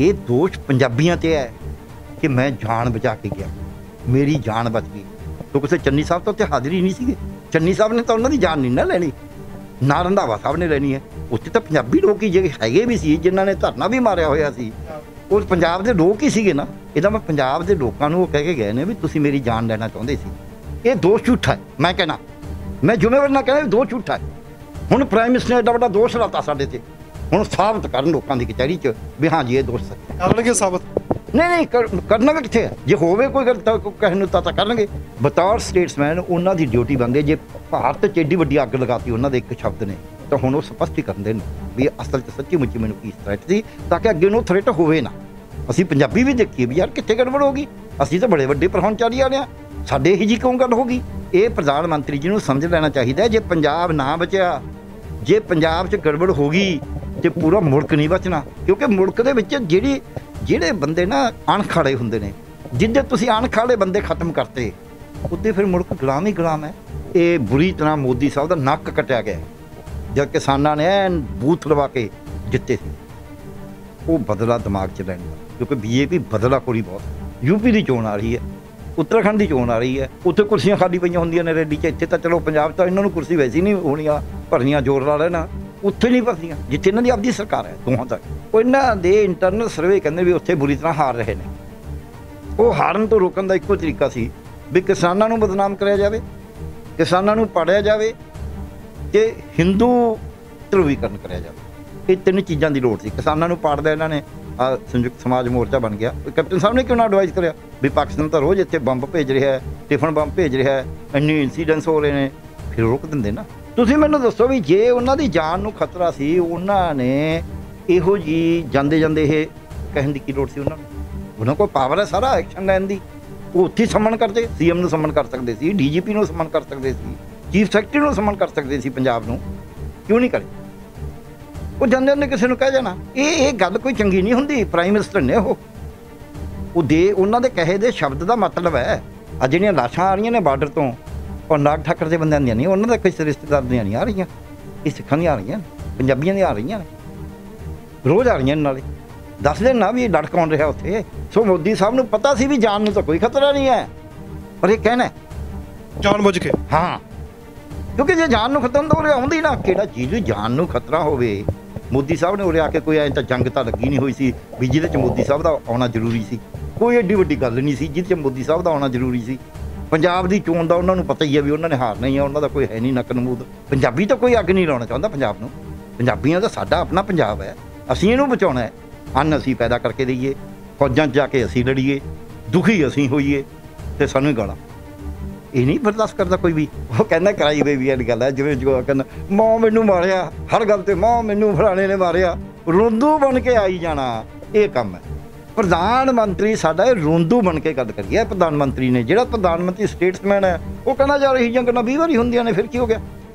ये दोष पंजाबियों ते है कि मैं जान बचा के गया, मेरी जान बच गई। तो किसी चन्नी साहब तो उत्थे हाज़र ही नहीं सीगे। चन्नी साहब ने तो उन्होंने जान नहीं ना लैनी, ना रंधावा साहब ने लैनी है। उत्थे तो पंजाबी लोग ही जे हैगे भी सी जिन्हां ने धरना भी मारिया होया सी, उस पंजाब दे लोग ही सीगे ना। इहदा मैं पंजाब दे लोकां नूं कह के गए ने भी तुसीं मेरी जान लैना चाहुंदे सी। ये दोष झूठा है। मैं कहना, मैं जुम्मेवार ना कहना दोष झूठा है। हुण प्राइम मिनिस्टर ने एडा वड्डा दोष लाता साडे ते, हुण साबित करन लोकां दी कचहरी च भी हाँ जी ये दोष सच है। करनगे साबित? नहीं करना भी कित्थे है, जे होवे कोई गल तां कहण नूं तां करनगे। बतौर स्टेट्समैन उन्हां दी ड्यूटी बनदी है। जे भारत च एड्डी वड्डी अग लगाती उन्हां दे एक शब्द ने तो हुण वो स्पष्ट ही करदे ने भी असल च सच्ची मुच्ची मैनूं की थ्रेट सी, ताकि अगे नूं थ्रेट होवे ना। असीं पंजाबी भी देखीए भी यार कित्थे गड़बड़ हो गई, असीं तां बड़े वड्डे प्रधानचारी वाले आ, साडे इही जी क्यों गल हो गई। ये प्रधानमंत्री जी नूं समझ लेना चाहिए। जे पंजाब ना बचिया, जे पंजाब च गड़बड़ हो गई तो पूरा मुल्क नहीं बचना, क्योंकि मुल्क दे विच ਜਿਹੜੇ ਬੰਦੇ ਨਾ ਅਣਖਾੜੇ ਹੁੰਦੇ ਨੇ, ਜਿੱਦੇ ਤੁਸੀਂ ਅਣਖਾੜੇ ਬੰਦੇ ਖਤਮ ਕਰਤੇ ਉੱਦੇ ਫਿਰ ਮੁਲਕ ਗੁਲਾਮ ਹੀ ਗੁਲਾਮ ਹੈ। ਇਹ ਬੁਰੀ ਤਰ੍ਹਾਂ ਮੋਦੀ ਸਾਹਿਬ ਦਾ ਨੱਕ ਕੱਟਿਆ ਗਿਆ ਜਦ ਕਿਸਾਨਾਂ ਨੇ ਐਨ ਬੂਥ ਲਵਾ ਕੇ ਜਿੱਤੇ ਸੀ। ਉਹ ਬਦਲਾ ਦਿਮਾਗ 'ਚ ਲੈਣ ਦਾ, ਕਿਉਂਕਿ ਬੀਜੇਪੀ ਬਦਲਾਖੋਰੀ ਬਹੁਤ। ਯੂਪੀ ਦੀ ਚੋਣ ਆ ਰਹੀ ਹੈ, ਉੱਤਰਾਖੰਡ ਦੀ ਚੋਣ ਆ ਰਹੀ ਹੈ, ਉੱਥੇ ਕੁਰਸੀਆਂ ਖਾਲੀ ਪਈਆਂ ਹੁੰਦੀਆਂ ਨੇ ਰੈਲੀ 'ਚ। ਇੱਥੇ ਤਾਂ ਚਲੋ ਪੰਜਾਬ ਤਾਂ ਇਹਨਾਂ ਨੂੰ ਕੁਰਸੀ ਵੈਸੇ ਹੀ ਨਹੀਂ ਹੋਣੀਆਂ ਭਰਨੀਆਂ, ਜ਼ੋਰ ਲਾ ਲੈਣਾ। ਉੱਥੇ ਨਹੀਂ ਭਰਦੀਆਂ ਜਿੱਥੇ ਇਹਨਾਂ ਦੀ ਆਪਦੀ ਸਰਕਾਰ ਹੈ ਦੋਹਾਂ ਤੱਕ। ਉਹ ਇਹਨਾਂ ਦੇ ਇੰਟਰਨਲ ਸਰਵੇ ਕਹਿੰਦੇ ਵੀ ਉੱਥੇ ਬੁਰੀ ਤਰ੍ਹਾਂ ਹਾਰ ਰਹੇ ਨੇ। ਉਹ ਹਾਰਨ ਤੋਂ ਰੋਕਣ ਦਾ ਇੱਕੋ ਤਰੀਕਾ ਸੀ ਵੀ ਕਿਸਾਨਾਂ ਨੂੰ ਬਦਨਾਮ ਕਰਿਆ ਜਾਵੇ, ਕਿਸਾਨਾਂ ਨੂੰ ਪਾੜਿਆ ਜਾਵੇ ਤੇ ਹਿੰਦੂ ਧਰੁਵੀਕਰਨ ਕਰਿਆ ਜਾਵੇ। ਇਹ ਤਿੰਨ ਚੀਜ਼ਾਂ ਦੀ ਲੋੜ ਸੀ। ਕਿਸਾਨਾਂ ਨੂੰ ਪਾੜਦਾ ਇਹਨਾਂ ਨੇ, ਸੰਯੁਕਤ ਸਮਾਜ ਮੋਰਚਾ ਬਣ ਗਿਆ। ਕੈਪਟਨ ਸਾਹਿਬ ਨੇ ਕਿਉਂ ਨਾ ਐਡਵਾਈਸ ਕਰਿਆ ਵੀ ਪਾਕਿਸਤਾਨ ਤਾਂ ਰੋਜ਼ ਇੱਥੇ ਬੰਬ ਭੇਜ ਰਿਹਾ ਹੈ, ਟਿਫਨ ਬੰਬ ਭੇਜ ਰਿਹਾ ਹੈ, ਇੰਨੇ ਇੰਸੀਡੈਂਟਸ ਹੋ ਰਹੇ ਨੇ, ਫਿਰ ਰੋਕ ਦਿੰਦੇ ਨਾ। ਤੁਸੀਂ ਮੈਨੂੰ ਦੱਸੋ ਵੀ ਜੇ ਉਹਨਾਂ ਦੀ ਜਾਨ ਨੂੰ ਖਤਰਾ ਸੀ, ਉਹਨਾਂ ਨੇ ਇਹੋ ਜਿਹੀ ਜਾਂਦੇ ਜਾਂਦੇ ਇਹ ਕਹਿਣ ਦੀ ਕੀ ਲੋੜ ਸੀ ਉਹਨਾਂ ਨੂੰ? ਉਹਨਾਂ ਕੋਲ ਪਾਵਰ ਹੈ ਸਾਰਾ ਐਕਸ਼ਨ ਲੈਣ ਦੀ। ਉਹ ਉੱਥੇ ਸਮਨ ਕਰਦੇ, ਸੀਐਮ ਨੂੰ ਸਮਨ ਕਰ ਸਕਦੇ ਸੀ, ਡੀਜੀਪੀ ਨੂੰ ਸਮਨ ਕਰ ਸਕਦੇ ਸੀ, ਚੀਫ ਸੈਕਟਰੀ ਨੂੰ ਸਮਨ ਕਰ ਸਕਦੇ ਸੀ ਪੰਜਾਬ ਨੂੰ, ਕਿਉਂ ਨਹੀਂ ਕਰੇ? ਉਹ ਜਾਂਦੇ ਜਾਂਦੇ ਕਿਸੇ ਨੂੰ ਕਹਿ ਜਾਣਾ, ਇਹ ਗੱਲ ਕੋਈ ਚੰਗੀ ਨਹੀਂ ਹੁੰਦੀ। ਪ੍ਰਾਈਮ ਮਿਨਿਸਟਰ ਨੇ ਉਹ ਦੇ ਉਹਨਾਂ ਦੇ ਕਹੇ ਦੇ ਸ਼ਬਦ ਦਾ ਮਤਲਬ ਹੈ। ਆ ਜਿਹੜੀਆਂ ਲਾਸ਼ਾਂ ਆ ਰਹੀਆਂ ਨੇ ਬਾਰਡਰ ਤੋਂ, और नाग ठाकर के बंद ਦੀਆਂ ਨਹੀਂ, ਉਹਨਾਂ ਦੇ ਕਿਸੇ ਰਿਸ਼ਤੇਦਾਰ ਦੀਆਂ ਨਹੀਂ ਆ ਰਹੀਆਂ, ਇਹ ਸਿੱਖਾਂ ਦੀਆਂ ਆ ਰਹੀਆਂ, ਪੰਜਾਬੀਆਂ ਦੀਆਂ ਆ ਰਹੀਆਂ ਨੇ, ਰੋਜ਼ ਆ ਰਹੀਆਂ। ਨਾਲੇ ਦੱਸ ਦੇਣ ਨਾ ਵੀ ਲੜ ਕੌਣ ਰਿਹਾ ਉੱਥੇ। ਸੋ ਮੋਦੀ ਸਾਹਿਬ ਨੂੰ ਪਤਾ ਸੀ ਵੀ ਜਾਨ ਨੂੰ ਤਾਂ ਕੋਈ ਖਤਰਾ ਨਹੀਂ ਹੈ, ਪਰ ਇਹ ਕਹਿਣਾ ਜਾਣ ਬੁੱਝ ਕੇ। ਹਾਂ, ਕਿਉਂਕਿ ਜੇ ਜਾਨ ਨੂੰ ਖਤਰਾ ਤਾਂ ਉਰੇ ਆਉਂਦੀ ਨਾ। ਕਿਹੜਾ ਚੀਜ਼ ਜਾਨ ਨੂੰ ਖਤਰਾ ਹੋਵੇ। ਮੋਦੀ ਸਾਹਿਬ ਨੇ ਉਰੇ ਆ ਕੇ ਕੋਈ ਐਂ ਤਾਂ ਜੰਗ ਤਾਂ ਲੱਗੀ ਨਹੀਂ ਹੋਈ ਸੀ ਵੀ ਜਿਹਦੇ 'ਚ ਮੋਦੀ ਸਾਹਿਬ ਦਾ ਆਉਣਾ ਜ਼ਰੂਰੀ ਸੀ। ਕੋਈ ਐਡੀ ਵੱਡੀ ਗੱਲ ਨਹੀਂ ਸੀ ਜਿਹਦੇ 'ਚ ਮੋਦੀ ਸਾਹਿਬ ਦਾ ਆਉਣਾ ਜ਼ਰੂਰੀ ਸੀ। ਪੰਜਾਬ ਦੀ ਚੋਣ ਦਾ ਉਹਨਾਂ ਨੂੰ ਪਤਾ ਹੀ ਹੈ ਵੀ ਉਹਨਾਂ ਨੇ ਹਾਰਨਾ ਹੀ ਹੈ, ਉਹਨਾਂ ਦਾ ਕੋਈ ਹੈ ਨਹੀਂ ਨੱਕ ਨਮੂਦ। ਪੰਜਾਬੀ ਤਾਂ ਕੋਈ ਅੱਗ ਨਹੀਂ ਲਾਉਣਾ ਚਾਹੁੰਦਾ ਪੰਜਾਬ ਨੂੰ। ਪੰਜਾਬੀਆਂ ਦਾ ਸਾਡਾ ਆਪਣਾ ਪੰਜਾਬ ਹੈ, ਅਸੀਂ ਇਹਨੂੰ ਬਚਾਉਣਾ ਹੈ। ਅੰਨ ਅਸੀਂ ਪੈਦਾ ਕਰਕੇ ਦਈਏ, ਫੌਜਾਂ 'ਚ ਜਾ ਕੇ ਅਸੀਂ ਲੜੀਏ, ਦੁਖੀ ਅਸੀਂ ਹੋਈਏ ਅਤੇ ਸਾਨੂੰ ਹੀ ਗਾਲਾਂ। ਇਹ ਨਹੀਂ ਬਰਦਾਸ਼ਤ ਕਰਦਾ ਕੋਈ ਵੀ। ਉਹ ਕਹਿੰਦਾ ਕਰਾਈ ਬੇਬੀ ਵਾਲੀ ਗੱਲ ਹੈ, ਜਿਵੇਂ ਜੋ ਕਹਿੰਦਾ ਮਾਂ ਮੈਨੂੰ ਮਾਰਿਆ, ਹਰ ਗੱਲ 'ਤੇ ਮਾਂ ਮੈਨੂੰ ਫਲਾਣੇ ਨੇ ਮਾਰਿਆ, ਰੋਂਦੂ ਬਣ ਕੇ ਆਈ ਜਾਣਾ। ਇਹ ਕੰਮ ਹੈ ਪ੍ਰਧਾਨ ਮੰਤਰੀ ਸਾਡਾ। ਇਹ ਰੋਂਦੂ ਬਣ ਕੇ ਗੱਲ ਕਰੀਏ ਪ੍ਰਧਾਨ ਮੰਤਰੀ ਨੇ। ਜਿਹੜਾ ਪ੍ਰਧਾਨ ਮੰਤਰੀ ਸਟੇਟਸਮੈਨ ਹੈ ਉਹ ਕਹਿੰਦਾ ਯਾਰ ਇਹੀ ਜਿਹੀਆਂ ਗੱਲਾਂ 20 ਵਾਰੀ ਹੁੰਦੀਆਂ ਨੇ, ਫਿਰ ਕੀ ਹੋ ਗਿਆ?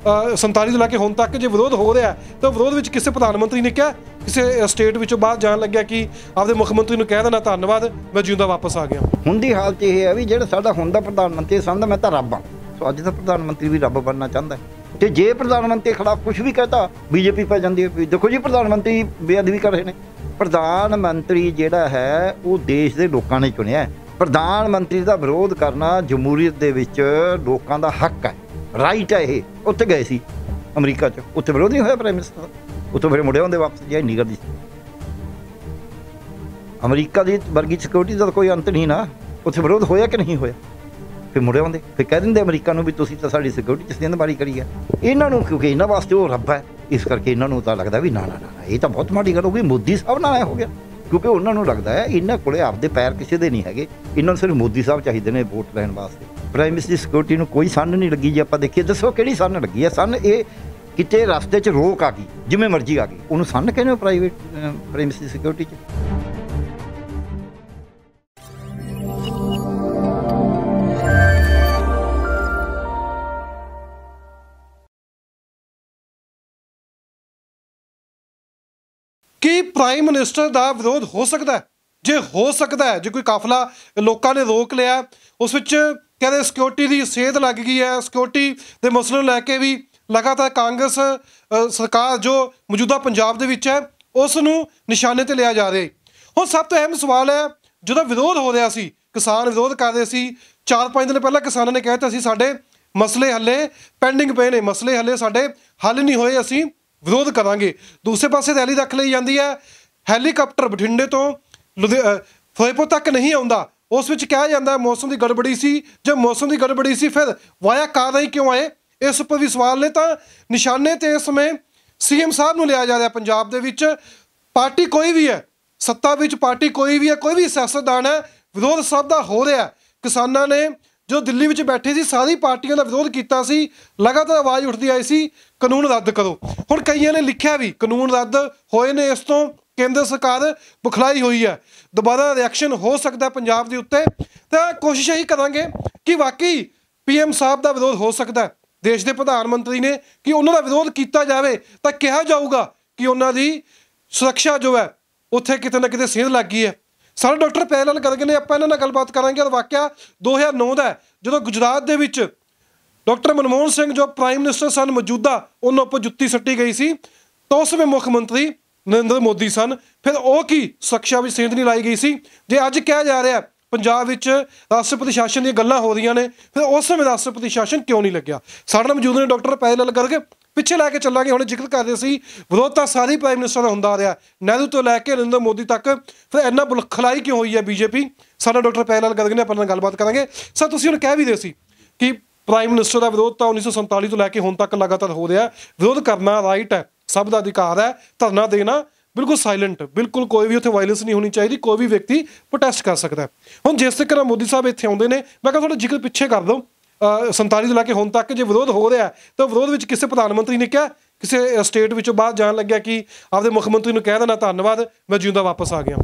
47 ਤੋਂ ਲੈ ਕੇ ਹੁਣ ਤੱਕ ਜੇ ਵਿਰੋਧ ਹੋ ਰਿਹਾ ਤਾਂ ਵਿਰੋਧ ਵਿੱਚ ਕਿਸੇ ਪ੍ਰਧਾਨ ਮੰਤਰੀ ਨੇ ਕਿਹਾ, ਕਿਸੇ ਸਟੇਟ ਵਿੱਚੋਂ ਬਾਹਰ ਜਾਣ ਲੱਗਿਆ ਕਿ ਆਪਦੇ ਮੁੱਖ ਮੰਤਰੀ ਨੂੰ ਕਹਿ ਦੇਣਾ ਧੰਨਵਾਦ ਮੈਂ ਜਿਉਂਦਾ ਵਾਪਸ ਆ ਗਿਆ? ਹੁਣ ਦੀ ਹਾਲਤ ਇਹ ਹੈ ਵੀ ਜਿਹੜਾ ਸਾਡਾ ਹੁਣ ਦਾ ਪ੍ਰਧਾਨ ਮੰਤਰੀ ਸਮਝਦਾ ਮੈਂ ਤਾਂ ਰੱਬ ਹਾਂ। ਸੋ ਅੱਜ ਦਾ ਪ੍ਰਧਾਨ ਮੰਤਰੀ ਵੀ ਰੱਬ ਬਣਨਾ ਚਾਹੁੰਦਾ ਹੈ। ਅਤੇ ਜੇ ਪ੍ਰਧਾਨ ਮੰਤਰੀ ਖਿਲਾਫ ਕੁਛ ਵੀ ਕਹਤਾ ਬੀਜੇਪੀ ਪੈ ਜਾਂਦੀ ਹੈ। ਦੇਖੋ ਜੀ ਪ੍ਰਧਾਨ ਮੰਤਰੀ ਬੇਅਦਬੀ ਕਰ ਰਹੇ ਨੇ। ਪ੍ਰਧਾਨ ਮੰਤਰੀ ਜਿਹੜਾ ਹੈ ਉਹ ਦੇਸ਼ ਦੇ ਲੋਕਾਂ ਨੇ ਚੁਣਿਆ। ਪ੍ਰਧਾਨ ਮੰਤਰੀ ਦਾ ਵਿਰੋਧ ਕਰਨਾ ਜਮਹੂਰੀਅਤ ਦੇ ਵਿੱਚ ਲੋਕਾਂ ਦਾ ਹੱਕ ਹੈ, ਰਾਈਟ ਹੈ। ਇਹ ਉੱਥੇ ਗਏ ਸੀ ਅਮਰੀਕਾ 'ਚ, ਉੱਥੇ ਵਿਰੋਧ ਨਹੀਂ ਹੋਇਆ ਪ੍ਰਾਈਮ ਮਿਨਿਸਟਰ ਦਾ। ਉੱਥੋਂ ਫਿਰ ਮੁੜੇ ਆਉਂਦੇ ਵਾਪਸ, ਜੇ ਇੰਨੀ ਕਰਦੀ ਸੀ। ਅਮਰੀਕਾ ਦੀ ਵਰਗੀ ਸਿਕਿਉਰਿਟੀ ਦਾ ਕੋਈ ਅੰਤ ਨਹੀਂ ਨਾ। ਉੱਥੇ ਵਿਰੋਧ ਹੋਇਆ ਕਿ ਨਹੀਂ ਹੋਇਆ? ਫਿਰ ਮੁੜੇ ਆਉਂਦੇ, ਫਿਰ ਕਹਿ ਦਿੰਦੇ ਅਮਰੀਕਾ ਨੂੰ ਵੀ ਤੁਸੀਂ ਤਾਂ ਸਾਡੀ ਸਿਕਿਉਰਿਟੀ 'ਚ ਸਿੰਧਮਾਰੀ ਕਰੀ ਹੈ। ਇਹਨਾਂ ਨੂੰ ਕਿਉਂਕਿ ਇਹਨਾਂ ਵਾਸਤੇ ਉਹ ਰੱਬ ਹੈ, ਇਸ ਕਰਕੇ ਇਹਨਾਂ ਨੂੰ ਤਾਂ ਲੱਗਦਾ ਵੀ ਨਾ ਨਾ ਨਾ ਇਹ ਤਾਂ ਬਹੁਤ ਮਾੜੀ ਗੱਲ ਹੋ ਗਈ, ਮੋਦੀ ਸਾਹਿਬ ਨਾਲ ਐ ਹੋ ਗਿਆ। ਕਿਉਂਕਿ ਉਹਨਾਂ ਨੂੰ ਲੱਗਦਾ ਹੈ ਇਹਨਾਂ ਕੋਲੇ ਆਪਦੇ ਪੈਰ ਕਿਸੇ ਦੇ ਨਹੀਂ ਹੈਗੇ, ਇਹਨਾਂ ਨੂੰ ਸਿਰਫ ਮੋਦੀ ਸਾਹਿਬ ਚਾਹੀਦੇ ਨੇ ਵੋਟ ਲੈਣ ਵਾਸਤੇ। ਪ੍ਰਾਈਮ ਮਿਨਿਸਟਰ ਦੀ ਸਿਕਿਉਰਿਟੀ ਨੂੰ ਕੋਈ ਸੰਨ ਨਹੀਂ ਲੱਗੀ। ਜੇ ਆਪਾਂ ਦੇਖੀਏ, ਦੱਸੋ ਕਿਹੜੀ ਸੰਨ ਲੱਗੀ ਹੈ? ਸੰਨ ਇਹ ਕਿਤੇ ਰਸਤੇ 'ਚ ਰੋਕ ਆ ਗਈ, ਜਿਵੇਂ ਮਰਜ਼ੀ ਆ ਗਈ, ਉਹਨੂੰ ਸੰਨ ਕਹਿੰਦੇ ਹੋ ਪ੍ਰਾਈਮ ਮਿਨਿਸਟਰ ਦੀ ਸਿਕਿਉਰਿਟੀ 'ਚ। ਕੀ ਪ੍ਰਾਈਮ ਮਿਨਿਸਟਰ ਦਾ ਵਿਰੋਧ ਹੋ ਸਕਦਾ? ਜੇ ਹੋ ਸਕਦਾ, ਜੇ ਕੋਈ ਕਾਫਲਾ ਲੋਕਾਂ ਨੇ ਰੋਕ ਲਿਆ, ਉਸ ਵਿੱਚ ਕਹਿੰਦੇ ਸਿਕਿਉਰਿਟੀ ਦੀ ਸੇਧ ਲੱਗ ਗਈ ਹੈ, ਸਿਕਿਉਰਿਟੀ ਦੇ ਮਸਲੇ ਨੂੰ ਲੈ ਕੇ ਵੀ ਲਗਾਤਾਰ ਕਾਂਗਰਸ ਸਰਕਾਰ ਜੋ ਮੌਜੂਦਾ ਪੰਜਾਬ ਦੇ ਵਿੱਚ ਹੈ ਉਸ ਨੂੰ ਨਿਸ਼ਾਨੇ 'ਤੇ ਲਿਆ ਜਾ ਰਿਹਾ। ਹੁਣ ਸਭ ਤੋਂ ਅਹਿਮ ਸਵਾਲ ਹੈ, ਜਦੋਂ ਵਿਰੋਧ ਹੋ ਰਿਹਾ ਸੀ, ਕਿਸਾਨ ਵਿਰੋਧ ਕਰ ਰਹੇ ਸੀ, 4-5 ਦਿਨ ਪਹਿਲਾਂ ਕਿਸਾਨਾਂ ਨੇ ਕਹਿ ਦਿੱਤਾ ਸੀ ਸਾਡੇ ਮਸਲੇ ਹੱਲੇ ਪੈਂਡਿੰਗ ਪਏ ਨੇ, ਮਸਲੇ ਹੱਲੇ ਸਾਡੇ ਹੱਲ ਨਹੀਂ ਹੋਏ, ਅਸੀਂ ਵਿਰੋਧ ਕਰਾਂਗੇ। ਦੂਸਰੇ ਪਾਸੇ ਰੈਲੀ ਰੱਖ ਲਈ ਜਾਂਦੀ ਹੈ, ਹੈਲੀਕਾਪਟਰ ਬਠਿੰਡੇ ਤੋਂ ਫਿਰੋਜ਼ਪੁਰ ਤੱਕ ਨਹੀਂ ਆਉਂਦਾ। ਉਸ ਵਿੱਚ ਕਿਹਾ ਜਾਂਦਾ ਮੌਸਮ ਦੀ ਗੜਬੜੀ ਸੀ, ਜੇ ਮੌਸਮ ਦੀ ਗੜਬੜੀ ਸੀ ਫਿਰ ਵਾਇਆ ਕਾਰ ਰਾਹੀਂ ਕਿਉਂ ਆਏ, ਇਸ ਉੱਪਰ ਵੀ ਸਵਾਲ ਨੇ। ਤਾਂ ਨਿਸ਼ਾਨੇ ਤੇ ਇਸ ਸਮੇਂ CM ਸਾਹਿਬ ਨੂੰ ਲਿਆ ਜਾ ਰਿਹਾ। ਪੰਜਾਬ ਦੇ ਵਿੱਚ ਪਾਰਟੀ ਕੋਈ ਵੀ ਹੈ, ਸੱਤਾ ਵਿੱਚ ਪਾਰਟੀ ਕੋਈ ਵੀ ਹੈ, ਕੋਈ ਵੀ ਸਿਆਸਤਦਾਨ ਹੈ, ਵਿਰੋਧ ਸਭ ਦਾ ਹੋ ਰਿਹਾ। ਕਿਸਾਨਾਂ ਨੇ ਜੋ ਦਿੱਲੀ ਵਿੱਚ ਬੈਠੇ ਸੀ ਸਾਰੀ ਪਾਰਟੀਆਂ ਦਾ ਵਿਰੋਧ ਕੀਤਾ ਸੀ, ਲਗਾਤਾਰ ਆਵਾਜ਼ ਉੱਠਦੀ ਆਈ ਸੀ ਕਾਨੂੰਨ ਰੱਦ ਕਰੋ। ਹੁਣ ਕਈਆਂ ਨੇ ਲਿਖਿਆ ਵੀ ਕਾਨੂੰਨ ਰੱਦ ਹੋਏ ਨੇ, ਇਸ ਤੋਂ ਕੇਂਦਰ ਸਰਕਾਰ ਬੁਖਲਾਈ ਹੋਈ ਹੈ, ਦੁਬਾਰਾ ਰਿਐਕਸ਼ਨ ਹੋ ਸਕਦਾ ਪੰਜਾਬ ਦੇ ਉੱਤੇ। ਤਾਂ ਕੋਸ਼ਿਸ਼ ਇਹੀ ਕਰਾਂਗੇ ਕਿ ਵਾਕਈ PM ਸਾਹਿਬ ਦਾ ਵਿਰੋਧ ਹੋ ਸਕਦਾ, ਦੇਸ਼ ਦੇ ਪ੍ਰਧਾਨ ਮੰਤਰੀ ਨੇ, ਕਿ ਉਹਨਾਂ ਦਾ ਵਿਰੋਧ ਕੀਤਾ ਜਾਵੇ ਤਾਂ ਕਿਹਾ ਜਾਊਗਾ ਕਿ ਉਹਨਾਂ ਦੀ ਸੁਰੱਖਿਆ ਜੋ ਹੈ ਉੱਥੇ ਕਿਤੇ ਨਾ ਕਿਤੇ ਸੇਧ ਲੱਗ ਗਈ ਹੈ। ਸਾਡੇ ਡਾਕਟਰ ਪੈਰਲਾਲ ਗਰਗ ਨੇ, ਆਪਾਂ ਇਹਨਾਂ ਨਾਲ ਗੱਲਬਾਤ ਕਰਾਂਗੇ। ਔਰ ਵਾਕਿਆ 2009 ਦਾ ਜਦੋਂ ਗੁਜਰਾਤ ਦੇ ਵਿੱਚ ਡਾਕਟਰ ਮਨਮੋਹਨ ਸਿੰਘ ਜੋ ਪ੍ਰਾਈਮ ਮਿਨਿਸਟਰ ਸਨ ਮੌਜੂਦਾ, ਉਹਨਾਂ ਉੱਪਰ ਜੁੱਤੀ ਸੱਟੀ ਗਈ ਸੀ, ਤਾਂ ਉਸ ਸਮੇਂ ਮੁੱਖ ਮੰਤਰੀ ਨਰਿੰਦਰ ਮੋਦੀ ਸਨ। ਫਿਰ ਉਹ ਕੀ ਸੁਰੱਖਿਆ ਵਿੱਚ ਸੇਧ ਨਹੀਂ ਲਾਈ ਗਈ ਸੀ? ਜੇ ਅੱਜ ਕਿਹਾ ਜਾ ਰਿਹਾ ਪੰਜਾਬ ਵਿੱਚ ਰਾਸ਼ਟਰਪਤੀ ਸ਼ਾਸਨ ਦੀਆਂ ਗੱਲਾਂ ਹੋ ਰਹੀਆਂ ਨੇ, ਫਿਰ ਉਸ ਸਮੇਂ ਰਾਸ਼ਟਰਪਤੀ ਸ਼ਾਸਨ ਕਿਉਂ ਨਹੀਂ ਲੱਗਿਆ? ਸਾਡੇ ਨਾਲ ਮੌਜੂਦ ਨੇ ਡਾਕਟਰ ਪੈਰਲਾਲ ਗਰਗ। ਪਿੱਛੇ ਲੈ ਕੇ ਚੱਲਾਂਗੇ, ਹੁਣ ਜ਼ਿਕਰ ਕਰ ਰਹੇ ਸੀ ਵਿਰੋਧ ਤਾਂ ਸਾਰੀ ਪ੍ਰਾਈਮ ਮਿਨਿਸਟਰ ਦਾ ਹੁੰਦਾ ਆ ਰਿਹਾ, ਨਹਿਰੂ ਤੋਂ ਲੈ ਕੇ ਨਰਿੰਦਰ ਮੋਦੀ ਤੱਕ, ਫਿਰ ਇੰਨਾ ਬੁਲਖਲਾਈ ਕਿਉਂ ਹੋਈ ਹੈ BJP? ਸਾਡਾ ਡਾਕਟਰ ਪੈਰਲਾਲ ਗਰਗ ਨੇ ਆਪਾਂ ਨਾਲ ਗੱਲਬਾਤ ਕਰਾਂਗੇ। ਸਰ, ਤੁਸੀਂ ਹੁਣ ਕਹਿ ਵੀ ਰਹੇ ਸੀ ਕਿ ਪ੍ਰਾਈਮ ਮਿਨਿਸਟਰ ਦਾ ਵਿਰੋਧ ਤਾਂ 1947 ਤੋਂ ਲੈ ਕੇ ਹੁਣ ਤੱਕ ਲਗਾਤਾਰ ਹੋ ਰਿਹਾ। ਵਿਰੋਧ ਕਰਨਾ ਰਾਈਟ ਹੈ, ਸਭ ਦਾ ਅਧਿਕਾਰ ਹੈ, ਧਰਨਾ ਦੇਣਾ ਬਿਲਕੁਲ ਸਾਇਲੈਂਟ, ਬਿਲਕੁਲ ਕੋਈ ਵੀ ਉੱਥੇ ਵਾਇਲੈਂਸ ਨਹੀਂ ਹੋਣੀ ਚਾਹੀਦੀ, ਕੋਈ ਵੀ ਵਿਅਕਤੀ ਪ੍ਰੋਟੈਸਟ ਕਰ ਸਕਦਾ। ਹੁਣ ਜਿਸ ਤਰੀਕੇ ਨਾਲ ਮੋਦੀ ਸਾਹਿਬ ਇੱਥੇ ਆਉਂਦੇ ਨੇ, ਮੈਂ ਕਿਹਾ ਥੋੜਾ ਜ਼ਿਕਰ ਪਿੱਛੇ ਕਰ ਦਿਓ, 47 ਤੋਂ ਲੈ ਕੇ ਹੁਣ ਤੱਕ ਜੇ ਵਿਰੋਧ ਹੋ ਰਿਹਾ ਤਾਂ ਵਿਰੋਧ ਵਿੱਚ ਕਿਸੇ ਪ੍ਰਧਾਨ ਮੰਤਰੀ ਨੇ ਕਿਹਾ, ਕਿਸੇ ਸਟੇਟ ਵਿੱਚੋਂ ਬਾਹਰ ਜਾਣ ਲੱਗਿਆ ਕਿ ਆਪਦੇ ਮੁੱਖ ਮੰਤਰੀ ਨੂੰ ਕਹਿ ਦੇਣਾ ਧੰਨਵਾਦ, ਮੈਂ ਜਿਉਂਦਾ ਵਾਪਸ ਆ ਗਿਆ?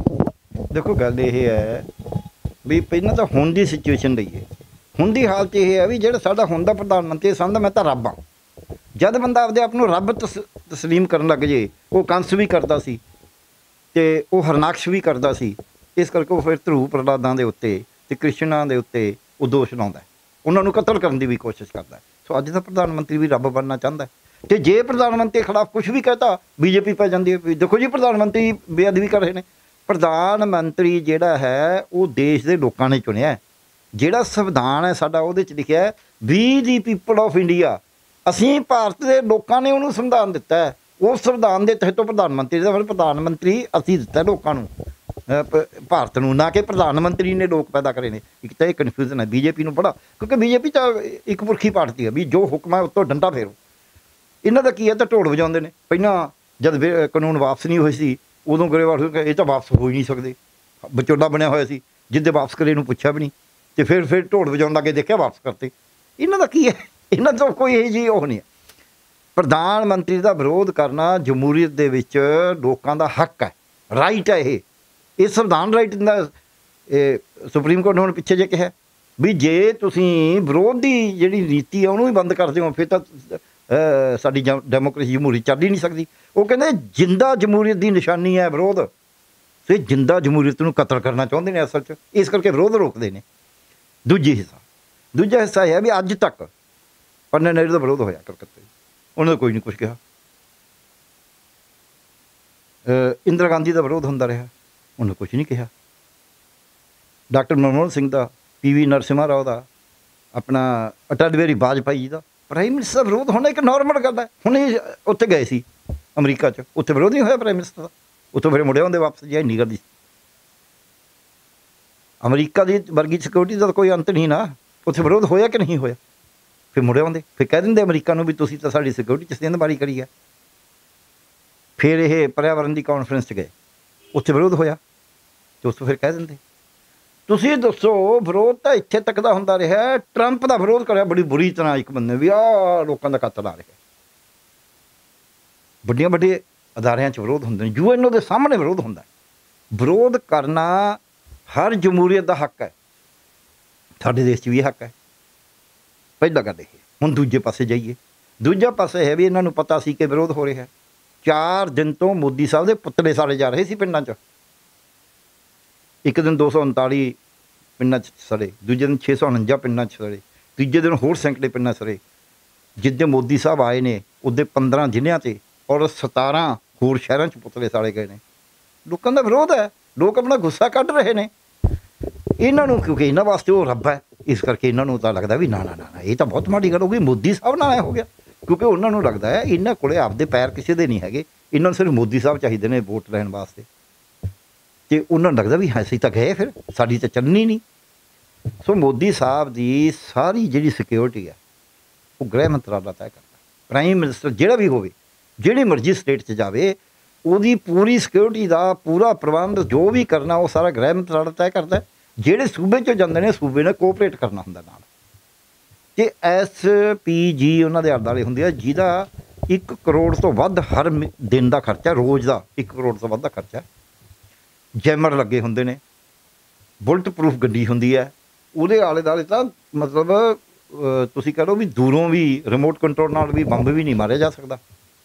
ਦੇਖੋ, ਗੱਲ ਇਹ ਹੈ ਵੀ ਪਹਿਲਾਂ ਤਾਂ ਹੁਣ ਦੀ ਸਿਚੁਏਸ਼ਨ ਲਈਏ। ਹੁਣ ਦੀ ਹਾਲਤ ਇਹ ਹੈ ਵੀ ਜਿਹੜਾ ਸਾਡਾ ਹੁਣ ਦਾ ਪ੍ਰਧਾਨ ਮੰਤਰੀ ਸਮਝਦਾ ਮੈਂ ਤਾਂ ਰੱਬ ਹਾਂ। ਜਦ ਬੰਦਾ ਆਪਦੇ ਆਪ ਨੂੰ ਰੱਬ ਤਸਲੀਮ ਕਰਨ ਲੱਗ ਜੇ, ਉਹ ਕੰਸ ਵੀ ਕਰਦਾ ਸੀ ਅਤੇ ਉਹ ਹਰਨਾਕਸ਼ ਵੀ ਕਰਦਾ ਸੀ, ਇਸ ਕਰਕੇ ਉਹ ਫਿਰ ਧਰੂਵ ਪ੍ਰਹਲਾਦਾਂ ਦੇ ਉੱਤੇ ਅਤੇ ਕ੍ਰਿਸ਼ਨਾ ਦੇ ਉੱਤੇ ਉਹ ਦੋਸ਼ ਲਾਉਂਦਾ, ਉਹਨਾਂ ਨੂੰ ਕਤਲ ਕਰਨ ਦੀ ਵੀ ਕੋਸ਼ਿਸ਼ ਕਰਦਾ। ਸੋ ਅੱਜ ਦਾ ਪ੍ਰਧਾਨ ਮੰਤਰੀ ਵੀ ਰੱਬ ਬਣਨਾ ਚਾਹੁੰਦਾ, ਅਤੇ ਜੇ ਪ੍ਰਧਾਨ ਮੰਤਰੀ ਖਿਲਾਫ ਕੁਛ ਵੀ ਕਹਤਾ BJP ਪੈ ਜਾਂਦੀ ਹੈ ਵੀ ਦੇਖੋ ਜੀ ਪ੍ਰਧਾਨ ਮੰਤਰੀ ਬੇਅਦਬੀ ਕਰ ਰਹੇ ਨੇ। ਪ੍ਰਧਾਨ ਮੰਤਰੀ ਜਿਹੜਾ ਹੈ ਉਹ ਦੇਸ਼ ਦੇ ਲੋਕਾਂ ਨੇ ਚੁਣਿਆ। ਜਿਹੜਾ ਸੰਵਿਧਾਨ ਹੈ ਸਾਡਾ ਉਹਦੇ 'ਚ ਲਿਖਿਆ ਵੀ ਦੀ ਪੀਪਲ ਆਫ ਇੰਡੀਆ, ਅਸੀਂ ਭਾਰਤ ਦੇ ਲੋਕਾਂ ਨੇ ਉਹਨੂੰ ਸੰਵਿਧਾਨ ਦਿੱਤਾ ਹੈ। ਉਸ ਸੰਵਿਧਾਨ ਦੇ ਤਹਿਤ ਪ੍ਰਧਾਨ ਮੰਤਰੀ ਦਾ, ਫਿਰ ਪ੍ਰਧਾਨ ਮੰਤਰੀ ਅਸੀਂ ਦਿੱਤਾ ਲੋਕਾਂ ਨੂੰ, ਭਾਰਤ ਨੂੰ, ਨਾ ਕਿ ਪ੍ਰਧਾਨ ਮੰਤਰੀ ਨੇ ਲੋਕ ਪੈਦਾ ਕਰੇ ਨੇ। ਇੱਕ ਤਾਂ ਇਹ ਕਨਫਿਊਜ਼ਨ ਹੈ BJP ਨੂੰ ਬੜਾ, ਕਿਉਂਕਿ BJP ਤਾਂ ਇੱਕ ਪੁਰਖੀ ਪਾਰਟੀ ਹੈ ਵੀ ਜੋ ਹੁਕਮ ਹੈ ਉੱਤੋਂ ਡੰਡਾ ਫੇਰੋ। ਇਹਨਾਂ ਦਾ ਕੀ ਹੈ, ਤਾਂ ਢੋਲ ਵਜਾਉਂਦੇ ਨੇ। ਪਹਿਲਾਂ ਜਦ ਕਾਨੂੰਨ ਵਾਪਸ ਨਹੀਂ ਹੋਏ ਸੀ ਉਦੋਂ ਗਰੇਵਾਲ ਇਹ ਤਾਂ ਵਾਪਸ ਹੋ ਹੀ ਨਹੀਂ ਸਕਦੇ, ਵਿਚੋਲਾ ਬਣਿਆ ਹੋਇਆ ਸੀ, ਜਿੱਦੇ ਵਾਪਸ ਕਰੇ ਨੂੰ ਪੁੱਛਿਆ ਵੀ ਨਹੀਂ, ਅਤੇ ਫਿਰ ਢੋਲ ਵਜਾਉਣ ਲੱਗੇ, ਦੇਖਿਆ ਵਾਪਸ ਕਰਤੇ। ਇਹਨਾਂ ਦਾ ਕੀ ਹੈ? ਇਹਨਾਂ ਤੋਂ ਕੋਈ ਇਹ ਜਿਹੀ ਉਹ ਨਹੀਂ ਹੈ। ਪ੍ਰਧਾਨ ਮੰਤਰੀ ਦਾ ਵਿਰੋਧ ਕਰਨਾ ਜਮਹੂਰੀਅਤ ਦੇ ਵਿੱਚ ਲੋਕਾਂ ਦਾ ਹੱਕ ਹੈ, ਰਾਈਟ ਹੈ। ਇਹ ਸੰਵਿਧਾਨ ਰਾਈਟ ਦਿੰਦਾ। ਇਹ ਸੁਪਰੀਮ ਕੋਰਟ ਨੇ ਹੁਣ ਪਿੱਛੇ ਜੇ ਕਿਹਾ ਵੀ ਜੇ ਤੁਸੀਂ ਵਿਰੋਧ ਦੀ ਜਿਹੜੀ ਨੀਤੀ ਹੈ ਉਹਨੂੰ ਵੀ ਬੰਦ ਕਰਦੇ ਹੋ ਫਿਰ ਤਾਂ ਸਾਡੀ ਡੈਮੋਕ੍ਰੇਸੀ ਜਮਹੂਰੀਅਤ ਚੱਲ ਹੀ ਨਹੀਂ ਸਕਦੀ। ਉਹ ਕਹਿੰਦੇ ਜਿੰਦਾ ਜਮਹੂਰੀਅਤ ਦੀ ਨਿਸ਼ਾਨੀ ਹੈ ਵਿਰੋਧ, ਅਤੇ ਜਿੰਦਾ ਜਮਹੂਰੀਅਤ ਨੂੰ ਕਤਲ ਕਰਨਾ ਚਾਹੁੰਦੇ ਨੇ ਅਸਲ 'ਚ, ਇਸ ਕਰਕੇ ਵਿਰੋਧ ਰੋਕਦੇ ਨੇ। ਦੂਜਾ ਹਿੱਸਾ ਇਹ ਹੈ ਵੀ ਅੱਜ ਤੱਕ ਪੰਡਿਤ ਨਹਿਰੂ ਦਾ ਵਿਰੋਧ ਹੋਇਆ ਕਲਕੱਤੇ, ਉਹਨਾਂ ਦਾ ਕੋਈ ਨਹੀਂ ਕੁਛ ਕਿਹਾ। ਇੰਦਰਾ ਗਾਂਧੀ ਦਾ ਵਿਰੋਧ ਹੁੰਦਾ ਰਿਹਾ, ਉਹਨੇ ਕੁਛ ਨਹੀਂ ਕਿਹਾ। ਡਾਕਟਰ ਮਨਮੋਹਨ ਸਿੰਘ ਦਾ, PV ਨਰਸਿਮਹਾ ਰਾਓ ਦਾ, ਆਪਣਾ ਅਟਲ ਬਿਹਾਰੀ ਵਾਜਪਾਈ ਜੀ ਦਾ, ਪ੍ਰਾਈਮ ਮਿਨਿਸਟਰ ਦਾ ਵਿਰੋਧ ਹੋਣਾ ਇੱਕ ਨੋਰਮਲ ਗੱਲ ਹੈ। ਹੁਣ ਇਹ ਉੱਥੇ ਗਏ ਸੀ ਅਮਰੀਕਾ 'ਚ, ਉੱਥੇ ਵਿਰੋਧ ਨਹੀਂ ਹੋਇਆ ਪ੍ਰਾਈਮ ਮਿਨਿਸਟਰ ਦਾ, ਉੱਥੋਂ ਫਿਰ ਮੁੜਿਆ ਹੁੰਦੇ ਵਾਪਸ, ਜੇ ਇੰਨੀ ਕਰਦੀ। ਅਮਰੀਕਾ ਦੀ ਵਰਗੀ ਸਿਕਿਉਰਿਟੀ ਦਾ ਕੋਈ ਅੰਤ ਨਹੀਂ ਨਾ, ਉੱਥੇ ਵਿਰੋਧ ਹੋਇਆ ਕਿ ਨਹੀਂ ਹੋਇਆ? ਫਿਰ ਮੁੜੇ ਆਉਂਦੇ, ਫਿਰ ਕਹਿ ਦਿੰਦੇ ਅਮਰੀਕਾ ਨੂੰ ਵੀ ਤੁਸੀਂ ਤਾਂ ਸਾਡੀ ਸਿਕਿਉਰਿਟੀ 'ਚ ਸੇਂਧਮਾਰੀ ਕਰੀ ਹੈ। ਫਿਰ ਇਹ ਪਰਿਆਵਰਨ ਦੀ ਕਾਨਫਰੰਸ 'ਚ ਗਏ, ਉੱਥੇ ਵਿਰੋਧ ਹੋਇਆ, ਅਤੇ ਉਸ ਤੋਂ ਫਿਰ ਕਹਿ ਦਿੰਦੇ। ਤੁਸੀਂ ਦੱਸੋ, ਵਿਰੋਧ ਤਾਂ ਇੱਥੇ ਤੱਕ ਦਾ ਹੁੰਦਾ ਰਿਹਾ। ਟਰੰਪ ਦਾ ਵਿਰੋਧ ਕਰਿਆ ਬੜੀ ਬੁਰੀ ਤਰ੍ਹਾਂ ਇੱਕ ਬੰਦੇ ਵੀ ਆਹ ਲੋਕਾਂ ਦਾ ਕਤਲ ਆ ਰਿਹਾ। ਵੱਡੇ ਅਦਾਰਿਆਂ 'ਚ ਵਿਰੋਧ ਹੁੰਦੇ ਨੇ, UN ਦੇ ਸਾਹਮਣੇ ਵਿਰੋਧ ਹੁੰਦਾ। ਵਿਰੋਧ ਕਰਨਾ ਹਰ ਜਮਹੂਰੀਅਤ ਦਾ ਹੱਕ ਹੈ, ਸਾਡੇ ਦੇਸ਼ 'ਚ ਵੀ ਇਹ ਹੱਕ ਹੈ। ਪਹਿਲਾ ਗੱਲ ਇਹ। ਹੁਣ ਦੂਜੇ ਪਾਸੇ ਜਾਈਏ। ਦੂਜਾ ਪਾਸੇ ਹੈ ਵੀ ਇਹਨਾਂ ਨੂੰ ਪਤਾ ਸੀ ਕਿ ਵਿਰੋਧ ਹੋ ਰਿਹਾ। 4 ਦਿਨ ਤੋਂ ਮੋਦੀ ਸਾਹਿਬ ਦੇ ਪੁਤਲੇ ਸਾੜੇ ਜਾ ਰਹੇ ਸੀ ਪਿੰਡਾਂ 'ਚ। ਇੱਕ ਦਿਨ 239 ਪਿੰਡਾਂ 'ਚ ਸੜੇ, ਦੂਜੇ ਦਿਨ 649 ਪਿੰਡਾਂ 'ਚ ਸੜੇ, ਤੀਜੇ ਦਿਨ ਹੋਰ ਸੈਂਕੜੇ ਪਿੰਡਾਂ ਸੜੇ। ਜਿੱਦੇ ਮੋਦੀ ਸਾਹਿਬ ਆਏ ਨੇ ਉਹਦੇ 15 ਜ਼ਿਲ੍ਹਿਆਂ 'ਚ ਔਰ 17 ਹੋਰ ਸ਼ਹਿਰਾਂ 'ਚ ਪੁਤਲੇ ਸਾੜੇ ਗਏ ਨੇ। ਲੋਕਾਂ ਦਾ ਵਿਰੋਧ ਹੈ। ਲੋਕ ਆਪਣਾ ਗੁੱਸਾ ਕੱਢ ਰਹੇ ਨੇ ਇਹਨਾਂ ਨੂੰ, ਕਿਉਂਕਿ ਇਹਨਾਂ ਵਾਸਤੇ ਉਹ ਰੱਬ ਹੈ। ਇਸ ਕਰਕੇ ਇਹਨਾਂ ਨੂੰ ਤਾਂ ਲੱਗਦਾ ਵੀ ਨਾ ਨਾ ਨਾ ਇਹ ਤਾਂ ਬਹੁਤ ਮਾੜੀ ਗੱਲ ਹੋ ਗਈ, ਮੋਦੀ ਸਾਹਿਬ ਨਾਲ ਐ ਹੋ ਗਿਆ। ਕਿਉਂਕਿ ਉਹਨਾਂ ਨੂੰ ਲੱਗਦਾ ਹੈ ਇਹਨਾਂ ਕੋਲੇ ਆਪਦੇ ਪੈਰ ਕਿਸੇ ਦੇ ਨਹੀਂ ਹੈਗੇ, ਇਹਨਾਂ ਨੂੰ ਸਿਰਫ ਮੋਦੀ ਸਾਹਿਬ ਚਾਹੀਦੇ ਨੇ ਵੋਟ ਲੈਣ ਵਾਸਤੇ। ਅਤੇ ਉਹਨਾਂ ਨੂੰ ਲੱਗਦਾ ਵੀ ਅਸੀਂ ਤਾਂ ਗਏ, ਫਿਰ ਸਾਡੀ ਤਾਂ ਚੱਲਣੀ ਨਹੀਂ। ਸੋ ਮੋਦੀ ਸਾਹਿਬ ਦੀ ਸਾਰੀ ਜਿਹੜੀ ਸਿਕਿਉਰਿਟੀ ਹੈ ਉਹ ਗ੍ਰਹਿ ਮੰਤਰਾਲਾ ਤੈਅ ਕਰਦਾ। ਪ੍ਰਾਈਮ ਮਿਨਿਸਟਰ ਜਿਹੜਾ ਵੀ ਹੋਵੇ, ਜਿਹੜੀ ਮਰਜ਼ੀ ਸਟੇਟ 'ਚ ਜਾਵੇ, ਉਹਦੀ ਪੂਰੀ ਸਿਕਿਉਰਿਟੀ ਦਾ ਪੂਰਾ ਪ੍ਰਬੰਧ ਜੋ ਵੀ ਕਰਨਾ ਉਹ ਸਾਰਾ ਗ੍ਰਹਿ ਮੰਤਰਾਲਾ ਤੈਅ ਕਰਦਾ। ਜਿਹੜੇ ਸੂਬੇ 'ਚੋਂ ਜਾਂਦੇ ਨੇ ਸੂਬੇ ਨੇ ਕੋਆਪਰੇਟ ਕਰਨਾ ਹੁੰਦਾ ਨਾਲ। ਅਤੇ SPG ਉਹਨਾਂ ਦੇ ਆਲੇ ਹੁੰਦੇ ਆ, ਜਿਹਦਾ 1 ਕਰੋੜ ਤੋਂ ਵੱਧ ਹਰ ਦਿਨ ਦਾ ਖਰਚਾ, ਰੋਜ਼ ਦਾ 1 ਕਰੋੜ ਤੋਂ ਵੱਧ ਦਾ ਖਰਚਾ। ਜੈਮਰ ਲੱਗੇ ਹੁੰਦੇ ਨੇ, ਬੁਲਟ ਪ੍ਰੂਫ ਗੱਡੀ ਹੁੰਦੀ ਹੈ, ਉਹਦੇ ਆਲੇ ਦੁਆਲੇ ਤਾਂ ਮਤਲਬ ਤੁਸੀਂ ਕਹਿ ਲਓ ਵੀ ਦੂਰੋਂ ਵੀ ਰਿਮੋਟ ਕੰਟਰੋਲ ਨਾਲ ਵੀ ਬੰਬ ਵੀ ਨਹੀਂ ਮਾਰਿਆ ਜਾ ਸਕਦਾ।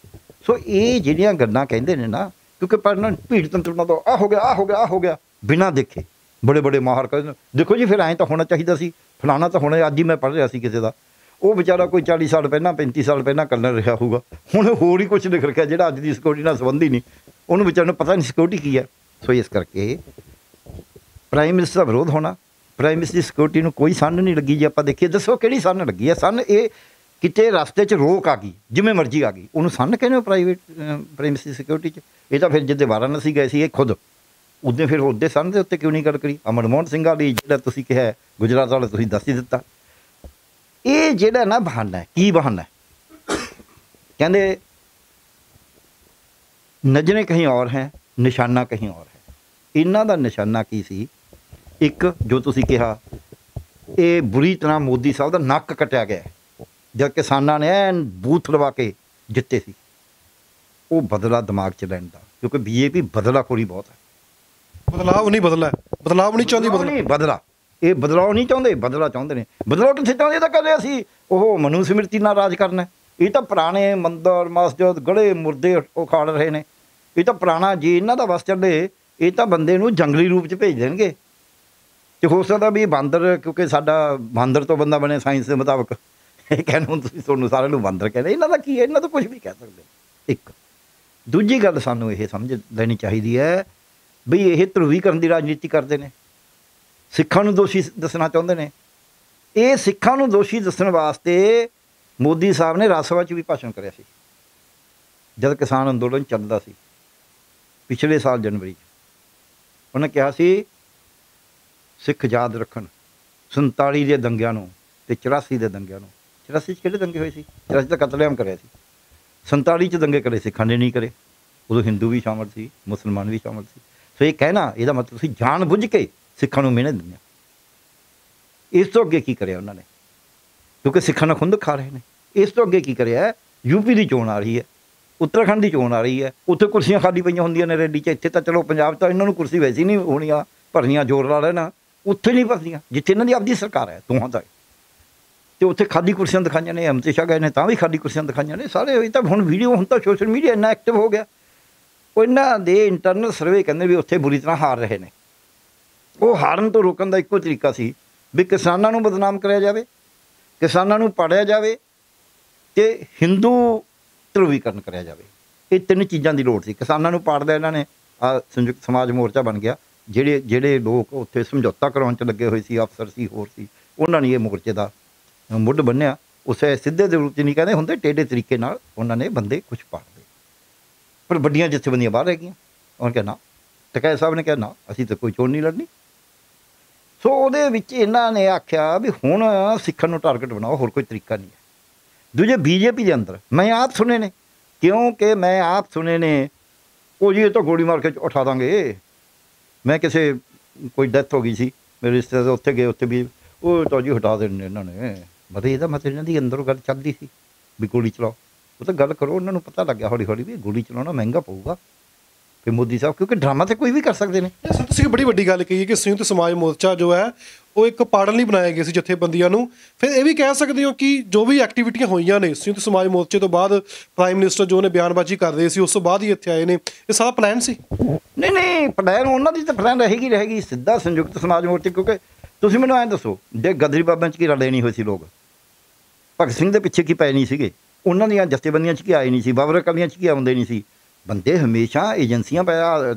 ਸੋ ਇਹ ਜਿਹੜੀਆਂ ਗੱਲਾਂ ਕਹਿੰਦੇ ਨੇ ਨਾ, ਕਿਉਂਕਿ ਪਹਿਲਾਂ ਭੀੜ ਤੰਤਰਨਾ ਤੋਂ ਆਹ ਹੋ ਗਿਆ, ਆਹ ਹੋ ਗਿਆ, ਆਹ ਹੋ ਗਿਆ, ਬਿਨਾਂ ਦੇਖੇ ਬੜੇ ਬੜੇ ਮਾਹਰ ਕਹਿੰਦੇ ਦੇਖੋ ਜੀ ਫਿਰ ਐਂ ਤਾਂ ਹੋਣਾ ਚਾਹੀਦਾ ਸੀ, ਫਲਾਣਾ ਤਾਂ ਹੋਣਾ। ਅੱਜ ਹੀ ਮੈਂ ਪੜ੍ਹ ਰਿਹਾ ਸੀ ਕਿਸੇ ਦਾ, ਉਹ ਵਿਚਾਰਾ ਕੋਈ 40 ਸਾਲ ਪਹਿਲਾਂ 35 ਸਾਲ ਪਹਿਲਾਂ ਕਲਰ ਰਿਹਾ ਹੋਊਗਾ, ਹੁਣ ਹੋਰ ਹੀ ਕੁਛ ਲਿਖ ਰੱਖਿਆ ਜਿਹੜਾ ਅੱਜ ਦੀ ਸਿਕਿਉਰਿਟੀ ਨਾਲ ਸੰਬੰਧੀ ਨਹੀਂ, ਉਹਨੂੰ ਵਿਚਾਰੇ ਨੂੰ ਪਤਾ ਨਹੀਂ ਸਿਕਿਉਰਿਟੀ ਕੀ ਹੈ। ਸੋ ਇਸ ਕਰਕੇ ਪ੍ਰਾਈਮ ਮਿਨਿਸਟਰ ਦਾ ਵਿਰੋਧ ਹੋਣਾ, ਪ੍ਰਾਈਮ ਮਿਨਿਸਟਰ ਦੀ ਸਿਕਿਉਰਿਟੀ ਨੂੰ ਕੋਈ ਸੰਨ ਨਹੀਂ ਲੱਗੀ। ਜੇ ਆਪਾਂ ਦੇਖੀਏ, ਦੱਸੋ ਕਿਹੜੀ ਸੰਨ ਲੱਗੀ ਹੈ? ਸੰਨ ਇਹ ਕਿਤੇ ਰਸਤੇ 'ਚ ਰੋਕ ਆ ਗਈ, ਜਿਵੇਂ ਮਰਜ਼ੀ ਆ ਗਈ, ਉਹਨੂੰ ਸੰਨ ਕਹਿੰਦੇ ਹੋ ਪ੍ਰਾਈਮ ਮਿਨਿਸਟਰ ਦੀ ਸਿਕਿਉਰਿਟੀ 'ਚ। ਇਹ ਤਾਂ ਫਿਰ ਜਿੱਦੇ ਵਾਰਾਣਸੀ ਗਏ ਸੀ ਇਹ ਖੁਦ, ਉੱਦੇ ਫਿਰ ਉਹਦੇ ਸੰਨ ਦੇ ਉੱਤੇ ਕਿਉਂ ਨਹੀਂ ਗੱਲ ਕਰੀ? ਮਨਮੋਹਨ ਸਿੰਘ ਵਾਲੀ ਜਿਹੜਾ ਤੁਸੀਂ ਕਿਹਾ ਗੁਜਰਾਤ ਵਾਲਾ, ਤੁਸੀਂ ਦੱਸ ਹੀ ਦਿੱਤਾ। ਇਹ ਜਿਹੜਾ ਨਾ ਬਹਾਨਾ ਹੈ, ਕੀ ਬਹਾਨਾ ਹੈ? ਕਹਿੰਦੇ ਨਜ਼ਰੇ ਕहीं और ਹੈ, ਨਿਸ਼ਾਨਾ ਕहीं और ਹੈ। ਇਹਨਾਂ ਦਾ ਨਿਸ਼ਾਨਾ ਕੀ ਸੀ? ਇੱਕ ਜੋ ਤੁਸੀਂ ਕਿਹਾ, ਇਹ ਬੁਰੀ ਤਰ੍ਹਾਂ ਮੋਦੀ ਸਾਹਿਬ ਦਾ ਨੱਕ ਕੱਟਿਆ ਗਿਆ ਜਦ ਕਿਸਾਨਾਂ ਨੇ ਐਨ ਬੂਥ ਲਵਾ ਕੇ ਜਿੱਤੇ ਸੀ। ਉਹ ਬਦਲਾ ਦਿਮਾਗ 'ਚ ਲੈਣ ਦਾ, ਕਿਉਂਕਿ BJP ਬਦਲਾਖੋਰੀ ਬਹੁਤ ਹੈ। ਬਦਲਾਵ ਨਹੀਂ ਬਦਲਾ, ਬਦਲਾਵ ਨਹੀਂ ਚਾਹੁੰਦੀ, ਬਦਲਾ ਇਹ ਬਦਲਾਅ ਨਹੀਂ ਚਾਹੁੰਦੇ, ਬਦਲਾ ਚਾਹੁੰਦੇ ਨੇ। ਬਦਲਾਅ ਕਿੱਥੇ ਚਾਹੁੰਦੇ? ਤਾਂ ਕਹਿੰਦੇ ਅਸੀਂ ਉਹ ਮਨੂ ਸਮ੍ਰਿਤੀ ਨਾਲ ਰਾਜ ਕਰਨਾ। ਇਹ ਤਾਂ ਪੁਰਾਣੇ ਮੰਦਰ ਮਸਜਿਦ ਗੜੇ ਮੁਰਦੇ ਉਖਾੜ ਰਹੇ ਨੇ। ਇਹ ਤਾਂ ਪੁਰਾਣਾ, ਜੇ ਇਹਨਾਂ ਦਾ ਵਸ ਚੱਲੇ ਇਹ ਤਾਂ ਬੰਦੇ ਨੂੰ ਜੰਗਲੀ ਰੂਪ 'ਚ ਭੇਜ ਦੇਣਗੇ। ਅਤੇ ਹੋ ਸਕਦਾ ਵੀ ਬਾਂਦਰ, ਕਿਉਂਕਿ ਸਾਡਾ ਬਾਂਦਰ ਤੋਂ ਬੰਦਾ ਬਣੇ ਸਾਇੰਸ ਦੇ ਮੁਤਾਬਕ, ਇਹ ਕਹਿੰਦੇ ਹੁਣ ਤੁਸੀਂ ਤੁਹਾਨੂੰ ਸਾਰਿਆਂ ਨੂੰ ਬਾਂਦਰ ਕਹਿੰਦੇ। ਇਹਨਾਂ ਦਾ ਕੀ ਹੈ? ਇਹਨਾਂ ਤੋਂ ਕੁਛ ਵੀ ਕਹਿ ਸਕਦੇ। ਇੱਕ ਦੂਜੀ ਗੱਲ ਸਾਨੂੰ ਇਹ ਸਮਝ ਲੈਣੀ ਚਾਹੀਦੀ ਹੈ ਵੀ ਇਹ ਧਰੁਵੀਕਰਨ ਦੀ ਰਾਜਨੀਤੀ ਕਰਦੇ ਨੇ, ਸਿੱਖਾਂ ਨੂੰ ਦੋਸ਼ੀ ਦੱਸਣਾ ਚਾਹੁੰਦੇ ਨੇ। ਇਹ ਸਿੱਖਾਂ ਨੂੰ ਦੋਸ਼ੀ ਦੱਸਣ ਵਾਸਤੇ ਮੋਦੀ ਸਾਹਿਬ ਨੇ ਰਾਜ ਸਭਾ 'ਚ ਵੀ ਭਾਸ਼ਣ ਕਰਿਆ ਸੀ ਜਦ ਕਿਸਾਨ ਅੰਦੋਲਨ ਚੱਲਦਾ ਸੀ ਪਿਛਲੇ ਸਾਲ ਜਨਵਰੀ 'ਚ। ਉਹਨੇ ਕਿਹਾ ਸੀ ਸਿੱਖ ਯਾਦ ਰੱਖਣ 47 ਦੇ ਦੰਗਿਆਂ ਨੂੰ ਅਤੇ 84 ਦੇ ਦੰਗਿਆਂ ਨੂੰ। 84 'ਚ ਕਿਹੜੇ ਦੰਗੇ ਹੋਏ ਸੀ? 84 'ਚ ਕਤਲੇਆਮ ਕਰਿਆ ਸੀ। 47 'ਚ ਦੰਗੇ ਕਰੇ ਸਿੱਖਾਂ ਨੇ ਨਹੀਂ ਕਰੇ, ਉਦੋਂ ਹਿੰਦੂ ਵੀ ਸ਼ਾਮਲ ਸੀ, ਮੁਸਲਮਾਨ ਵੀ ਸ਼ਾਮਲ ਸੀ। ਸੋ ਇਹ ਕਹਿਣਾ, ਇਹਦਾ ਮਤਲਬ ਤੁਸੀਂ ਜਾਣ ਬੁੱਝ ਕੇ ਸਿੱਖਾਂ ਨੂੰ ਮਿਹਨਤ ਦਿੰਦੇ। ਇਸ ਤੋਂ ਅੱਗੇ ਕੀ ਕਰਿਆ ਉਹਨਾਂ ਨੇ? ਕਿਉਂਕਿ ਸਿੱਖਾਂ ਨਾਲ ਖੁੰਦ ਖਾ ਰਹੇ ਨੇ। ਇਸ ਤੋਂ ਅੱਗੇ ਕੀ ਕਰਿਆ? UP ਦੀ ਚੋਣ ਆ ਰਹੀ ਹੈ, ਉੱਤਰਾਖੰਡ ਦੀ ਚੋਣ ਆ ਰਹੀ ਹੈ, ਉੱਥੇ ਕੁਰਸੀਆਂ ਖਾਲੀ ਪਈਆਂ ਹੁੰਦੀਆਂ ਨੇ ਰੈਲੀ 'ਚ। ਇੱਥੇ ਤਾਂ ਚਲੋ ਪੰਜਾਬ ਤਾਂ ਇਹਨਾਂ ਨੂੰ ਕੁਰਸੀ ਵੈਸੇ ਨਹੀਂ ਹੋਣੀਆਂ ਭਰਨੀਆਂ, ਜ਼ੋਰ ਲਾ ਲੈਣਾ, ਉੱਥੇ ਨਹੀਂ ਭਰਦੀਆਂ ਜਿੱਥੇ ਇਹਨਾਂ ਦੀ ਆਪਦੀ ਸਰਕਾਰ ਹੈ ਦੋਹਾਂ ਦਾ। ਅਤੇ ਉੱਥੇ ਖਾਲੀ ਕੁਰਸੀਆਂ ਦਿਖਾਈਆਂ ਨੇ। ਅਮਿਤ ਸ਼ਾਹ ਗਏ ਨੇ ਤਾਂ ਵੀ ਖਾਲੀ ਕੁਰਸੀਆਂ ਦਿਖਾਈਆਂ ਨੇ। ਸਾਰੇ ਇਹ ਤਾਂ ਹੁਣ ਵੀਡੀਓ, ਹੁਣ ਤਾਂ ਸੋਸ਼ਲ ਮੀਡੀਆ ਇੰਨਾ ਐਕਟਿਵ ਹੋ ਗਿਆ। ਉਹ ਇਹਨਾਂ ਦੇ ਇੰਟਰਨਲ ਸਰਵੇ ਕਹਿੰਦੇ ਵੀ ਉੱਥੇ ਬੁਰੀ ਤਰ੍ਹਾਂ ਹਾਰ ਰਹੇ ਨੇ। ਉਹ ਹਾਰਨ ਤੋਂ ਰੋਕਣ ਦਾ ਇੱਕੋ ਤਰੀਕਾ ਸੀ ਵੀ ਕਿਸਾਨਾਂ ਨੂੰ ਬਦਨਾਮ ਕਰਿਆ ਜਾਵੇ, ਕਿਸਾਨਾਂ ਨੂੰ ਪਾੜਿਆ ਜਾਵੇ ਅਤੇ ਹਿੰਦੂ ਧਰੁਵੀਕਰਨ ਕਰਿਆ ਜਾਵੇ। ਇਹ ਤਿੰਨ ਚੀਜ਼ਾਂ ਦੀ ਲੋੜ ਸੀ। ਕਿਸਾਨਾਂ ਨੂੰ ਪਾੜਦਾ ਇਹਨਾਂ ਨੇ, ਸੰਯੁਕਤ ਸਮਾਜ ਮੋਰਚਾ ਬਣ ਗਿਆ। ਜਿਹੜੇ ਲੋਕ ਉੱਥੇ ਸਮਝੌਤਾ ਕਰਾਉਣ 'ਚ ਲੱਗੇ ਹੋਏ ਸੀ, ਅਫਸਰ ਸੀ, ਹੋਰ ਸੀ, ਉਹਨਾਂ ਨੇ ਇਹ ਮੋਰਚੇ ਦਾ ਮੁੱਢ ਬੰਨਿਆ। ਉਸੇ ਸਿੱਧੇ ਦੇ ਰੂਪ 'ਚ ਨਹੀਂ ਕਹਿੰਦੇ ਹੁੰਦੇ, ਟੇਢੇ ਤਰੀਕੇ ਨਾਲ ਉਹਨਾਂ ਨੇ ਬੰਦੇ ਕੁਛ ਪਾੜਦੇ। ਪਰ ਵੱਡੀਆਂ ਜਥੇਬੰਦੀਆਂ ਬਾਹਰ ਰਹਿ ਗਈਆਂ। ਉਹਨਾਂ ਕਿਹਾ ਨਾ, ਟਕੈਤ ਸਾਹਿਬ ਨੇ ਕਿਹਾ ਨਾ, ਅਸੀਂ ਤਾਂ ਕੋਈ ਚੋਣ ਨਹੀਂ ਲੜਨੀ। ਸੋ ਉਹਦੇ ਵਿੱਚ ਇਹਨਾਂ ਨੇ ਆਖਿਆ ਵੀ ਹੁਣ ਸਿੱਖਾਂ ਨੂੰ ਟਾਰਗੇਟ ਬਣਾਓ, ਹੋਰ ਕੋਈ ਤਰੀਕਾ ਨਹੀਂ ਹੈ। ਦੂਜੇ BJP ਦੇ ਅੰਦਰ ਮੈਂ ਆਪ ਸੁਣੇ ਨੇ, ਕਿਉਂਕਿ ਮੈਂ ਆਪ ਸੁਣੇ ਨੇ, ਉਹ ਜੀ ਇਹ ਤਾਂ ਗੋਲੀ ਮਾਰ ਕੇ ਉਠਾ ਦਾਂਗੇ। ਮੈਂ ਕਿਸੇ ਕੋਈ ਡੈਥ ਹੋ ਗਈ ਸੀ, ਮੇਰੇ ਰਿਸ਼ਤੇਦਾਰ ਉੱਥੇ ਗਏ, ਉੱਥੇ ਵੀ ਉਹ ਤਾਂ ਜੀ ਹਟਾ ਦੇਣੇ ਇਹਨਾਂ ਨੇ। ਮਤਲਬ ਇਹਦਾ ਮਤਲਬ ਇਹਨਾਂ ਦੀ ਅੰਦਰੋਂ ਗੱਲ ਚੱਲਦੀ ਸੀ ਵੀ ਗੋਲੀ ਚਲਾਓ। ਉਹ ਤਾਂ ਗੱਲ ਕਰੋ, ਉਹਨਾਂ ਨੂੰ ਪਤਾ ਲੱਗਿਆ ਹੌਲੀ ਹੌਲੀ ਵੀ ਗੋਲੀ ਚਲਾਉਣਾ ਮਹਿੰਗਾ ਪਊਗਾ। ਫਿਰ ਮੋਦੀ ਸਾਹਿਬ, ਕਿਉਂਕਿ ਡਰਾਮਾ ਤਾਂ ਕੋਈ ਵੀ ਕਰ ਸਕਦੇ ਨੇ। ਸਰ ਤੁਸੀਂ ਬੜੀ ਵੱਡੀ ਗੱਲ ਕਹੀ ਕਿ ਸੰਯੁਕਤ ਸਮਾਜ ਮੋਰਚਾ ਜੋ ਹੈ ਉਹ ਇੱਕ ਪਾੜਨ ਲਈ ਬਣਾਇਆ ਗਿਆ ਸੀ ਜਥੇਬੰਦੀਆਂ ਨੂੰ। ਫਿਰ ਇਹ ਵੀ ਕਹਿ ਸਕਦੇ ਹੋ ਕਿ ਜੋ ਵੀ ਐਕਟੀਵਿਟੀਆਂ ਹੋਈਆਂ ਨੇ ਸੰਯੁਕਤ ਸਮਾਜ ਮੋਰਚੇ ਤੋਂ ਬਾਅਦ, ਪ੍ਰਾਈਮ ਮਿਨਿਸਟਰ ਜੋ ਨੇ ਬਿਆਨਬਾਜ਼ੀ ਕਰ ਰਹੇ ਸੀ, ਉਸ ਤੋਂ ਬਾਅਦ ਹੀ ਇੱਥੇ ਆਏ ਨੇ, ਇਹ ਸਾਰਾ ਪਲਾਨ ਸੀ? ਨਹੀਂ, ਪਲਾਨ ਉਹਨਾਂ ਦੀ ਤਾਂ ਪਲਾਨ ਰਹੇਗੀ ਸਿੱਧਾ ਸੰਯੁਕਤ ਸਮਾਜ ਮੋਰਚੇ। ਕਿਉਂਕਿ ਤੁਸੀਂ ਮੈਨੂੰ ਐਂ ਦੱਸੋ, ਜੇ ਗਦਰੀ ਬਾਬਿਆਂ 'ਚ ਕੀ ਰਲੇ ਨਹੀਂ ਹੋਏ ਸੀ ਲੋਕ, ਭਗਤ ਸਿੰਘ ਦੇ ਪਿੱਛੇ ਕੀ ਪਏ ਨਹੀਂ ਸੀਗੇ, ਉਹਨਾਂ ਦੀਆਂ ਜਥੇਬੰਦੀਆਂ 'ਚ ਕੀ ਆਏ ਨਹੀਂ ਸੀ, ਬਾਬਰ ਅਕਾਲੀਆਂ 'ਚ ਕੀ ਆਉਂਦੇ ਨਹੀਂ ਸੀ ਬੰਦੇ। ਹਮੇਸ਼ਾ ਏਜੰਸੀਆਂ ਪਿਆ,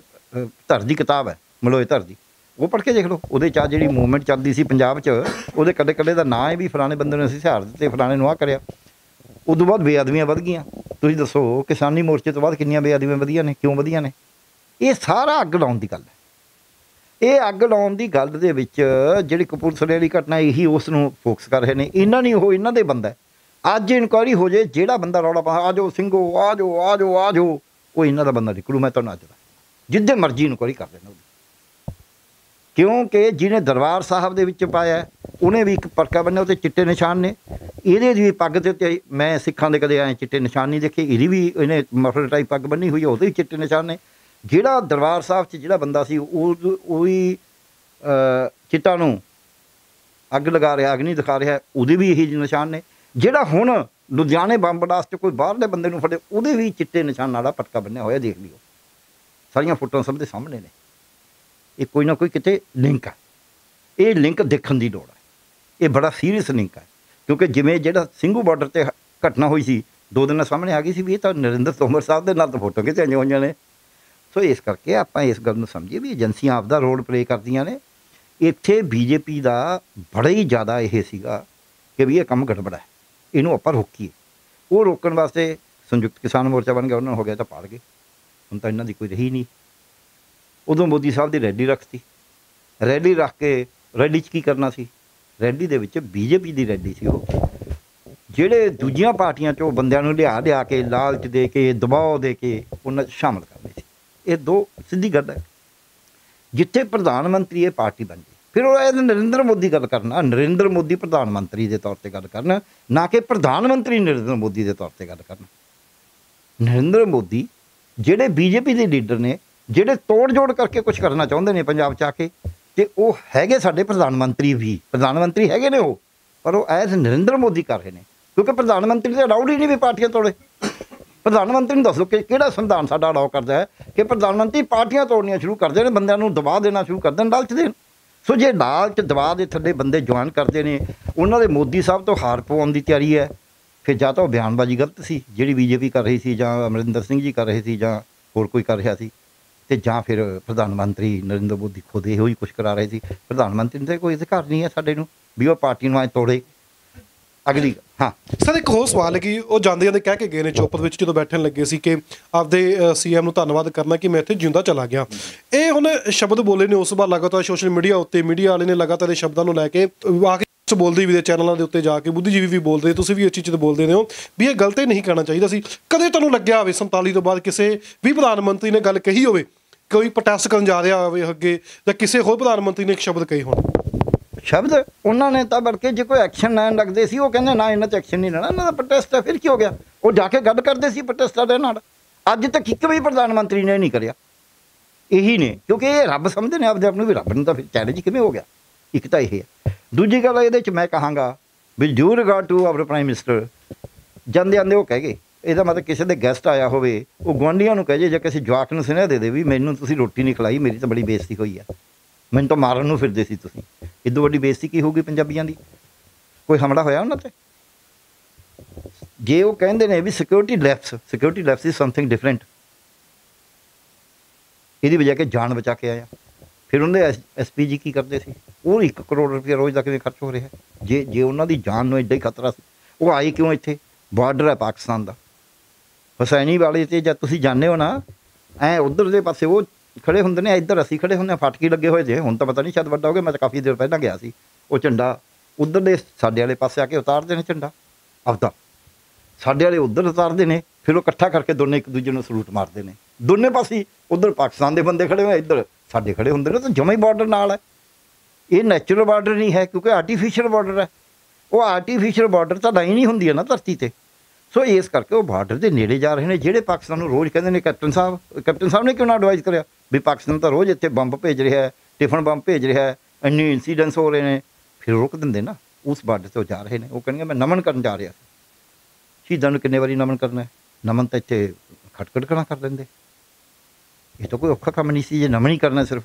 ਧਰ ਦੀ ਕਿਤਾਬ ਹੈ, ਮਲੋਏ ਧਰ ਦੀ, ਉਹ ਪੜ੍ਹ ਕੇ ਦੇਖ ਲਓ। ਉਹਦੇ 'ਚ ਜਿਹੜੀ ਮੂਵਮੈਂਟ ਚੱਲਦੀ ਸੀ ਪੰਜਾਬ 'ਚ, ਉਹਦੇ ਕੱਲੇ ਕੱਲੇ ਦਾ ਨਾਂ ਹੈ ਵੀ ਫਲਾਣੇ ਬੰਦੇ ਨੂੰ ਅਸੀਂ ਸਿਹਾਰ ਦਿੱਤੇ, ਫਲਾਣੇ ਨੂੰ ਆਹ ਕਰਿਆ। ਉਦੋਂ ਬਾਅਦ ਬੇਅਦਬੀਆਂ ਵੱਧ ਗਈਆਂ। ਤੁਸੀਂ ਦੱਸੋ ਕਿਸਾਨੀ ਮੋਰਚੇ ਤੋਂ ਬਾਅਦ ਕਿੰਨੀਆਂ ਬੇਅਦਬੀਆਂ ਵਧੀਆਂ ਨੇ, ਕਿਉਂ ਵਧੀਆਂ ਨੇ? ਇਹ ਸਾਰਾ ਅੱਗ ਲਾਉਣ ਦੀ ਗੱਲ ਹੈ। ਇਹ ਅੱਗ ਲਾਉਣ ਦੀ ਗੱਲ ਦੇ ਵਿੱਚ ਜਿਹੜੀ ਕਪੂਰਥਲੇ ਵਾਲੀ ਘਟਨਾ, ਇਹੀ ਉਸ ਨੂੰ ਫੋਕਸ ਕਰ ਰਹੇ ਨੇ। ਇਹਨਾਂ ਨਹੀਂ, ਉਹ ਇਹਨਾਂ ਦੇ ਬੰਦਾ। ਅੱਜ ਇਨਕੁਆਇਰੀ ਹੋ ਜੇ, ਜਿਹੜਾ ਬੰਦਾ ਰੌਲਾ ਪਾ ਆ ਜਾਓ ਸਿੰਘੋ, ਆ ਜਾਓ ਆ ਜਾਓ ਆ ਜਾਓ, ਉਹ ਇਹਨਾਂ ਦਾ ਬੰਦਾ ਨਿਕਲੂ। ਮੈਂ ਤੁਹਾਨੂੰ ਅੱਜ ਦਾ ਜਿੱਦੇ ਮਰਜ਼ੀ ਇਨਕੁਆਇਰੀ ਕਰ ਲੈਣਾ ਉਹਦੀ, ਕਿਉਂਕਿ ਜਿਹਨੇ ਦਰਬਾਰ ਸਾਹਿਬ ਦੇ ਵਿੱਚ ਪਾਇਆ ਉਹਨੇ ਵੀ ਇੱਕ ਪਰਕਾ ਬੰਨਿਆ, ਉੱਤੇ ਚਿੱਟੇ ਨਿਸ਼ਾਨ ਨੇ। ਇਹਦੇ ਵੀ ਪੱਗ ਦੇ ਉੱਤੇ, ਮੈਂ ਸਿੱਖਾਂ ਦੇ ਕਦੇ ਐਂ ਚਿੱਟੇ ਨਿਸ਼ਾਨ ਨਹੀਂ ਦੇਖੇ। ਇਹਦੀ ਵੀ ਇਹਨੇ ਮਫਲਰ ਟਾਈਪ ਪੱਗ ਬੰਨੀ ਹੋਈ ਹੈ, ਉਹਦੇ ਵੀ ਚਿੱਟੇ ਨਿਸ਼ਾਨ ਨੇ। ਜਿਹੜਾ ਦਰਬਾਰ ਸਾਹਿਬ 'ਚ ਜਿਹੜਾ ਬੰਦਾ ਸੀ ਉਹ ਵੀ ਚਿੱਟਾ ਨੂੰ ਅੱਗ ਲਗਾ ਰਿਹਾ, ਅਗਨੀ ਦਿਖਾ ਰਿਹਾ, ਉਹਦੇ ਵੀ ਇਹੀ ਨਿਸ਼ਾਨ ਨੇ। ਜਿਹੜਾ ਹੁਣ ਲੁਧਿਆਣੇ ਬੰਬ ਬਲਾਸਟ 'ਚ ਕੋਈ ਬਾਹਰਲੇ ਬੰਦੇ ਨੂੰ ਫੜੇ, ਉਹਦੇ ਵੀ ਚਿੱਟੇ ਨਿਸ਼ਾਨ ਨਾਲ ਪਟਕਾ ਬੰਨਿਆ ਹੋਇਆ, ਦੇਖ ਲਿਓ। ਸਾਰੀਆਂ ਫੋਟੋਆਂ ਸਭ ਦੇ ਸਾਹਮਣੇ ਨੇ। ਇਹ ਕੋਈ ਨਾ ਕੋਈ ਕਿਤੇ ਲਿੰਕ ਹੈ। ਇਹ ਲਿੰਕ ਦੇਖਣ ਦੀ ਲੋੜ ਹੈ। ਇਹ ਬੜਾ ਸੀਰੀਅਸ ਲਿੰਕ ਹੈ, ਕਿਉਂਕਿ ਜਿਵੇਂ ਜਿਹੜਾ ਸਿੰਘੂ ਬਾਰਡਰ 'ਤੇ ਘਟਨਾ ਹੋਈ ਸੀ, 2 ਦਿਨ ਸਾਹਮਣੇ ਆ ਗਈ ਸੀ ਵੀ ਇਹ ਤਾਂ ਨਰਿੰਦਰ ਤੋਮਰ ਸਾਹਿਬ ਦੇ ਨਾਲ ਤਾਂ ਫੋਟੋ ਖਿਚਾਈਆਂ ਹੋਈਆਂ ਨੇ। ਸੋ ਇਸ ਕਰਕੇ ਆਪਾਂ ਇਸ ਗੱਲ ਨੂੰ ਸਮਝੀਏ ਵੀ ਏਜੰਸੀਆਂ ਆਪਦਾ ਰੋਲ ਪਲੇ ਕਰਦੀਆਂ ਨੇ। ਇੱਥੇ ਬੀਜੇਪੀ ਦਾ ਬੜਾ ਹੀ ਜ਼ਿਆਦਾ ਇਹ ਸੀਗਾ ਕਿ ਵੀ ਇਹ ਕੰਮ ਗੜਬੜਾ ਹੈ, ਇਹਨੂੰ ਆਪਾਂ ਰੋਕੀਏ। ਉਹ ਰੋਕਣ ਵਾਸਤੇ ਸੰਯੁਕਤ ਕਿਸਾਨ ਮੋਰਚਾ ਬਣ ਗਿਆ, ਉਹਨਾਂ ਨੂੰ ਹੋ ਗਿਆ ਤਾਂ ਪਾੜ ਗਏ। ਹੁਣ ਤਾਂ ਇਹਨਾਂ ਦੀ ਕੋਈ ਰਹੀ ਨਹੀਂ। ਉਦੋਂ ਮੋਦੀ ਸਾਹਿਬ ਦੀ ਰੈਲੀ ਰੱਖਤੀ, ਰੈਲੀ ਰੱਖ ਕੇ ਰੈਲੀ 'ਚ ਕੀ ਕਰਨਾ ਸੀ? ਰੈਲੀ ਦੇ ਵਿੱਚ ਬੀਜੇਪੀ ਦੀ ਰੈਲੀ ਸੀ ਉਹ। ਜਿਹੜੇ ਦੂਜੀਆਂ ਪਾਰਟੀਆਂ 'ਚੋਂ ਬੰਦਿਆਂ ਨੂੰ ਲਿਆ ਕੇ, ਲਾਲਚ ਦੇ ਕੇ, ਦਬਾਅ ਦੇ ਕੇ ਉਹਨਾਂ 'ਚ ਸ਼ਾਮਲ ਕਰਨੇ ਸੀ। ਇਹ ਦੋ ਸਿੱਧੀ ਗੱਲ ਹੈ। ਜਿੱਥੇ ਪ੍ਰਧਾਨ ਮੰਤਰੀ ਇਹ ਪਾਰਟੀ ਬਣ ਗਈ, ਫਿਰ ਉਹ ਇਹ ਨਰਿੰਦਰ ਮੋਦੀ ਗੱਲ ਕਰਨਾ, ਨਰਿੰਦਰ ਮੋਦੀ ਪ੍ਰਧਾਨ ਮੰਤਰੀ ਦੇ ਤੌਰ 'ਤੇ ਗੱਲ ਕਰਨਾ, ਨਾ ਕਿ ਪ੍ਰਧਾਨ ਮੰਤਰੀ ਨਰਿੰਦਰ ਮੋਦੀ ਦੇ ਤੌਰ 'ਤੇ ਗੱਲ ਕਰਨਾ। ਨਰਿੰਦਰ ਮੋਦੀ ਜਿਹੜੇ ਬੀਜੇਪੀ ਦੇ ਲੀਡਰ ਨੇ, ਜਿਹੜੇ ਤੋੜ ਜੋੜ ਕਰਕੇ ਕੁਛ ਕਰਨਾ ਚਾਹੁੰਦੇ ਨੇ ਪੰਜਾਬ 'ਚ ਆ ਕੇ, ਅਤੇ ਉਹ ਹੈਗੇ ਸਾਡੇ ਪ੍ਰਧਾਨ ਮੰਤਰੀ ਵੀ, ਪ੍ਰਧਾਨ ਮੰਤਰੀ ਹੈਗੇ ਨੇ ਉਹ, ਪਰ ਉਹ ਐਜ਼ ਨਰਿੰਦਰ ਮੋਦੀ ਕਰ ਰਹੇ ਨੇ। ਕਿਉਂਕਿ ਪ੍ਰਧਾਨ ਮੰਤਰੀ ਤਾਂ ਅਲਾਉਡ ਹੀ ਨਹੀਂ ਵੀ ਪਾਰਟੀਆਂ ਤੋੜੇ। ਪ੍ਰਧਾਨ ਮੰਤਰੀ ਨੂੰ ਦੱਸੋ ਕਿ ਕਿਹੜਾ ਸੰਵਿਧਾਨ ਸਾਡਾ ਅਲਾਉ ਕਰਦਾ ਹੈ ਕਿ ਪ੍ਰਧਾਨ ਮੰਤਰੀ ਪਾਰਟੀਆਂ ਤੋੜਨੀਆਂ ਸ਼ੁਰੂ ਕਰਦੇ ਨੇ, ਬੰਦਿਆਂ ਨੂੰ ਦਬਾਅ ਦੇਣਾ ਸ਼ੁਰੂ ਕਰਦੇ ਨੇ, ਲਾਲਚ ਦੇਣ। ਸੋ ਜੇ ਲਾਲਚ ਦਬਾਅ ਦੇ ਥੱਲੇ ਬੰਦੇ ਜੁਆਇਨ ਕਰਦੇ ਨੇ, ਉਹਨਾਂ ਦੇ ਮੋਦੀ ਸਾਹਿਬ ਤੋਂ ਹਾਰ ਪਵਾਉਣ ਦੀ ਤਿਆਰੀ ਹੈ। ਫਿਰ ਜਾਂ ਤਾਂ ਉਹ ਬਿਆਨਬਾਜ਼ੀ ਗਲਤ ਸੀ ਜਿਹੜੀ ਬੀਜੇਪੀ ਕਰ ਰਹੀ ਸੀ, ਜਾਂ ਅਮਰਿੰਦਰ ਸਿੰਘ ਜੀ ਕਰ ਰਹੇ ਸੀ, ਜਾਂ ਹੋਰ ਕੋਈ ਕਰ ਰਿਹਾ ਸੀ, ਅਤੇ ਜਾਂ ਫਿਰ ਪ੍ਰਧਾਨ ਮੰਤਰੀ ਨਰਿੰਦਰ ਮੋਦੀ ਖੁਦ ਇਹੋ ਹੀ ਕੁਛ ਕਰਾ ਰਹੇ ਸੀ। ਪ੍ਰਧਾਨ ਮੰਤਰੀ ਨੂੰ ਤਾਂ ਕੋਈ ਅਧਿਕਾਰ ਨਹੀਂ ਹੈ ਸਾਡੇ ਨੂੰ ਵੀ ਉਹ ਪਾਰਟੀ ਨੂੰ ਐਂ ਤੋੜੇ। ਅਗਲੀ ਹਾਂ ਸਰ, ਇੱਕ ਹੋਰ ਸਵਾਲ ਹੈ ਕਿ ਉਹ ਜਾਂਦੇ ਜਾਂਦੇ ਕਹਿ ਕੇ ਗਏ ਨੇ ਚੌਪਰ ਵਿੱਚ ਜਦੋਂ ਬੈਠਣ ਲੱਗੇ ਸੀ ਕਿ ਆਪਦੇ ਸੀਐਮ ਨੂੰ ਧੰਨਵਾਦ ਕਰਨਾ ਕਿ ਮੈਂ ਇੱਥੇ ਜਿਉਂਦਾ ਚਲਾ ਗਿਆ। ਇਹ ਹੁਣ ਸ਼ਬਦ ਬੋਲੇ ਨੇ ਉਸ ਤੋਂ ਬਾਅਦ ਲਗਾਤਾਰ ਸੋਸ਼ਲ ਮੀਡੀਆ ਉੱਤੇ ਮੀਡੀਆ ਵਾਲੇ ਨੇ ਲਗਾਤਾਰ ਇਹ ਸ਼ਬਦਾਂ ਨੂੰ ਲੈ ਕੇ ਆ ਕੇ ਬੋਲਦੇ ਵੀ ਚੈਨਲਾਂ ਦੇ ਉੱਤੇ ਜਾ ਕੇ, ਬੁੱਧੀਜੀਵੀ ਵੀ ਬੋਲਦੇ, ਤੁਸੀਂ ਵੀ ਇਸ ਚੀਜ਼ 'ਤੇ ਬੋਲਦੇ ਨੇ ਹੋ ਵੀ ਇਹ ਗਲਤ ਨਹੀਂ ਕਹਿਣਾ ਚਾਹੀਦਾ ਸੀ। ਕਦੇ ਤੁਹਾਨੂੰ ਲੱਗਿਆ ਹੋਵੇ 47 ਤੋਂ ਬਾਅਦ ਕਿਸੇ ਵੀ ਪ੍ਰਧਾਨ ਮੰਤਰੀ ਨੇ ਗੱਲ ਕਹੀ ਹੋਵੇ, ਕੋਈ ਪ੍ਰੋਟੈਸਟ ਕਰਨ ਜਾ ਰਿਹਾ ਹੋਵੇ ਅੱਗੇ, ਜਾਂ ਕਿਸੇ ਹੋਰ ਪ੍ਰਧਾਨ ਮੰਤਰੀ ਨੇ ਇੱਕ ਸ਼ਬਦ ਕਹੇ ਹੋਣ? ਸ਼ਬਦ ਉਹਨਾਂ ਨੇ ਤਾਂ ਬਲਕਿ ਜੇ ਕੋਈ ਐਕਸ਼ਨ ਲੈਣ ਲੱਗਦੇ ਸੀ, ਉਹ ਕਹਿੰਦੇ ਨਾ ਇਹਨਾਂ 'ਚ ਐਕਸ਼ਨ ਨਹੀਂ ਲੈਣਾ, ਇਹਨਾਂ ਦਾ ਪ੍ਰੋਟੈਸਟ ਹੈ, ਫਿਰ ਕੀ ਹੋ ਗਿਆ? ਉਹ ਜਾ ਕੇ ਗੱਲ ਕਰਦੇ ਸੀ ਪ੍ਰੋਟੈਸਟਾਂ ਦੇ ਨਾਲ। ਅੱਜ ਤੱਕ ਇੱਕ ਵੀ ਪ੍ਰਧਾਨ ਮੰਤਰੀ ਨੇ ਨਹੀਂ ਕਰਿਆ। ਇਹੀ ਨੇ, ਕਿਉਂਕਿ ਇਹ ਰੱਬ ਸਮਝਦੇ ਨੇ ਆਪਦੇ ਆਪ ਨੂੰ ਵੀ ਰੱਬ ਨੂੰ ਤਾਂ ਫਿਰ ਚੈਲੰਜ ਕਿਵੇਂ ਹੋ ਗਿਆ? ਇੱਕ ਤਾਂ ਇਹ ਹੈ। ਦੂਜੀ ਗੱਲ ਇਹਦੇ 'ਚ ਮੈਂ ਕਹਾਂਗਾ ਵੀ due regard to our prime minister, ਜਾਂਦੇ ਜਾਂਦੇ ਉਹ ਕਹਿ ਗਏ, ਇਹਦਾ ਮਤਲਬ ਕਿਸੇ ਦੇ ਗੈਸਟ ਆਇਆ ਹੋਵੇ, ਉਹ ਗੁਆਂਢੀਆਂ ਨੂੰ ਕਹਿ ਜੇ ਜਾਂ ਕਿਸੇ ਜਵਾਕ ਨੂੰ ਸੁਨੇਹਾ ਦੇ ਦੇ ਵੀ ਮੈਨੂੰ ਤੁਸੀਂ ਰੋਟੀ ਨਹੀਂ ਖਿਲਾਈ, ਮੇਰੀ ਤਾਂ ਬੜੀ ਬੇਇੱਜ਼ਤੀ ਹੋਈ ਆ, ਮੈਨੂੰ ਤਾਂ ਮਾਰਨ ਨੂੰ ਫਿਰਦੇ ਸੀ ਤੁਸੀਂ। ਇੱਦੋਂ ਵੱਡੀ ਬੇਇੱਜ਼ਤੀ ਕੀ ਹੋਊਗੀ ਪੰਜਾਬੀਆਂ ਦੀ? ਕੋਈ ਹਮਲਾ ਹੋਇਆ ਉਹਨਾਂ 'ਤੇ? ਜੇ ਉਹ ਕਹਿੰਦੇ ਨੇ ਵੀ security lapse is something different, ਇਹਦੀ ਵਜ੍ਹਾ ਕਿ ਜਾਨ ਬਚਾ ਕੇ ਆਇਆ। ਫਿਰ ਉਹਦੇ ਐਸਪੀ ਜੀ ਕੀ ਕਰਦੇ ਸੀ? ਉਹ 1 ਕਰੋੜ ਰੁਪਇਆ ਰੋਜ਼ ਦਾ ਕਿਵੇਂ ਖਰਚ ਹੋ ਰਿਹਾ? ਜੇ ਉਹਨਾਂ ਦੀ ਜਾਨ ਨੂੰ ਐਡਾ ਹੀ ਖਤਰਾ ਸੀ, ਉਹ ਆਏ ਕਿਉਂ ਇੱਥੇ? ਬਾਰਡਰ ਹੈ ਪਾਕਿਸਤਾਨ ਦਾ, ਹੁਸੈਨੀ ਵਾਲੇ 'ਤੇ ਜਦ ਤੁਸੀਂ ਜਾਂਦੇ ਹੋ ਨਾ, ਐਂ ਉੱਧਰ ਦੇ ਪਾਸੇ ਉਹ ਖੜੇ ਹੁੰਦੇ ਨੇ, ਇੱਧਰ ਅਸੀਂ ਖੜੇ ਹੁੰਦੇ ਹਾਂ, ਫਾਟਕੀ ਲੱਗੇ ਹੋਏ ਜੇ। ਹੁਣ ਤਾਂ ਪਤਾ ਨਹੀਂ ਸ਼ਾਇਦ ਵੱਡਾ ਹੋ ਗਿਆ, ਮੈਂ ਤਾਂ ਕਾਫੀ ਦੇਰ ਪਹਿਲਾਂ ਗਿਆ ਸੀ। ਉਹ ਝੰਡਾ ਉੱਧਰ ਦੇ ਸਾਡੇ ਵਾਲੇ ਪਾਸੇ ਆ ਕੇ ਉਤਾਰਦੇ ਨੇ ਝੰਡਾ ਆਪਦਾ, ਸਾਡੇ ਵਾਲੇ ਉੱਧਰ ਉਤਾਰਦੇ ਨੇ, ਫਿਰ ਉਹ ਇਕੱਠਾ ਕਰਕੇ ਦੋਨੇ ਇੱਕ ਦੂਜੇ ਨੂੰ ਸਲੂਟ ਮਾਰਦੇ ਨੇ। ਦੋਨੇ ਪਾਸੇ ਉੱਧਰ ਪਾਕਿਸਤਾਨ ਦੇ ਬੰਦੇ ਖੜੇ ਹੋਏ, ਇੱਧਰ ਸਾਡੇ ਖੜੇ ਹੁੰਦੇ ਨੇ, ਤਾਂ ਜਮਾਂ ਹੀ ਬਾਰਡਰ ਨਾਲ ਹੈ। ਇਹ ਨੈਚੁਰਲ ਬਾਰਡਰ ਨਹੀਂ ਹੈ, ਕਿਉਂਕਿ ਆਰਟੀਫਿਸ਼ੀਅਲ ਬਾਰਡਰ ਹੈ। ਉਹ ਆਰਟੀਫਿਸ਼ੀਅਲ ਬਾਰਡਰ ਤਾਂ ਲਾਈਨ ਹੀ ਹੁੰਦੀ ਹੈ ਨਾ ਧਰਤੀ 'ਤੇ। ਸੋ ਇਸ ਕਰਕੇ ਉਹ ਬਾਰਡਰ ਦੇ ਨੇੜੇ ਜਾ ਰਹੇ ਨੇ। ਜਿਹੜੇ ਪਾਕਿਸਤਾਨ ਨੂੰ ਰੋਜ਼ ਕਹਿੰਦੇ ਨੇ ਕੈਪਟਨ ਸਾਹਿਬ ਨੇ ਕਿਉਂ ਨਾ ਐਡਵਾਈਜ਼ ਕਰਿਆ ਵੀ ਪਾਕਿਸਤਾਨ ਤਾਂ ਰੋਜ਼ ਇੱਥੇ ਬੰਬ ਭੇਜ ਰਿਹਾ ਹੈ, ਟਿਫਨ ਬੰਬ ਭੇਜ ਰਿਹਾ ਹੈ, ਇੰਨੇ ਇੰਸੀਡੈਂਟਸ ਹੋ ਰਹੇ ਨੇ, ਫਿਰ ਰੋਕ ਦਿੰਦੇ ਨਾ। ਉਸ ਬਾਰਡਰ 'ਤੇ ਉਹ ਜਾ ਰਹੇ ਨੇ, ਉਹ ਕਹਿਣਗੇ ਮੈਂ ਨਮਨ ਕਰਨ ਜਾ ਰਿਹਾ ਸੀ। ਸ਼ਹੀਦਾਂ ਨੂੰ ਕਿੰਨੇ ਵਾਰੀ ਨਮਨ ਕਰਨਾ? ਨਮਨ ਤਾਂ ਇੱਥੇ ਖਟਕਣਾ ਕਰ ਦਿੰਦੇ। ਇਹ ਤਾਂ ਕੋਈ ਔਖਾ ਕੰਮ ਨਹੀਂ ਸੀ ਜੇ ਨਮਨ ਹੀ ਕਰਨਾ ਸਿਰਫ।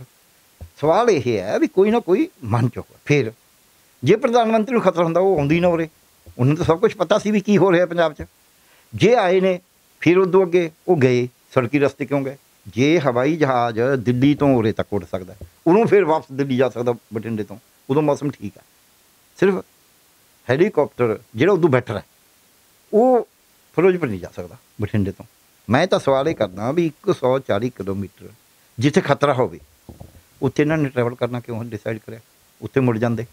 ਸਵਾਲ ਇਹ ਹੈ ਵੀ ਕੋਈ ਨਾ ਕੋਈ ਮਨ 'ਚ ਹੋਵੇ। ਫਿਰ ਜੇ ਪ੍ਰਧਾਨ ਮੰਤਰੀ ਨੂੰ ਖਤਰਾ ਹੁੰਦਾ, ਉਹ ਆਉਂਦੀ ਨਾ ਉਰੇ, ਉਹਨੂੰ ਤਾਂ ਸਭ ਕੁਛ ਪਤਾ ਸੀ ਵੀ ਕੀ ਹੋ ਰਿਹਾ ਪੰਜਾਬ 'ਚ। ਜੇ ਆਏ ਨੇ ਫਿਰ ਉਦੋਂ ਅੱਗੇ ਉਹ ਗਏ, ਸੜਕੀ ਰਸਤੇ ਕਿਉਂ ਗਏ? ਜੇ ਹਵਾਈ ਜਹਾਜ਼ ਦਿੱਲੀ ਤੋਂ ਉਰੇ ਤੱਕ ਉੱਡ ਸਕਦਾ, ਉਦੋਂ ਫਿਰ ਵਾਪਸ ਦਿੱਲੀ ਜਾ ਸਕਦਾ ਬਠਿੰਡੇ ਤੋਂ, ਉਦੋਂ ਮੌਸਮ ਠੀਕ ਹੈ। ਸਿਰਫ ਹੈਲੀਕਾਪਟਰ ਜਿਹੜਾ ਉਦੋਂ ਬੈਟਰ ਹੈ ਉਹ ਫਿਰੋਜ਼ਪੁਰ ਨਹੀਂ ਜਾ ਸਕਦਾ ਬਠਿੰਡੇ ਤੋਂ। ਮੈਂ ਤਾਂ ਸਵਾਲ ਇਹ ਕਰਦਾ ਵੀ 140 ਕਿਲੋਮੀਟਰ ਜਿੱਥੇ ਖਤਰਾ ਹੋਵੇ ਉੱਥੇ ਇਹਨਾਂ ਨੇ ਟਰੈਵਲ ਕਰਨਾ ਕਿਉਂ ਡਿਸਾਈਡ ਕਰਿਆ? ਉੱਥੇ ਮੁੜ ਜਾਂਦੇ।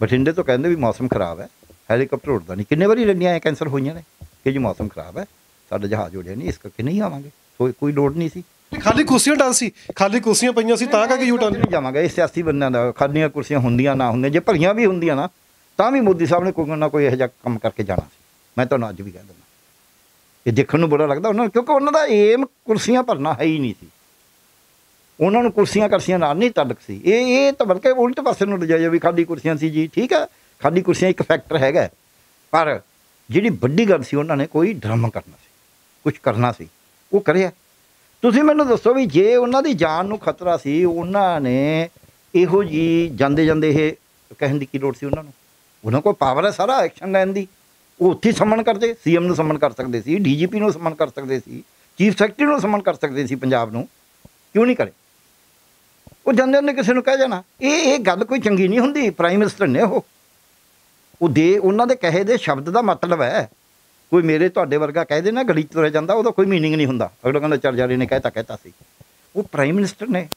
ਬਠਿੰਡੇ ਤੋਂ ਕਹਿੰਦੇ ਵੀ ਮੌਸਮ ਖਰਾਬ ਹੈ, ਹੈਲੀਕਾਪਟਰ ਉੱਡਦਾ ਨਹੀਂ। ਕਿੰਨੇ ਵਾਰੀ ਰੰਡੀਆਂ ਐ ਕੈਂਸਲ ਹੋਈਆਂ ਨੇ ਕਿ ਜੀ ਮੌਸਮ ਖਰਾਬ ਹੈ, ਸਾਡਾ ਜਹਾਜ਼ ਉੱਡਿਆ ਨਹੀਂ, ਇਸ ਕਰਕੇ ਨਹੀਂ ਆਵਾਂਗੇ। ਕੋਈ ਲੋੜ ਨਹੀਂ ਸੀ। ਖਾਲੀ ਕੁਰਸੀਆਂ ਡਾਂਸ ਸੀ, ਖਾਲੀ ਕੁਰਸੀਆਂ ਪਈਆਂ ਸੀ ਤਾਂ ਕਰਕੇ ਯੂ ਟਰਨ ਨਹੀਂ ਜਾਵਾਂਗੇ। ਇਹ ਸਿਆਸੀ ਬੰਦਿਆਂ ਦਾ ਖਾਲੀਆਂ ਕੁਰਸੀਆਂ ਹੁੰਦੀਆਂ ਨਾ ਹੁੰਦੀਆਂ, ਜੇ ਭਰੀਆਂ ਵੀ ਹੁੰਦੀਆਂ ਨਾ ਤਾਂ ਵੀ ਮੋਦੀ ਸਾਹਿਬ ਨੇ ਕੋਈ ਨਾ ਕੋਈ ਇਹੋ ਜਿਹਾ ਕੰਮ ਕਰਕੇ ਜਾਣਾ ਸੀ। ਮੈਂ ਤੁਹਾਨੂੰ ਅੱਜ ਵੀ ਕਹਿ ਦਿੰਦਾ, ਇਹ ਦੇਖਣ ਨੂੰ ਬੁਰਾ ਲੱਗਦਾ ਉਹਨਾਂ ਨੂੰ, ਕਿਉਂਕਿ ਉਹਨਾਂ ਦਾ ਏਮ ਕੁਰਸੀਆਂ ਭਰਨਾ ਹੈ ਹੀ ਨਹੀਂ ਸੀ। ਉਹਨਾਂ ਨੂੰ ਕੁਰਸੀਆਂ ਕਰਸੀਆਂ ਨਾਲ ਨਹੀਂ ਤਾਲੁਕ ਸੀ। ਇਹ ਤਾਂ ਬਲਕਿ ਉਲਟ ਪਾਸੇ ਨੂੰ ਲਿਜਾਇਆ ਵੀ ਖਾਲੀ ਕੁਰਸੀਆਂ ਸੀ ਜੀ। ਠੀਕ ਹੈ, ਖਾਲੀ ਕੁਰਸੀਆਂ ਇੱਕ ਫੈਕਟਰ ਹੈਗਾ, ਪਰ ਜਿਹੜੀ ਵੱਡੀ ਗੱਲ ਸੀ ਉਹਨਾਂ ਨੇ ਕੋਈ ਡਰਾਮਾ ਕਰਨਾ ਸੀ, ਕੁਛ ਕਰਨਾ ਸੀ, ਉਹ ਕਰਿਆ। ਤੁਸੀਂ ਮੈਨੂੰ ਦੱਸੋ ਵੀ ਜੇ ਉਹਨਾਂ ਦੀ ਜਾਨ ਨੂੰ ਖਤਰਾ ਸੀ, ਉਹਨਾਂ ਨੇ ਇਹੋ ਜਿਹੀ ਜਾਂਦੇ ਜਾਂਦੇ ਇਹ ਕਹਿਣ ਦੀ ਕੀ ਲੋੜ ਸੀ ਉਹਨਾਂ ਨੂੰ? ਉਹਨਾਂ ਕੋਲ ਪਾਵਰ ਹੈ ਸਾਰਾ ਐਕਸ਼ਨ ਲੈਣ ਦੀ। ਉਹ ਉੱਥੇ ਸਮਨ ਕਰਦੇ, ਸੀਐਮ ਨੂੰ ਸਮਨ ਕਰ ਸਕਦੇ ਸੀ, ਡੀਜੀਪੀ ਨੂੰ ਸਮਨ ਕਰ ਸਕਦੇ ਸੀ, ਚੀਫ ਸੈਕਟਰੀ ਨੂੰ ਸਮਨ ਕਰ ਸਕਦੇ ਸੀ ਪੰਜਾਬ ਨੂੰ, ਕਿਉਂ ਨਹੀਂ ਕਰੇ? ਉਹ ਜਾਂਦੇ ਜਾਂਦੇ ਕਿਸੇ ਨੂੰ ਕਹਿ ਜਾਣਾ, ਇਹ ਗੱਲ ਕੋਈ ਚੰਗੀ ਨਹੀਂ ਹੁੰਦੀ। ਪ੍ਰਾਈਮ ਮਿਨਿਸਟਰ ਨੇ ਉਹ ਦੇ ਉਹਨਾਂ ਦੇ ਕਹੇ ਦੇ ਸ਼ਬਦ ਦਾ ਮਤਲਬ ਹੈ। ਕੋਈ ਮੇਰੇ ਤੁਹਾਡੇ ਵਰਗਾ ਕਹਿ ਦੇ ਨਾ ਗਲੀ 'ਚ ਤੁਰਿਆ ਜਾਂਦਾ, ਉਹਦਾ ਕੋਈ ਮੀਨਿੰਗ ਨਹੀਂ ਹੁੰਦਾ। ਅਗਲਾ ਕਹਿੰਦਾ ਚੱਲ ਜਾਰੇ ਨੇ ਕਹਿਤਾ ਸੀ। ਉਹ ਪ੍ਰਾਈਮ ਮਿਨਿਸਟਰ ਨੇ,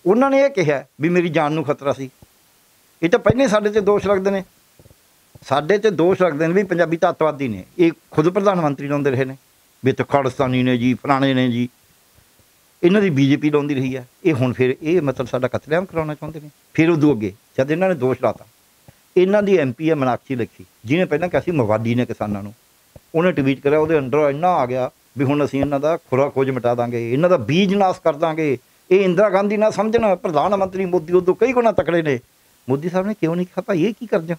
ਉਹਨਾਂ ਨੇ ਇਹ ਕਿਹਾ ਵੀ ਮੇਰੀ ਜਾਨ ਨੂੰ ਖਤਰਾ ਸੀ। ਇਹ ਤਾਂ ਪਹਿਲੇ ਸਾਡੇ 'ਤੇ ਦੋਸ਼ ਰੱਖਦੇ ਨੇ, ਸਾਡੇ 'ਤੇ ਦੋਸ਼ ਰੱਖਦੇ ਨੇ ਵੀ ਪੰਜਾਬੀ ਤਾਂ ਅੱਤਵਾਦੀ ਨੇ। ਇਹ ਖੁਦ ਪ੍ਰਧਾਨ ਮੰਤਰੀ ਲਾਉਂਦੇ ਰਹੇ ਨੇ ਵੀ ਇੱਥੇ ਖਾਲਿਸਤਾਨੀ ਨੇ ਜੀ, ਫਲਾਣੇ ਨੇ ਜੀ, ਇਹਨਾਂ ਦੀ ਬੀਜੇਪੀ ਲਾਉਂਦੀ ਰਹੀ ਹੈ। ਇਹ ਹੁਣ ਫਿਰ ਇਹ ਮਤਲਬ ਸਾਡਾ ਕਤਲੇਆਮ ਕਰਾਉਣਾ ਚਾਹੁੰਦੇ ਨੇ। ਫਿਰ ਉਦੋਂ ਅੱਗੇ ਜਦ ਇਹਨਾਂ ਨੇ ਦੋਸ਼ ਲਾਤਾ, ਇਹਨਾਂ ਦੀ MP ਹੈ ਮਨਾਕਸ਼ੀ ਲੱਖੀ, ਜਿਹਨੇ ਪਹਿਲਾਂ ਕਿਹਾ ਸੀ ਮਵਾਦੀ ਨੇ ਕਿਸਾਨਾਂ ਨੂੰ, ਉਹਨੇ ਟਵੀਟ ਕਰਿਆ, ਉਹਦੇ ਅੰਦਰ ਇੰਨਾ ਆ ਗਿਆ ਵੀ ਹੁਣ ਅਸੀਂ ਇਹਨਾਂ ਦਾ ਖੁਰਾ ਖੋਜ ਮਿਟਾ ਦਾਂਗੇ, ਇਹਨਾਂ ਦਾ ਬੀਜ ਨਾਸ਼ ਕਰ ਦਾਂਗੇ। ਇਹ ਇੰਦਰਾ ਗਾਂਧੀ ਨਾ ਸਮਝਣ, ਪ੍ਰਧਾਨ ਮੰਤਰੀ ਮੋਦੀ ਉਦੋਂ ਕਈ ਗੁਣਾ ਤਕੜੇ ਨੇ। ਮੋਦੀ ਸਾਹਿਬ ਨੇ ਕਿਉਂ ਨਹੀਂ ਕਿਹਾ ਭਾਈ ਇਹ ਕੀ ਕਰਦੇ ਹੋ?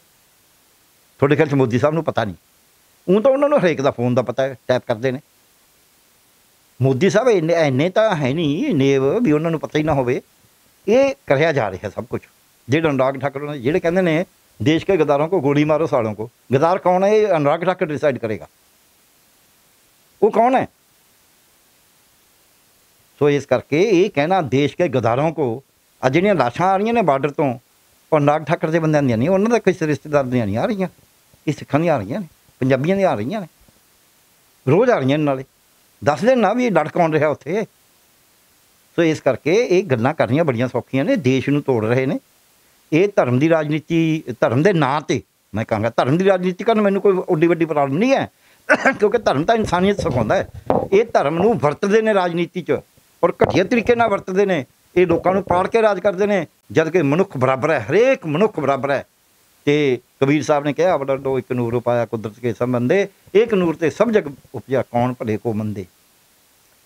ਤੁਹਾਡੇ ਖਿਆਲ 'ਚ ਮੋਦੀ ਸਾਹਿਬ ਨੂੰ ਪਤਾ ਨਹੀਂ? ਉਹ ਤਾਂ ਉਹਨਾਂ ਨੂੰ ਹਰੇਕ ਦਾ ਫੋਨ ਦਾ ਪਤਾ ਹੈ, ਟੈਪ ਕਰਦੇ ਨੇ। ਮੋਦੀ ਸਾਹਿਬ ਇੰਨੇ ਤਾਂ ਹੈ ਨਹੀਂ ਨੇਵ ਵੀ ਉਹਨਾਂ ਨੂੰ ਪਤਾ ਹੀ ਨਾ ਹੋਵੇ। ਇਹ ਕਰਿਆ ਜਾ ਰਿਹਾ ਸਭ ਕੁਝ। ਜਿਹੜੇ ਅਨੁਰਾਗ ਠਾਕੁਰ ਜਿਹੜੇ ਕਹਿੰਦੇ ਨੇ ਦੇਸ਼ ਕੇ ਗਦਾरों को गोली मारो सालों को, गदार कौन है? ये अनुराग ठाकुर डिसाइड करेगा, वो कौन है? सो इस करके ये कहना देश के गदारों को, ਅੱਜ ਜਿਹੜੀਆਂ ਲਾਸ਼ਾਂ ਆ ਰਹੀਆਂ ਨੇ ਬਾਰਡਰ ਤੋਂ, अनुराग ठाकुर ਦੇ ਬੰਦਿਆਂ ਦੀਆਂ ਨਹੀਂ, ਉਹਨਾਂ ਦਾ ਕਿਸੇ ਰਿਸ਼ਤੇਦਾਰ ਦੀਆਂ ਨਹੀਂ ਆ ਰਹੀਆਂ, ਇਹ ਸਿੱਖਾਂ ਦੀਆਂ ਆ ਰਹੀਆਂ ਨੇ, ਪੰਜਾਬੀਆਂ ਦੀਆਂ ਆ ਰਹੀਆਂ ਨੇ, ਰੋਜ਼ ਆ ਰਹੀਆਂ ਨੇ। ਨਾਲੇ ਦੱਸ ਦੇਣ ਨਾ ਵੀ ਇਹ ਲੜ ਕੌਣ ਰਿਹਾ ਉੱਥੇ। ਸੋ ਇਸ ਕਰਕੇ ਇਹ ਗੱਲਾਂ ਕਰਨੀਆਂ ਬੜੀਆਂ ਸੌਖੀਆਂ ਨੇ, ਦੇਸ਼ ਨੂੰ ਤੋੜ ਰਹੇ ਨੇ। ਇਹ ਧਰਮ ਦੀ ਰਾਜਨੀਤੀ, ਧਰਮ ਦੇ ਨਾਂ 'ਤੇ ਮੈਂ ਕਹਾਂਗਾ ਧਰਮ ਦੀ ਰਾਜਨੀਤੀ ਕਰਨ ਮੈਨੂੰ ਕੋਈ ਓਡੀ ਵੱਡੀ ਪ੍ਰੋਬਲਮ ਨਹੀਂ ਹੈ, ਕਿਉਂਕਿ ਧਰਮ ਤਾਂ ਇਨਸਾਨੀਅਤ ਸਿਖਾਉਂਦਾ ਹੈ। ਇਹ ਧਰਮ ਨੂੰ ਵਰਤਦੇ ਨੇ ਰਾਜਨੀਤੀ 'ਚ, ਔਰ ਘਟੀਆ ਤਰੀਕੇ ਨਾਲ ਵਰਤਦੇ ਨੇ। ਇਹ ਲੋਕਾਂ ਨੂੰ ਪਾੜ ਕੇ ਰਾਜ ਕਰਦੇ ਨੇ, ਜਦ ਕਿ ਮਨੁੱਖ ਬਰਾਬਰ ਹੈ, ਹਰੇਕ ਮਨੁੱਖ ਬਰਾਬਰ ਹੈ। ਅਤੇ ਕਬੀਰ ਸਾਹਿਬ ਨੇ ਕਿਹਾ ਵਡੰਡੋ ਇੱਕ ਨੂਰ ਪਾਇਆ ਕੁਦਰਤ ਕੇ ਸਭ ਬੰਦੇ, ਇੱਕ ਨੂਰ ਤੇ ਸਭ ਜਗ ਉਪਜਿਆ ਕੌਣ ਭਲੇ ਕੋ ਮੰਦੇ।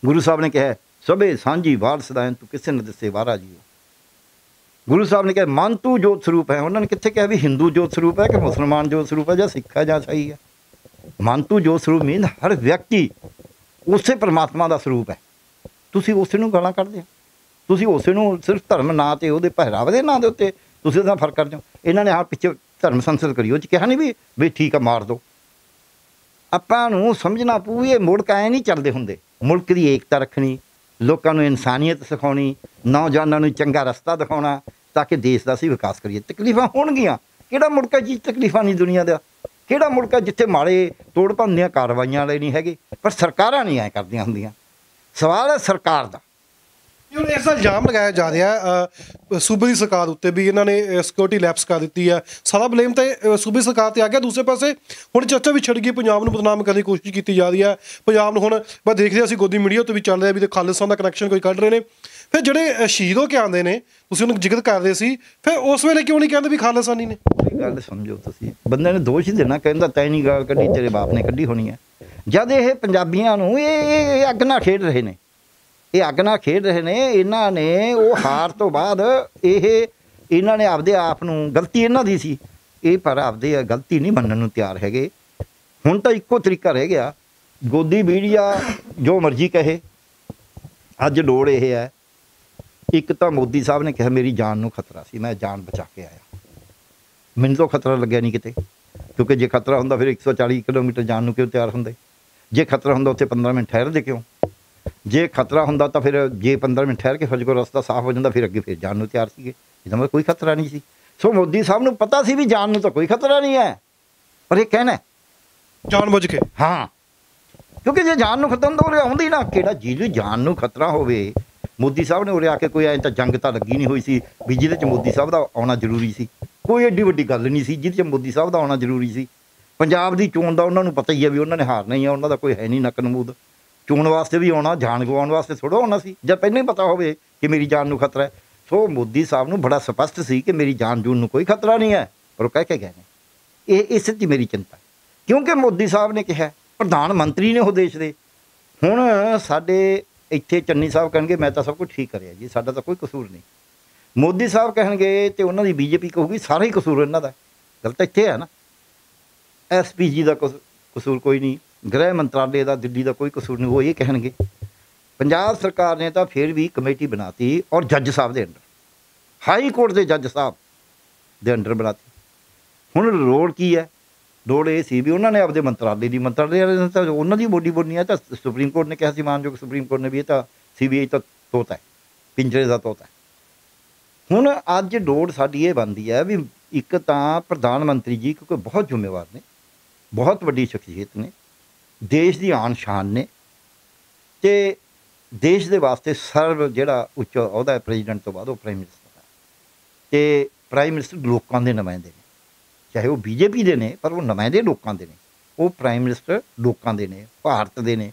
ਗੁਰੂ ਸਾਹਿਬ ਨੇ ਕਿਹਾ ਸਭੇ ਸਾਂਝੀ ਵਾਰ ਸਦਾਇਨ ਤੂੰ ਕਿਸੇ ਨੇ ਦੱਸੇ ਵਾਰਾ ਜੀਓ। ਗੁਰੂ ਸਾਹਿਬ ਨੇ ਕਿਹਾ ਮਨ ਤੂੰ ਜੋਤ ਸਰੂਪ ਹੈ। ਉਹਨਾਂ ਨੇ ਕਿੱਥੇ ਕਿਹਾ ਵੀ ਹਿੰਦੂ ਜੋਤ ਸਰੂਪ ਹੈ ਕਿ ਮੁਸਲਮਾਨ ਜੋਤ ਸਰੂਪ ਹੈ ਜਾਂ ਸਿੱਖ ਹੈ ਜਾਂ ਈਸਾਈ ਹੈ। ਮਨ ਤੂੰ ਜੋਤ ਸਰੂਪ ਮੀਨ ਹਰ ਵਿਅਕਤੀ ਉਸੇ ਪਰਮਾਤਮਾ ਦਾ ਸਰੂਪ ਹੈ। ਤੁਸੀਂ ਉਸੇ ਨੂੰ ਗਾਲਾਂ ਕੱਢਦੇ ਹੋ, ਤੁਸੀਂ ਉਸੇ ਨੂੰ ਸਿਰਫ ਧਰਮ ਨਾਂ 'ਤੇ ਉਹਦੇ ਪਹਿਰਾਵੇ ਦੇ ਨਾਂ ਦੇ ਉੱਤੇ ਤੁਸੀਂ ਉਹਦਾ ਫਰਕ ਕਰਦੇ ਹੋ। ਇਹਨਾਂ ਨੇ ਹਾਂ ਪਿੱਛੇ ਧਰਮ ਸੰਸਦ ਕਰੀ, ਉਹ 'ਚ ਕਿਹਾ ਨਹੀਂ ਵੀ ਠੀਕ ਆ ਮਾਰ ਦਿਓ। ਆਪਾਂ ਨੂੰ ਸਮਝਣਾ ਪਊ ਇਹ ਮੁਲਕ ਐਂ ਨਹੀਂ ਚੱਲਦੇ ਹੁੰਦੇ। ਮੁਲਕ ਦੀ ਏਕਤਾ ਰੱਖਣੀ, ਲੋਕਾਂ ਨੂੰ ਇਨਸਾਨੀਅਤ ਸਿਖਾਉਣੀ, ਨੌਜਵਾਨਾਂ ਨੂੰ ਚੰਗਾ ਰਸਤਾ ਦਿਖਾਉਣਾ ਤਾਂ ਕਿ ਦੇਸ਼ ਦਾ ਅਸੀਂ ਵਿਕਾਸ ਕਰੀਏ। ਤਕਲੀਫਾਂ ਹੋਣਗੀਆਂ, ਕਿਹੜਾ ਮੁਲਕ ਹੈ ਜੀ ਤਕਲੀਫਾਂ ਨਹੀਂ ਦੁਨੀਆ ਦਾ? ਕਿਹੜਾ ਮੁਲਕ ਹੈ ਜਿੱਥੇ ਮਾੜੇ ਤੋੜ ਭੰਨ ਦੀਆਂ ਕਾਰਵਾਈਆਂ ਵਾਲੇ ਨਹੀਂ ਹੈਗੇ? ਪਰ ਸਰਕਾਰਾਂ ਨਹੀਂ ਐਂ ਕਰਦੀਆਂ ਹੁੰਦੀਆਂ। ਸਵਾਲ ਹੈ ਸਰਕਾਰ ਦਾ। ਹੁਣ ਇਸ ਦਾ ਇਲਜ਼ਾਮ ਲਗਾਇਆ ਜਾ ਰਿਹਾ ਸੂਬੇ ਦੀ ਸਰਕਾਰ ਉੱਤੇ ਵੀ ਇਹਨਾਂ ਨੇ ਸਿਕਿਉਰਿਟੀ ਲੈਪਸ ਕਰ ਦਿੱਤੀ ਹੈ। ਸਾਰਾ ਬਲੇਮ ਤਾਂ ਸੂਬੇ ਸਰਕਾਰ 'ਤੇ ਆ ਗਿਆ। ਦੂਸਰੇ ਪਾਸੇ ਹੁਣ ਚਰਚਾ ਵੀ ਛਿੜ ਗਈ, ਪੰਜਾਬ ਨੂੰ ਬਦਨਾਮ ਕਰਨ ਦੀ ਕੋਸ਼ਿਸ਼ ਕੀਤੀ ਜਾ ਰਹੀ ਹੈ। ਪੰਜਾਬ ਨੂੰ ਹੁਣ ਮੈਂ ਦੇਖ ਰਿਹਾ ਸੀ ਗੋਦੀ ਮੀਡੀਆ ਤੋਂ ਵੀ ਚੱਲ ਰਿਹਾ ਵੀ ਤੇ ਖਾਲਿਸਤਾਨ ਦਾ ਕਨੈਕਸ਼ਨ ਕੋਈ ਕੱਢ ਰਹੇ ਨੇ। ਫਿਰ ਜਿਹੜੇ ਸ਼ਹੀਦ ਹੋ ਕੇ ਆਉਂਦੇ ਨੇ, ਤੁਸੀਂ ਉਹਨੂੰ ਜ਼ਿਕਰ ਕਰਦੇ ਸੀ, ਫਿਰ ਉਸ ਵੇਲੇ ਕਿਉਂ ਨਹੀਂ ਕਹਿੰਦੇ ਵੀ ਖਾਲਿਸਤਾਨੀ ਨੇ? ਗੱਲ ਸਮਝੋ ਤੁਸੀਂ, ਬੰਦੇ ਨੇ ਦੋਸ਼ ਹੀ ਦੇਣਾ, ਕਹਿੰਦਾ ਤੈਂ ਨਹੀਂ ਗਾਲ ਕੱਢੀ, ਤੇਰੇ ਬਾਪ ਨੇ ਕੱਢੀ ਹੋਣੀ ਹੈ। ਜਦ ਇਹ ਪੰਜਾਬੀਆਂ ਨੂੰ ਇਹ ਅੱਗ ਨਾਲ ਖੇਡ ਰਹੇ ਨੇ, ਇਹ ਅੱਗ ਨਾਲ ਖੇਡ ਰਹੇ ਨੇ। ਇਹਨਾਂ ਨੇ ਉਹ ਹਾਰ ਤੋਂ ਬਾਅਦ ਇਹਨਾਂ ਨੇ ਆਪਦੇ ਆਪ ਨੂੰ, ਗਲਤੀ ਇਹਨਾਂ ਦੀ ਸੀ ਇਹ, ਪਰ ਆਪਦੇ ਗਲਤੀ ਨਹੀਂ ਮੰਨਣ ਨੂੰ ਤਿਆਰ ਹੈਗੇ। ਹੁਣ ਤਾਂ ਇੱਕੋ ਤਰੀਕਾ ਰਹਿ ਗਿਆ, ਗੋਦੀ ਮੀਡੀਆ ਜੋ ਮਰਜ਼ੀ ਕਹੇ। ਅੱਜ ਲੋੜ ਇਹ ਹੈ, ਇੱਕ ਤਾਂ ਮੋਦੀ ਸਾਹਿਬ ਨੇ ਕਿਹਾ ਮੇਰੀ ਜਾਨ ਨੂੰ ਖਤਰਾ ਸੀ, ਮੈਂ ਜਾਨ ਬਚਾ ਕੇ ਆਇਆ। ਮੈਨੂੰ ਤਾਂ ਖਤਰਾ ਲੱਗਿਆ ਨਹੀਂ ਕਿਤੇ, ਕਿਉਂਕਿ ਜੇ ਖਤਰਾ ਹੁੰਦਾ ਫਿਰ 140 ਕਿਲੋਮੀਟਰ ਜਾਣ ਨੂੰ ਕਿਉਂ ਤਿਆਰ ਹੁੰਦੇ? ਜੇ ਖਤਰਾ ਹੁੰਦਾ ਉੱਥੇ 15 ਮਿੰਟ ਠਹਿਰਦੇ ਕਿਉਂ? ਜੇ ਖਤਰਾ ਹੁੰਦਾ ਤਾਂ ਫਿਰ ਜੇ 15 ਮਿੰਟ ਠਹਿਰ ਕੇ ਫਜਗੋ ਰਸਤਾ ਸਾਫ਼ ਹੋ ਜਾਂਦਾ, ਫਿਰ ਅੱਗੇ ਫਿਰ ਜਾਣ ਨੂੰ ਤਿਆਰ ਸੀਗੇ। ਇਹਦਾ ਮਤਲਬ ਕੋਈ ਖਤਰਾ ਨਹੀਂ ਸੀ। ਸੋ ਮੋਦੀ ਸਾਹਿਬ ਨੂੰ ਪਤਾ ਸੀ ਵੀ ਜਾਣ ਨੂੰ ਤਾਂ ਕੋਈ ਖਤਰਾ ਨਹੀਂ ਹੈ, ਪਰ ਇਹ ਕਹਿਣਾ ਜਾਣਬੁੱਝ ਕੇ। ਹਾਂ, ਕਿਉਂਕਿ ਜੇ ਜਾਨ ਨੂੰ ਖਤਰਾ ਹੁੰਦਾ ਉਰੇ ਆਉਂਦੀ ਨਾ, ਕਿਹੜਾ ਜਿਹਦੀ ਜਾਨ ਨੂੰ ਖਤਰਾ ਹੋਵੇ। ਮੋਦੀ ਸਾਹਿਬ ਨੇ ਉਰੇ ਆ ਕੇ ਕੋਈ ਐਂ ਤਾਂ ਜੰਗ ਤਾਂ ਲੱਗੀ ਨਹੀਂ ਹੋਈ ਸੀ ਵੀ ਜਿਹਦੇ 'ਚ ਮੋਦੀ ਸਾਹਿਬ ਦਾ ਆਉਣਾ ਜ਼ਰੂਰੀ ਸੀ। ਕੋਈ ਐਡੀ ਵੱਡੀ ਗੱਲ ਨਹੀਂ ਸੀ ਜਿਹਦੇ 'ਚ ਮੋਦੀ ਸਾਹਿਬ ਦਾ ਆਉਣਾ ਜ਼ਰੂਰੀ ਸੀ। ਪੰਜਾਬ ਦੀ ਚੋਣ ਦਾ ਉਹਨਾਂ ਨੂੰ ਪਤਾ ਹੀ ਹੈ ਵੀ ਉਹਨਾਂ ਨੇ ਹਾਰਨਾ ਹੀ ਆ, ਉਹਨਾਂ ਦਾ ਕੋਈ ਹੈ ਨਹੀਂ ਨੱਕ ਨਮੂਦ। ਚੋਣ ਵਾਸਤੇ ਵੀ ਆਉਣਾ, ਜਾਨ ਗਵਾਉਣ ਵਾਸਤੇ ਥੋੜ੍ਹਾ ਆਉਣਾ ਸੀ, ਜਦ ਪਹਿਲਾਂ ਹੀ ਪਤਾ ਹੋਵੇ ਕਿ ਮੇਰੀ ਜਾਨ ਨੂੰ ਖਤਰਾ ਹੈ। ਸੋ ਮੋਦੀ ਸਾਹਿਬ ਨੂੰ ਬੜਾ ਸਪਸ਼ਟ ਸੀ ਕਿ ਮੇਰੀ ਜਾਨ ਜੂਨ ਨੂੰ ਕੋਈ ਖਤਰਾ ਨਹੀਂ ਹੈ, ਪਰ ਉਹ ਕਹਿ ਕੇ ਗਏ ਨੇ। ਇਹ ਇਸ 'ਚ ਮੇਰੀ ਚਿੰਤਾ, ਕਿਉਂਕਿ ਮੋਦੀ ਸਾਹਿਬ ਨੇ ਕਿਹਾ, ਪ੍ਰਧਾਨ ਮੰਤਰੀ ਨੇ ਉਹ ਦੇਸ਼ ਦੇ। ਹੁਣ ਸਾਡੇ ਇੱਥੇ ਚੰਨੀ ਸਾਹਿਬ ਕਹਿਣਗੇ ਮੈਂ ਤਾਂ ਸਭ ਕੁਝ ਠੀਕ ਕਰਿਆ ਜੀ, ਸਾਡਾ ਤਾਂ ਕੋਈ ਕਸੂਰ ਨਹੀਂ। ਮੋਦੀ ਸਾਹਿਬ ਕਹਿਣਗੇ ਤੇ ਉਹਨਾਂ ਦੀ ਬੀਜੇਪੀ ਕਹੂਗੀ ਸਾਰਾ ਹੀ ਕਸੂਰ ਇਹਨਾਂ ਦਾ। ਗੱਲ ਤਾਂ ਇੱਥੇ ਹੈ ਨਾ, SPG ਦਾ ਕਸੂਰ ਕੋਈ ਨਹੀਂ, ਗ੍ਰਹਿ ਮੰਤਰਾਲੇ ਦਾ ਦਿੱਲੀ ਦਾ ਕੋਈ ਕਸੂਰ ਨਹੀਂ। ਉਹ ਇਹ ਕਹਿਣਗੇ ਪੰਜਾਬ ਸਰਕਾਰ ਨੇ ਤਾਂ ਫਿਰ ਵੀ ਕਮੇਟੀ ਬਣਾਤੀ ਔਰ ਜੱਜ ਸਾਹਿਬ ਦੇ ਅੰਡਰ, ਹਾਈ ਕੋਰਟ ਦੇ ਜੱਜ ਸਾਹਿਬ ਦੇ ਅੰਡਰ ਬਣਾਤੀ। ਹੁਣ ਲੋੜ ਕੀ ਹੈ? ਲੋੜ ਇਹ ਸੀ ਵੀ ਉਹਨਾਂ ਨੇ ਆਪਦੇ ਮੰਤਰਾਲੇ ਨੇ ਤਾਂ ਉਹਨਾਂ ਦੀ ਬੋਡੀ ਬੋਲਣੀ ਹੈ। ਤਾਂ ਸੁਪਰੀਮ ਕੋਰਟ ਨੇ ਕਿਹਾ ਸੀ, ਮਾਨਯੋਗ ਸੁਪਰੀਮ ਕੋਰਟ ਨੇ ਵੀ ਇਹ ਤਾਂ CBI ਤਾਂ ਤੋਤਾ ਹੈ, ਪਿੰਜਰੇ ਦਾ ਤੋਤਾ ਹੈ। ਹੁਣ ਅੱਜ ਲੋੜ ਸਾਡੀ ਇਹ ਬਣਦੀ ਹੈ ਵੀ ਇੱਕ ਤਾਂ ਪ੍ਰਧਾਨ ਮੰਤਰੀ ਜੀ ਕਿਉਂਕਿ ਬਹੁਤ ਜ਼ਿੰਮੇਵਾਰ ਨੇ, ਬਹੁਤ ਵੱਡੀ ਸ਼ਖਸੀਅਤ ਨੇ, ਦੇਸ਼ ਦੀ ਆਨ ਸ਼ਾਨ ਨੇ, ਅਤੇ ਦੇਸ਼ ਦੇ ਵਾਸਤੇ ਸਰਵ ਜਿਹੜਾ ਉੱਚ ਅਹੁਦਾ ਹੈ ਪ੍ਰੈਜ਼ੀਡੈਂਟ ਤੋਂ ਬਾਅਦ ਉਹ ਪ੍ਰਾਈਮ ਮਿਨਿਸਟਰ ਹੈ। ਅਤੇ ਪ੍ਰਾਈਮ ਮਿਨਿਸਟਰ ਲੋਕਾਂ ਦੇ ਨੁਮਾਇੰਦੇ ਨੇ, ਚਾਹੇ ਉਹ BJP ਦੇ ਨੇ ਪਰ ਉਹ ਨੁਮਾਇੰਦੇ ਲੋਕਾਂ ਦੇ ਨੇ। ਉਹ ਪ੍ਰਾਈਮ ਮਿਨਿਸਟਰ ਲੋਕਾਂ ਦੇ ਨੇ, ਭਾਰਤ ਦੇ ਨੇ।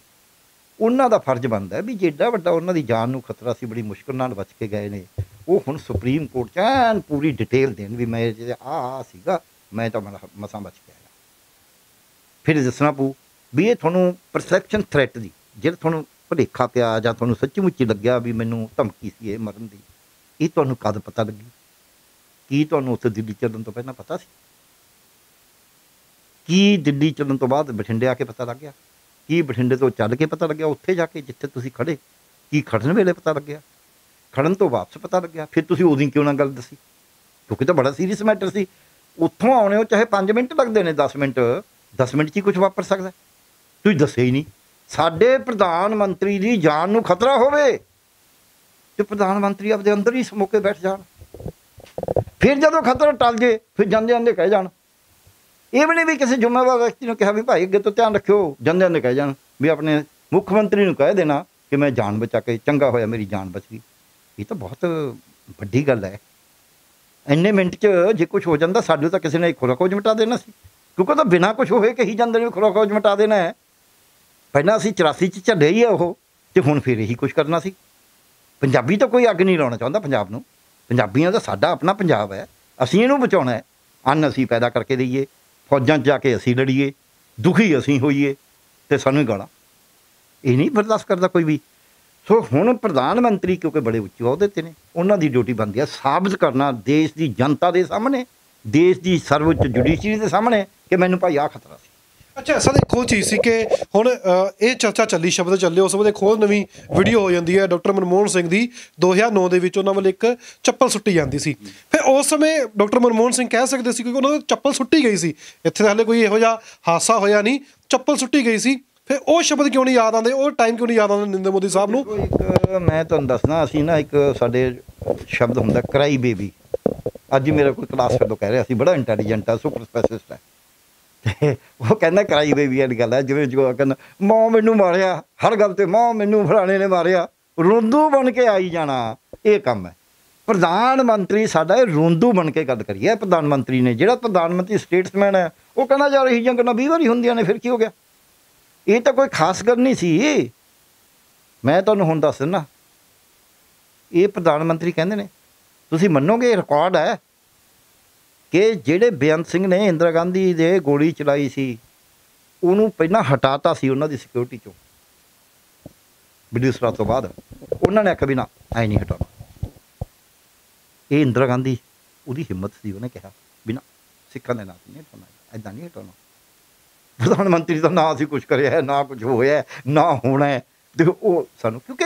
ਉਹਨਾਂ ਦਾ ਫਰਜ਼ ਬਣਦਾ ਵੀ ਜਿੱਡਾ ਵੱਡਾ ਉਹਨਾਂ ਦੀ ਜਾਨ ਨੂੰ ਖਤਰਾ ਸੀ, ਬੜੀ ਮੁਸ਼ਕਿਲ ਨਾਲ ਬਚ ਕੇ ਗਏ ਨੇ, ਉਹ ਹੁਣ ਸੁਪਰੀਮ ਕੋਰਟ 'ਚ ਐਨ ਪੂਰੀ ਡਿਟੇਲ ਦੇਣ ਵੀ ਮੈਂ ਜਿਹੜੇ ਆਹ ਸੀਗਾ, ਮੈਂ ਤਾਂ ਮਸਾਂ ਬਚ ਕੇ ਆਇਆ। ਫਿਰ ਦੱਸਣਾ ਪਊ ਵੀ ਇਹ ਤੁਹਾਨੂੰ ਪਰਸੈਪਸ਼ਨ ਥ੍ਰੈਟ ਦੀ, ਜਿਹੜਾ ਤੁਹਾਨੂੰ ਭੁਲੇਖਾ ਪਿਆ ਜਾਂ ਤੁਹਾਨੂੰ ਸੱਚੀ ਮੁੱਚੀ ਲੱਗਿਆ ਵੀ ਮੈਨੂੰ ਧਮਕੀ ਸੀ ਇਹ ਮਰਨ ਦੀ, ਇਹ ਤੁਹਾਨੂੰ ਕਦ ਪਤਾ ਲੱਗੀ? ਕੀ ਤੁਹਾਨੂੰ ਉੱਥੇ ਦਿੱਲੀ ਚੱਲਣ ਤੋਂ ਪਹਿਲਾਂ ਪਤਾ ਸੀ? ਕੀ ਦਿੱਲੀ ਚੱਲਣ ਤੋਂ ਬਾਅਦ ਬਠਿੰਡੇ ਆ ਕੇ ਪਤਾ ਲੱਗ ਗਿਆ? ਕੀ ਬਠਿੰਡੇ ਤੋਂ ਚੱਲ ਕੇ ਪਤਾ ਲੱਗਿਆ ਉੱਥੇ ਜਾ ਕੇ ਜਿੱਥੇ ਤੁਸੀਂ ਖੜ੍ਹੇ? ਕੀ ਖੜਨ ਵੇਲੇ ਪਤਾ ਲੱਗਿਆ? ਖੜਨ ਤੋਂ ਵਾਪਸ ਪਤਾ ਲੱਗਿਆ? ਫਿਰ ਤੁਸੀਂ ਉਦੋਂ ਕਿਉਂ ਨਾ ਗੱਲ ਦੱਸੀ? ਕਿਉਂਕਿ ਤਾਂ ਬੜਾ ਸੀਰੀਅਸ ਮੈਟਰ ਸੀ। ਉੱਥੋਂ ਆਉਣੇ ਹੋ ਚਾਹੇ 5 ਮਿੰਟ ਲੱਗਦੇ ਨੇ, 10 ਮਿੰਟ 'ਚ ਹੀ ਕੁਛ ਵਾਪਰ ਸਕਦਾ, ਤੁਸੀਂ ਦੱਸਿਆ ਹੀ ਨਹੀਂ। ਸਾਡੇ ਪ੍ਰਧਾਨ ਮੰਤਰੀ ਦੀ ਜਾਨ ਨੂੰ ਖਤਰਾ ਹੋਵੇ ਤੇ ਪ੍ਰਧਾਨ ਮੰਤਰੀ ਆਪਦੇ ਅੰਦਰ ਹੀ ਸਮੋ ਕੇ ਬੈਠ ਜਾਣ। ਫਿਰ ਜਦੋਂ ਖਤਰਾ ਟਲ ਜੇ ਫਿਰ ਜਾਂਦੇ ਕਹਿ ਜਾਣ। ਇਹ ਵੀ ਨਹੀਂ ਵੀ ਕਿਸੇ ਜ਼ਿੰਮੇਵਾਰ ਵਿਅਕਤੀ ਨੂੰ ਕਿਹਾ ਵੀ ਭਾਈ ਅੱਗੇ ਤੋਂ ਧਿਆਨ ਰੱਖਿਓ, ਜਾਂਦੇ ਕਹਿ ਜਾਣ ਵੀ ਆਪਣੇ ਮੁੱਖ ਮੰਤਰੀ ਨੂੰ ਕਹਿ ਦੇਣਾ ਕਿ ਮੈਂ ਜਾਨ ਬਚਾ ਕੇ, ਚੰਗਾ ਹੋਇਆ ਮੇਰੀ ਜਾਨ ਬਚ ਗਈ। ਇਹ ਤਾਂ ਬਹੁਤ ਵੱਡੀ ਗੱਲ ਹੈ। ਇੰਨੇ ਮਿੰਟ 'ਚ ਜੇ ਕੁਛ ਹੋ ਜਾਂਦਾ, ਸਾਡੇ ਤਾਂ ਕਿਸੇ ਨੇ ਖੁਰਾ ਖੋਜ ਮਿਟਾ ਦੇਣਾ ਸੀ, ਕਿਉਂਕਿ ਤਾਂ ਬਿਨਾਂ ਕੁਛ ਹੋਏ ਕਹੀ ਜਾਂਦੇ ਨੇ ਖੁਰਾ ਖੋਜ ਮਿਟਾ ਦੇਣਾ ਹੈ। ਪਹਿਲਾਂ ਅਸੀਂ 84 'ਚ ਝੱਲੇ ਹੀ ਆ ਉਹ, ਅਤੇ ਹੁਣ ਫਿਰ ਇਹੀ ਕੁਛ ਕਰਨਾ ਸੀ। ਪੰਜਾਬੀ ਤਾਂ ਕੋਈ ਅੱਗ ਨਹੀਂ ਲਾਉਣਾ ਚਾਹੁੰਦਾ ਪੰਜਾਬ ਨੂੰ। ਪੰਜਾਬੀਆਂ ਦਾ ਸਾਡਾ ਆਪਣਾ ਪੰਜਾਬ ਹੈ, ਅਸੀਂ ਇਹਨੂੰ ਬਚਾਉਣਾ ਹੈ। ਅੰਨ ਅਸੀਂ ਪੈਦਾ ਕਰਕੇ ਦਈਏ, ਫੌਜਾਂ 'ਚ ਜਾ ਕੇ ਅਸੀਂ ਲੜੀਏ, ਦੁਖੀ ਅਸੀਂ ਹੋਈਏ ਅਤੇ ਸਾਨੂੰ ਹੀ ਗਾਲਾਂ। ਇਹ ਨਹੀਂ ਬਰਦਾਸ਼ਤ ਕਰਦਾ ਕੋਈ ਵੀ। ਸੋ ਹੁਣ ਪ੍ਰਧਾਨ ਮੰਤਰੀ ਕਿਉਂਕਿ ਬੜੇ ਉੱਚੇ ਅਹੁਦੇ 'ਤੇ ਨੇ, ਉਹਨਾਂ ਦੀ ਡਿਊਟੀ ਬਣਦੀ ਹੈ ਸਾਬਤ ਕਰਨਾ ਦੇਸ਼ ਦੀ ਜਨਤਾ ਦੇ ਸਾਹਮਣੇ, ਦੇਸ਼ ਦੀ ਸਰਵਉੱਚ ਜੁਡੀਸ਼ਰੀ ਦੇ ਸਾਹਮਣੇ ਕਿ ਮੈਨੂੰ ਭਾਈ ਆਹ ਖਤਰਾ ਸੀ। ਅੱਛਾ ਸਰ, ਇੱਕ ਹੋਰ ਚੀਜ਼ ਸੀ ਕਿ ਹੁਣ ਇਹ ਚਰਚਾ ਚੱਲੀ, ਸ਼ਬਦ ਚੱਲੇ, ਉਸ ਵੇਲੇ ਇੱਕ ਹੋਰ ਨਵੀਂ ਵੀਡੀਓ ਹੋ ਜਾਂਦੀ ਹੈ ਡਾਕਟਰ ਮਨਮੋਹਨ ਸਿੰਘ ਦੀ 2009 ਦੇ ਵਿੱਚ ਉਹਨਾਂ ਵੱਲ ਇੱਕ ਚੱਪਲ ਸੁੱਟੀ ਜਾਂਦੀ ਸੀ। ਫਿਰ ਉਸ ਸਮੇਂ ਡਾਕਟਰ ਮਨਮੋਹਨ ਸਿੰਘ ਕਹਿ ਸਕਦੇ ਸੀ ਕਿਉਂਕਿ ਉਹਨਾਂ ਦੀ ਚੱਪਲ ਸੁੱਟੀ ਗਈ ਸੀ, ਇੱਥੇ ਤਾਂ ਹਾਲੇ ਕੋਈ ਇਹੋ ਜਿਹਾ ਹਾਦਸਾ ਹੋਇਆ ਨਹੀਂ, ਚੱਪਲ ਸੁੱਟੀ ਗਈ ਸੀ। ਫਿਰ ਉਹ ਸ਼ਬਦ ਕਿਉਂ ਨਹੀਂ ਯਾਦ ਆਉਂਦੇ, ਉਹ ਟਾਈਮ ਕਿਉਂ ਨਹੀਂ ਯਾਦ ਆਉਂਦਾ ਨਰਿੰਦਰ ਮੋਦੀ ਸਾਹਿਬ ਨੂੰ? ਇੱਕ ਮੈਂ ਤੁਹਾਨੂੰ ਦੱਸਣਾ, ਅਸੀਂ ਨਾ ਇੱਕ ਸਾਡੇ ਸ਼ਬਦ ਹੁੰਦਾ ਕਰਾਈ ਬੇਬੀ। ਅੱਜ ਮੇਰਾ ਕੋਈ ਕਲਾਸ ਫੈਲੋ ਕਹਿ ਰਿਹਾ ਸੀ, ਬੜਾ ਇੰਟੈਲੀਜੈਂਟ ਆ, ਸੁਪਰ ਸਪੈਸ਼ਲਿਸਟ ਹੈ, ਅਤੇ ਉਹ ਕਹਿੰਦਾ ਕਰਾਈ ਬੇਬੀ ਵਾਲੀ ਗੱਲ ਹੈ। ਜਿਵੇਂ ਜੋ ਕਹਿੰਦਾ ਮਾਂ ਮੈਨੂੰ ਮਾਰਿਆ, ਹਰ ਗੱਲ 'ਤੇ ਮਾਂ ਮੈਨੂੰ ਫਲਾਣੇ ਨੇ ਮਾਰਿਆ, ਰੋਂਦੂ ਬਣ ਕੇ ਆਈ ਜਾਣਾ, ਇਹ ਕੰਮ ਹੈ। ਪ੍ਰਧਾਨ ਮੰਤਰੀ ਸਾਡਾ ਇਹ ਰੋਂਦੂ ਬਣ ਕੇ ਗੱਲ ਕਰੀਏ। ਪ੍ਰਧਾਨ ਮੰਤਰੀ ਨੇ, ਜਿਹੜਾ ਪ੍ਰਧਾਨ ਮੰਤਰੀ ਸਟੇਟਸਮੈਨ ਹੈ, ਉਹ ਕਹਿੰਦਾ ਯਾਰ ਇਹੀ ਜੰਗ ਨਾ 20 ਵਾਰੀ ਹੁੰਦੀਆਂ ਨੇ, ਫਿਰ ਕੀ ਹੋ ਗਿਆ? ਇਹ ਤਾਂ ਕੋਈ ਖਾਸ ਗੱਲ ਨਹੀਂ ਸੀ। ਮੈਂ ਤੁਹਾਨੂੰ ਹੁਣ ਦੱਸ ਦਿੰਦਾ, ਇਹ ਪ੍ਰਧਾਨ ਮੰਤਰੀ ਕਹਿੰਦੇ ਨੇ, ਤੁਸੀਂ ਮੰਨੋਗੇ ਰਿਕਾਰਡ ਹੈ ਕਿ ਜਿਹੜੇ ਬੇਅੰਤ ਸਿੰਘ ਨੇ ਇੰਦਰਾ ਗਾਂਧੀ ਦੇ ਗੋਲੀ ਚਲਾਈ ਸੀ, ਉਹਨੂੰ ਪਹਿਲਾਂ ਹਟਾਤਾ ਸੀ ਉਹਨਾਂ ਦੀ ਸਿਕਿਉਰਿਟੀ 'ਚੋਂ। ਬ੍ਰਿਟਿਸ਼ ਰਾਜ ਤੋਂ ਬਾਅਦ ਉਹਨਾਂ ਨੇ ਆਖਿਆ ਵੀ ਨਾ, ਐਂ ਨਹੀਂ ਹਟਾਉਣਾ। ਇਹ ਇੰਦਰਾ ਗਾਂਧੀ, ਉਹਦੀ ਹਿੰਮਤ ਸੀ, ਉਹਨੇ ਕਿਹਾ ਵੀ ਨਾ, ਸਿੱਖਾਂ ਦੇ ਨਾਂ 'ਤੇ ਨਹੀਂ ਹਟਾਉਣਾ, ਇੱਦਾਂ ਨਹੀਂ ਹਟਾਉਣਾ। ਪ੍ਰਧਾਨ ਮੰਤਰੀ ਦਾ ਨਾ ਅਸੀਂ ਕੁਛ ਕਰਿਆ, ਨਾ ਕੁਛ ਹੋਇਆ, ਨਾ ਹੋਣਾ ਹੈ। ਦੇਖੋ ਉਹ ਸਾਨੂੰ ਕਿਉਂਕਿ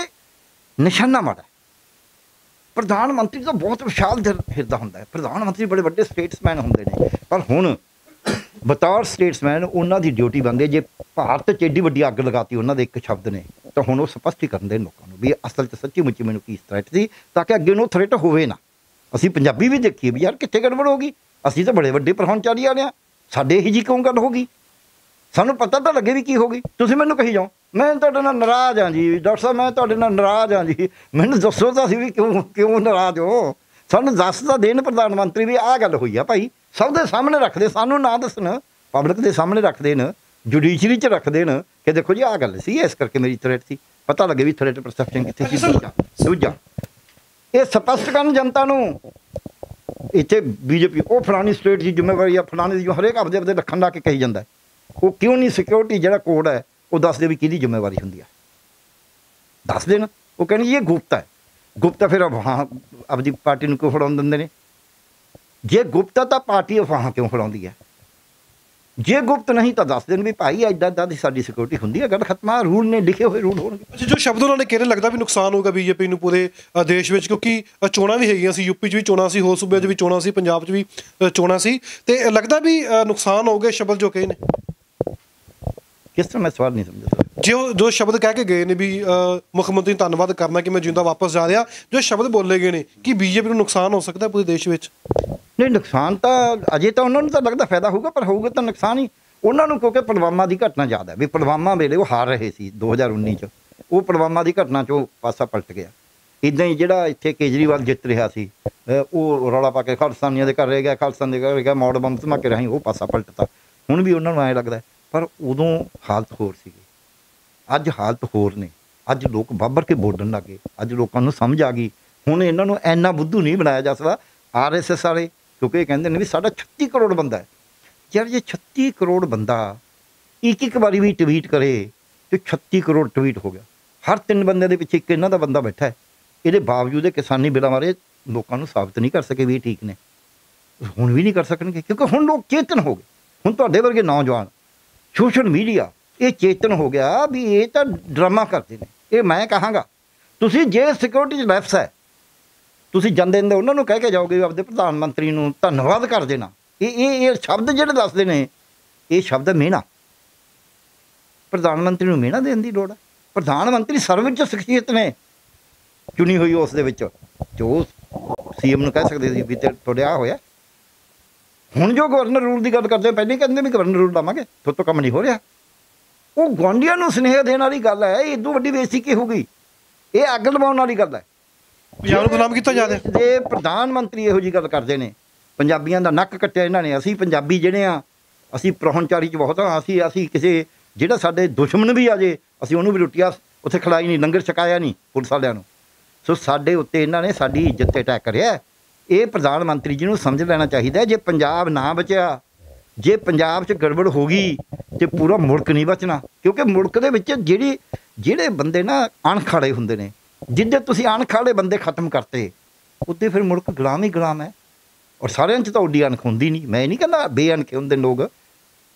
ਨਿਸ਼ਾਨਾ ਮਾੜਾ। ਪ੍ਰਧਾਨ ਮੰਤਰੀ ਤਾਂ ਬਹੁਤ ਵਿਸ਼ਾਲ ਹਿਰਦਾ ਹੁੰਦਾ ਹੈ। ਪ੍ਰਧਾਨ ਮੰਤਰੀ ਬੜੇ ਵੱਡੇ ਸਟੇਟਸਮੈਨ ਹੁੰਦੇ ਨੇ, ਪਰ ਹੁਣ ਬਤੌਰ ਸਟੇਟਸਮੈਨ ਉਹਨਾਂ ਦੀ ਡਿਊਟੀ ਬਣਦੀ ਹੈ। ਜੇ ਭਾਰਤ 'ਚ ਐਡੀ ਵੱਡੀ ਅੱਗ ਲਗਾਤੀ ਉਹਨਾਂ ਦੇ ਇੱਕ ਸ਼ਬਦ ਨੇ, ਤਾਂ ਹੁਣ ਉਹ ਸਪਸ਼ਟੀਕਰਨ ਦੇਣ ਲੋਕਾਂ ਨੂੰ ਵੀ ਅਸਲ 'ਚ ਸੱਚੀ ਮੁੱਚੀ ਮੈਨੂੰ ਕੀ ਥ੍ਰੈਟ ਸੀ, ਤਾਂ ਕਿ ਅੱਗੇ ਨੂੰ ਥ੍ਰੈਟ ਹੋਵੇ ਨਾ। ਅਸੀਂ ਪੰਜਾਬੀ ਵੀ ਦੇਖੀਏ ਵੀ ਯਾਰ ਕਿੱਥੇ ਗੜਬੜ ਹੋ ਗਈ, ਅਸੀਂ ਤਾਂ ਬੜੇ ਵੱਡੇ ਪਰਹੁਣਚਾਰੀ ਵਾਲੇ ਹਾਂ, ਸਾਡੇ ਇਹੀ ਜਿਹੀ ਕਿਉਂ ਗੱਲ ਹੋ ਗਈ, ਸਾਨੂੰ ਪਤਾ ਤਾਂ ਲੱਗੇ ਵੀ ਕੀ ਹੋ ਗਈ। ਤੁਸੀਂ ਮੈਨੂੰ ਕਹੀ ਜਾਓ ਮੈਂ ਤੁਹਾਡੇ ਨਾਲ ਨਾਰਾਜ਼ ਹਾਂ ਜੀ ਡਾਕਟਰ ਸਾਹਿਬ, ਮੈਂ ਤੁਹਾਡੇ ਨਾਲ ਨਾਰਾਜ਼ ਹਾਂ ਜੀ, ਮੈਨੂੰ ਦੱਸੋ ਤਾਂ ਅਸੀਂ ਵੀ ਕਿਉਂ ਨਾਰਾਜ਼ ਹੋ, ਸਾਨੂੰ ਦੱਸ ਤਾਂ ਦੇਣ ਪ੍ਰਧਾਨ ਮੰਤਰੀ ਵੀ ਆਹ ਗੱਲ ਹੋਈ ਆ ਭਾਈ, ਸਭ ਦੇ ਸਾਹਮਣੇ ਰੱਖਦੇ, ਸਾਨੂੰ ਨਾ ਦੱਸਣ, ਪਬਲਿਕ ਦੇ ਸਾਹਮਣੇ ਰੱਖ ਦੇਣ, ਜੁਡੀਸ਼ਰੀ 'ਚ ਰੱਖ ਦੇਣ ਕਿ ਦੇਖੋ ਜੀ ਆਹ ਗੱਲ ਸੀ, ਇਸ ਕਰਕੇ ਮੇਰੀ ਥ੍ਰੈਟ ਸੀ, ਪਤਾ ਲੱਗੇ ਵੀ ਥ੍ਰੈਟ ਪਰਸੈਪਸ਼ਨ ਕਿੱਥੇ ਸੀ। ਦੂਜਾ ਇਹ ਸਪਸ਼ਟ ਕਰਨ ਜਨਤਾ ਨੂੰ, ਇੱਥੇ ਬੀਜੇਪੀ ਉਹ ਫਲਾਣੀ ਸਟੇਟ ਦੀ ਜ਼ਿੰਮੇਵਾਰੀ ਆ, ਫਲਾਣੇ ਦੀ, ਹਰੇਕ ਆਪਦੇ ਆਪਦੇ ਰੱਖਣ ਲਾ ਕੇ ਕਹੀ ਜਾਂਦਾ, ਉਹ ਕਿਉਂ ਨਹੀਂ ਸਿਕਿਉਰਿਟੀ ਜਿਹੜਾ ਕੋਡ ਹੈ ਉਹ ਦੱਸ ਦੇ ਵੀ ਕਿਹਦੀ ਜ਼ਿੰਮੇਵਾਰੀ ਹੁੰਦੀ ਹੈ, ਦੱਸ ਦੇਣ। ਉਹ ਕਹਿੰਦੇ ਇਹ ਗੁਪਤ ਹੈ, ਗੁਪਤ ਫਿਰ ਅਫਵਾਹ ਆਪਦੀ ਪਾਰਟੀ ਨੂੰ ਕਿਉਂ ਫੜਾਉਣ ਦਿੰਦੇ ਨੇ, ਜੇ ਗੁਪਤ ਤਾਂ ਪਾਰਟੀ ਅਫਵਾਹਾਂ ਕਿਉਂ ਫੜਾਉਂਦੀ ਹੈ, ਜੇ ਗੁਪਤ ਨਹੀਂ ਤਾਂ ਦੱਸ ਦੇਣ ਵੀ ਭਾਈ ਇੱਦਾਂ ਇੱਦਾਂ ਦੀ ਸਾਡੀ ਸਿਕਿਉਰਿਟੀ ਹੁੰਦੀ ਹੈ, ਗੱਲ ਖਤਮ ਆ, ਰੂਲ ਨੇ ਲਿਖੇ ਹੋਏ ਰੂਲ ਹੋਣਗੇ। ਅੱਛਾ, ਜੋ ਸ਼ਬਦ ਉਹਨਾਂ ਨੇ ਕਿਹੜੇ ਲੱਗਦਾ ਵੀ ਨੁਕਸਾਨ ਹੋਊਗਾ ਬੀਜੇਪੀ ਨੂੰ ਪੂਰੇ ਦੇਸ਼ ਵਿੱਚ, ਕਿਉਂਕਿ ਚੋਣਾਂ ਵੀ ਹੈਗੀਆਂ ਸੀ, ਯੂਪੀ 'ਚ ਵੀ ਚੋਣਾਂ ਸੀ, ਹੋਰ ਸੂਬਿਆਂ 'ਚ ਵੀ ਚੋਣਾਂ ਸੀ, ਪੰਜਾਬ 'ਚ ਵੀ ਚੋਣਾਂ ਸੀ, ਤੇ ਲੱਗਦਾ ਵੀ ਨੁਕਸਾਨ ਹੋਊਗੇ ਸ਼ਬਦ ਜੋ ਕਹੇ ਨੇ। ਕਿਸ ਤਰ੍ਹਾਂ, ਮੈਂ ਸਵਾਲ ਨਹੀਂ ਸਮਝਦਾ। ਜੋ ਸ਼ਬਦ ਕਹਿ ਕੇ ਗਏ ਨੇ ਵੀ ਮੁੱਖ ਮੰਤਰੀ ਧੰਨਵਾਦ ਕਰਨਾ ਕਿ ਮੈਂ ਜਿੰਦਾ ਵਾਪਸ ਜਾ ਰਿਹਾ, ਜੋ ਸ਼ਬਦ ਬੋਲੇ ਗਏ ਨੇ, ਕੀ ਬੀਜੇਪੀ ਨੂੰ ਨੁਕਸਾਨ ਹੋ ਸਕਦਾ ਪੂਰੇ ਦੇਸ਼ ਵਿੱਚ? ਨਹੀਂ, ਨੁਕਸਾਨ ਤਾਂ ਅਜੇ ਤਾਂ ਉਹਨਾਂ ਨੂੰ ਤਾਂ ਲੱਗਦਾ ਫਾਇਦਾ ਹੋਊਗਾ, ਪਰ ਹੋਊਗਾ ਤਾਂ ਨੁਕਸਾਨ ਹੀ ਉਹਨਾਂ ਨੂੰ, ਕਿਉਂਕਿ ਪੁਲਵਾਮਾ ਦੀ ਘਟਨਾ ਯਾਦ ਹੈ ਵੀ ਪੁਲਵਾਮਾ ਵੇਲੇ ਉਹ ਹਾਰ ਰਹੇ ਸੀ 2019 'ਚ, ਉਹ ਪੁਲਵਾਮਾ ਦੀ ਘਟਨਾ 'ਚੋਂ ਪਾਸਾ ਪਲਟ ਗਿਆ। ਇੱਦਾਂ ਹੀ ਜਿਹੜਾ ਇੱਥੇ ਕੇਜਰੀਵਾਲ ਜਿੱਤ ਰਿਹਾ ਸੀ, ਉਹ ਰੌਲਾ ਪਾ ਕੇ ਖਾਲਿਸਤਾਨੀਆਂ ਦੇ ਘਰ ਰਹਿ ਗਿਆ, ਖਾਲਿਸਤਾਨ ਦੇ ਘਰ ਰਹਿ ਗਿਆ, ਮੌੜ ਬੰਬ ਧਮਾਕੇ ਰਾਹੀਂ ਉਹ ਪਾਸਾ ਪਲਟਤਾ। ਹੁਣ ਵੀ ਉਹਨਾਂ ਨੂੰ ਐਂ ਲੱਗਦਾ, ਪਰ ਉਦੋਂ ਹਾਲਤ ਹੋਰ ਸੀਗੀ, ਅੱਜ ਹਾਲਤ ਹੋਰ ਨੇ, ਅੱਜ ਲੋਕ ਬਾਬਰ ਕੇ ਬੋਲਣ ਲੱਗ ਗਏ, ਅੱਜ ਲੋਕਾਂ ਨੂੰ ਸਮਝ ਆ ਗਈ। ਹੁਣ ਇਹਨਾਂ ਨੂੰ ਇੰਨਾ ਬੁੱਧੂ ਨਹੀਂ ਬਣਾਇਆ ਜਾ ਸਕਦਾ RSS ਵਾਲੇ, ਕਿਉਂਕਿ ਇਹ ਕਹਿੰਦੇ ਨੇ ਵੀ ਸਾਡਾ 36 ਕਰੋੜ ਬੰਦਾ ਹੈ। ਯਾਰ ਜੇ 36 ਕਰੋੜ ਬੰਦਾ ਇੱਕ ਵਾਰੀ ਵੀ ਟਵੀਟ ਕਰੇ ਤੇ 36 ਕਰੋੜ ਟਵੀਟ ਹੋ ਗਿਆ, ਹਰ 3 ਬੰਦਿਆਂ ਦੇ ਪਿੱਛੇ ਇੱਕ ਇਹਨਾਂ ਦਾ ਬੰਦਾ ਬੈਠਾ ਹੈ। ਇਹਦੇ ਬਾਵਜੂਦ ਇਹ ਕਿਸਾਨੀ ਬਿੱਲਾਂ ਬਾਰੇ ਲੋਕਾਂ ਨੂੰ ਸਾਬਤ ਨਹੀਂ ਕਰ ਸਕੇ ਵੀ ਇਹ ਠੀਕ ਨੇ, ਹੁਣ ਵੀ ਨਹੀਂ ਕਰ ਸਕਣਗੇ, ਕਿਉਂਕਿ ਹੁਣ ਲੋਕ ਚੇਤਨ ਹੋ ਗਏ। ਹੁਣ ਤੁਹਾਡੇ ਵਰਗੇ ਨੌਜਵਾਨ, ਸੋਸ਼ਲ ਮੀਡੀਆ, ਇਹ ਚੇਤਨ ਹੋ ਗਿਆ ਵੀ ਇਹ ਤਾਂ ਡਰਾਮਾ ਕਰਦੇ ਨੇ। ਇਹ ਮੈਂ ਕਹਾਂਗਾ, ਤੁਸੀਂ ਜੇ ਸਿਕਿਉਰਿਟੀ 'ਚ ਲੈਫਸ ਹੈ, ਤੁਸੀਂ ਜਾਂਦੇ ਨੇ ਉਹਨਾਂ ਨੂੰ ਕਹਿ ਕੇ ਜਾਓਗੇ ਆਪਦੇ ਪ੍ਰਧਾਨ ਮੰਤਰੀ ਨੂੰ ਧੰਨਵਾਦ ਕਰ ਦੇਣਾ। ਇਹ ਸ਼ਬਦ ਜਿਹੜੇ ਦੱਸਦੇ ਨੇ, ਇਹ ਸ਼ਬਦ ਮਿਹਣਾ, ਪ੍ਰਧਾਨ ਮੰਤਰੀ ਨੂੰ ਮਿਹਣਾ ਦੇਣ ਦੀ ਲੋੜ ਹੈ। ਪ੍ਰਧਾਨ ਮੰਤਰੀ ਸਰਵਉੱਚ ਸ਼ਖਸੀਅਤ ਨੇ ਚੁਣੀ ਹੋਈ, ਉਸ ਦੇ ਵਿੱਚ ਜੋ CM ਨੂੰ ਕਹਿ ਸਕਦੇ ਸੀ ਵੀ ਤੁਹਾਡੇ ਆ ਹੋਇਆ। ਹੁਣ ਜੋ ਗਵਰਨਰ ਰੂਲ ਦੀ ਗੱਲ ਕਰਦੇ, ਪਹਿਲਾਂ ਹੀ ਕਹਿੰਦੇ ਵੀ ਗਵਰਨਰ ਰੂਲ ਲਾਵਾਂਗੇ, ਤੁਹਾਡੇ ਤੋਂ ਕੰਮ ਨਹੀਂ ਹੋ ਰਿਹਾ। ਉਹ ਗੁਆਂਢੀਆਂ ਨੂੰ ਸੁਨੇਹਾ ਦੇਣ ਵਾਲੀ ਗੱਲ ਹੈ, ਇਹ ਇਦੋਂ ਵੱਡੀ ਬੇਇੱਜ਼ਤੀ ਕੀ ਹੋਊਗੀ, ਇਹ ਅੱਗ ਲਵਾਉਣ ਵਾਲੀ ਗੱਲ ਹੈ। ਪੰਜਾਬ ਨੂੰ ਬਦਨਾਮ ਕੀਤਾ ਜਾ ਰਿਹਾ। ਜੇ ਪ੍ਰਧਾਨ ਮੰਤਰੀ ਇਹੋ ਜਿਹੀ ਗੱਲ ਕਰਦੇ ਨੇ, ਪੰਜਾਬੀਆਂ ਦਾ ਨੱਕ ਕੱਟਿਆ ਇਹਨਾਂ ਨੇ। ਅਸੀਂ ਪੰਜਾਬੀ ਜਿਹੜੇ ਆ, ਅਸੀਂ ਪਰਹੁਣਚਾਰੀ 'ਚ ਬਹੁਤ ਹਾਂ, ਅਸੀਂ ਕਿਸੇ ਜਿਹੜਾ ਸਾਡੇ ਦੁਸ਼ਮਣ ਵੀ ਆ ਜੇ, ਅਸੀਂ ਉਹਨੂੰ ਵੀ ਰੋਟੀਆਂ ਉੱਥੇ ਖਿਲਾਈ ਨਹੀਂ, ਲੰਗਰ ਛਕਾਇਆ ਨਹੀਂ ਪੁਲਿਸ ਵਾਲਿਆਂ ਨੂੰ। ਸੋ ਸਾਡੇ ਉੱਤੇ ਇਹਨਾਂ ਨੇ ਸਾਡੀ ਇੱਜ਼ਤ 'ਤੇ ਅਟੈਕ ਕਰਿਆ। ਇਹ ਪ੍ਰਧਾਨ ਮੰਤਰੀ ਜੀ ਨੂੰ ਸਮਝ ਲੈਣਾ ਚਾਹੀਦਾ, ਜੇ ਪੰਜਾਬ ਨਾ ਬਚਿਆ, ਜੇ ਪੰਜਾਬ 'ਚ ਗੜਬੜ ਹੋ ਗਈ ਤੇ ਪੂਰਾ ਮੁਲਕ ਨਹੀਂ ਬਚਣਾ। ਕਿਉਂਕਿ ਮੁਲਕ ਦੇ ਵਿੱਚ ਜਿਹੜੇ ਬੰਦੇ ਨਾ ਅਣਖਾੜੇ ਹੁੰਦੇ ਨੇ, ਜਿੱਦੇ ਤੁਸੀਂ ਅਣਖਾੜੇ ਬੰਦੇ ਖਤਮ ਕਰਤੇ, ਉੱਤੇ ਫਿਰ ਮੁਲਕ ਗੁਲਾਮ ਹੀ ਗੁਲਾਮ ਹੈ। ਔਰ ਸਾਰਿਆਂ 'ਚ ਤਾਂ ਉੱਡੀ ਅਣਖ ਹੁੰਦੀ ਨਹੀਂ, ਮੈਂ ਨਹੀਂ ਕਹਿੰਦਾ ਬੇਅਣਖੇ ਹੁੰਦੇ ਲੋਕ,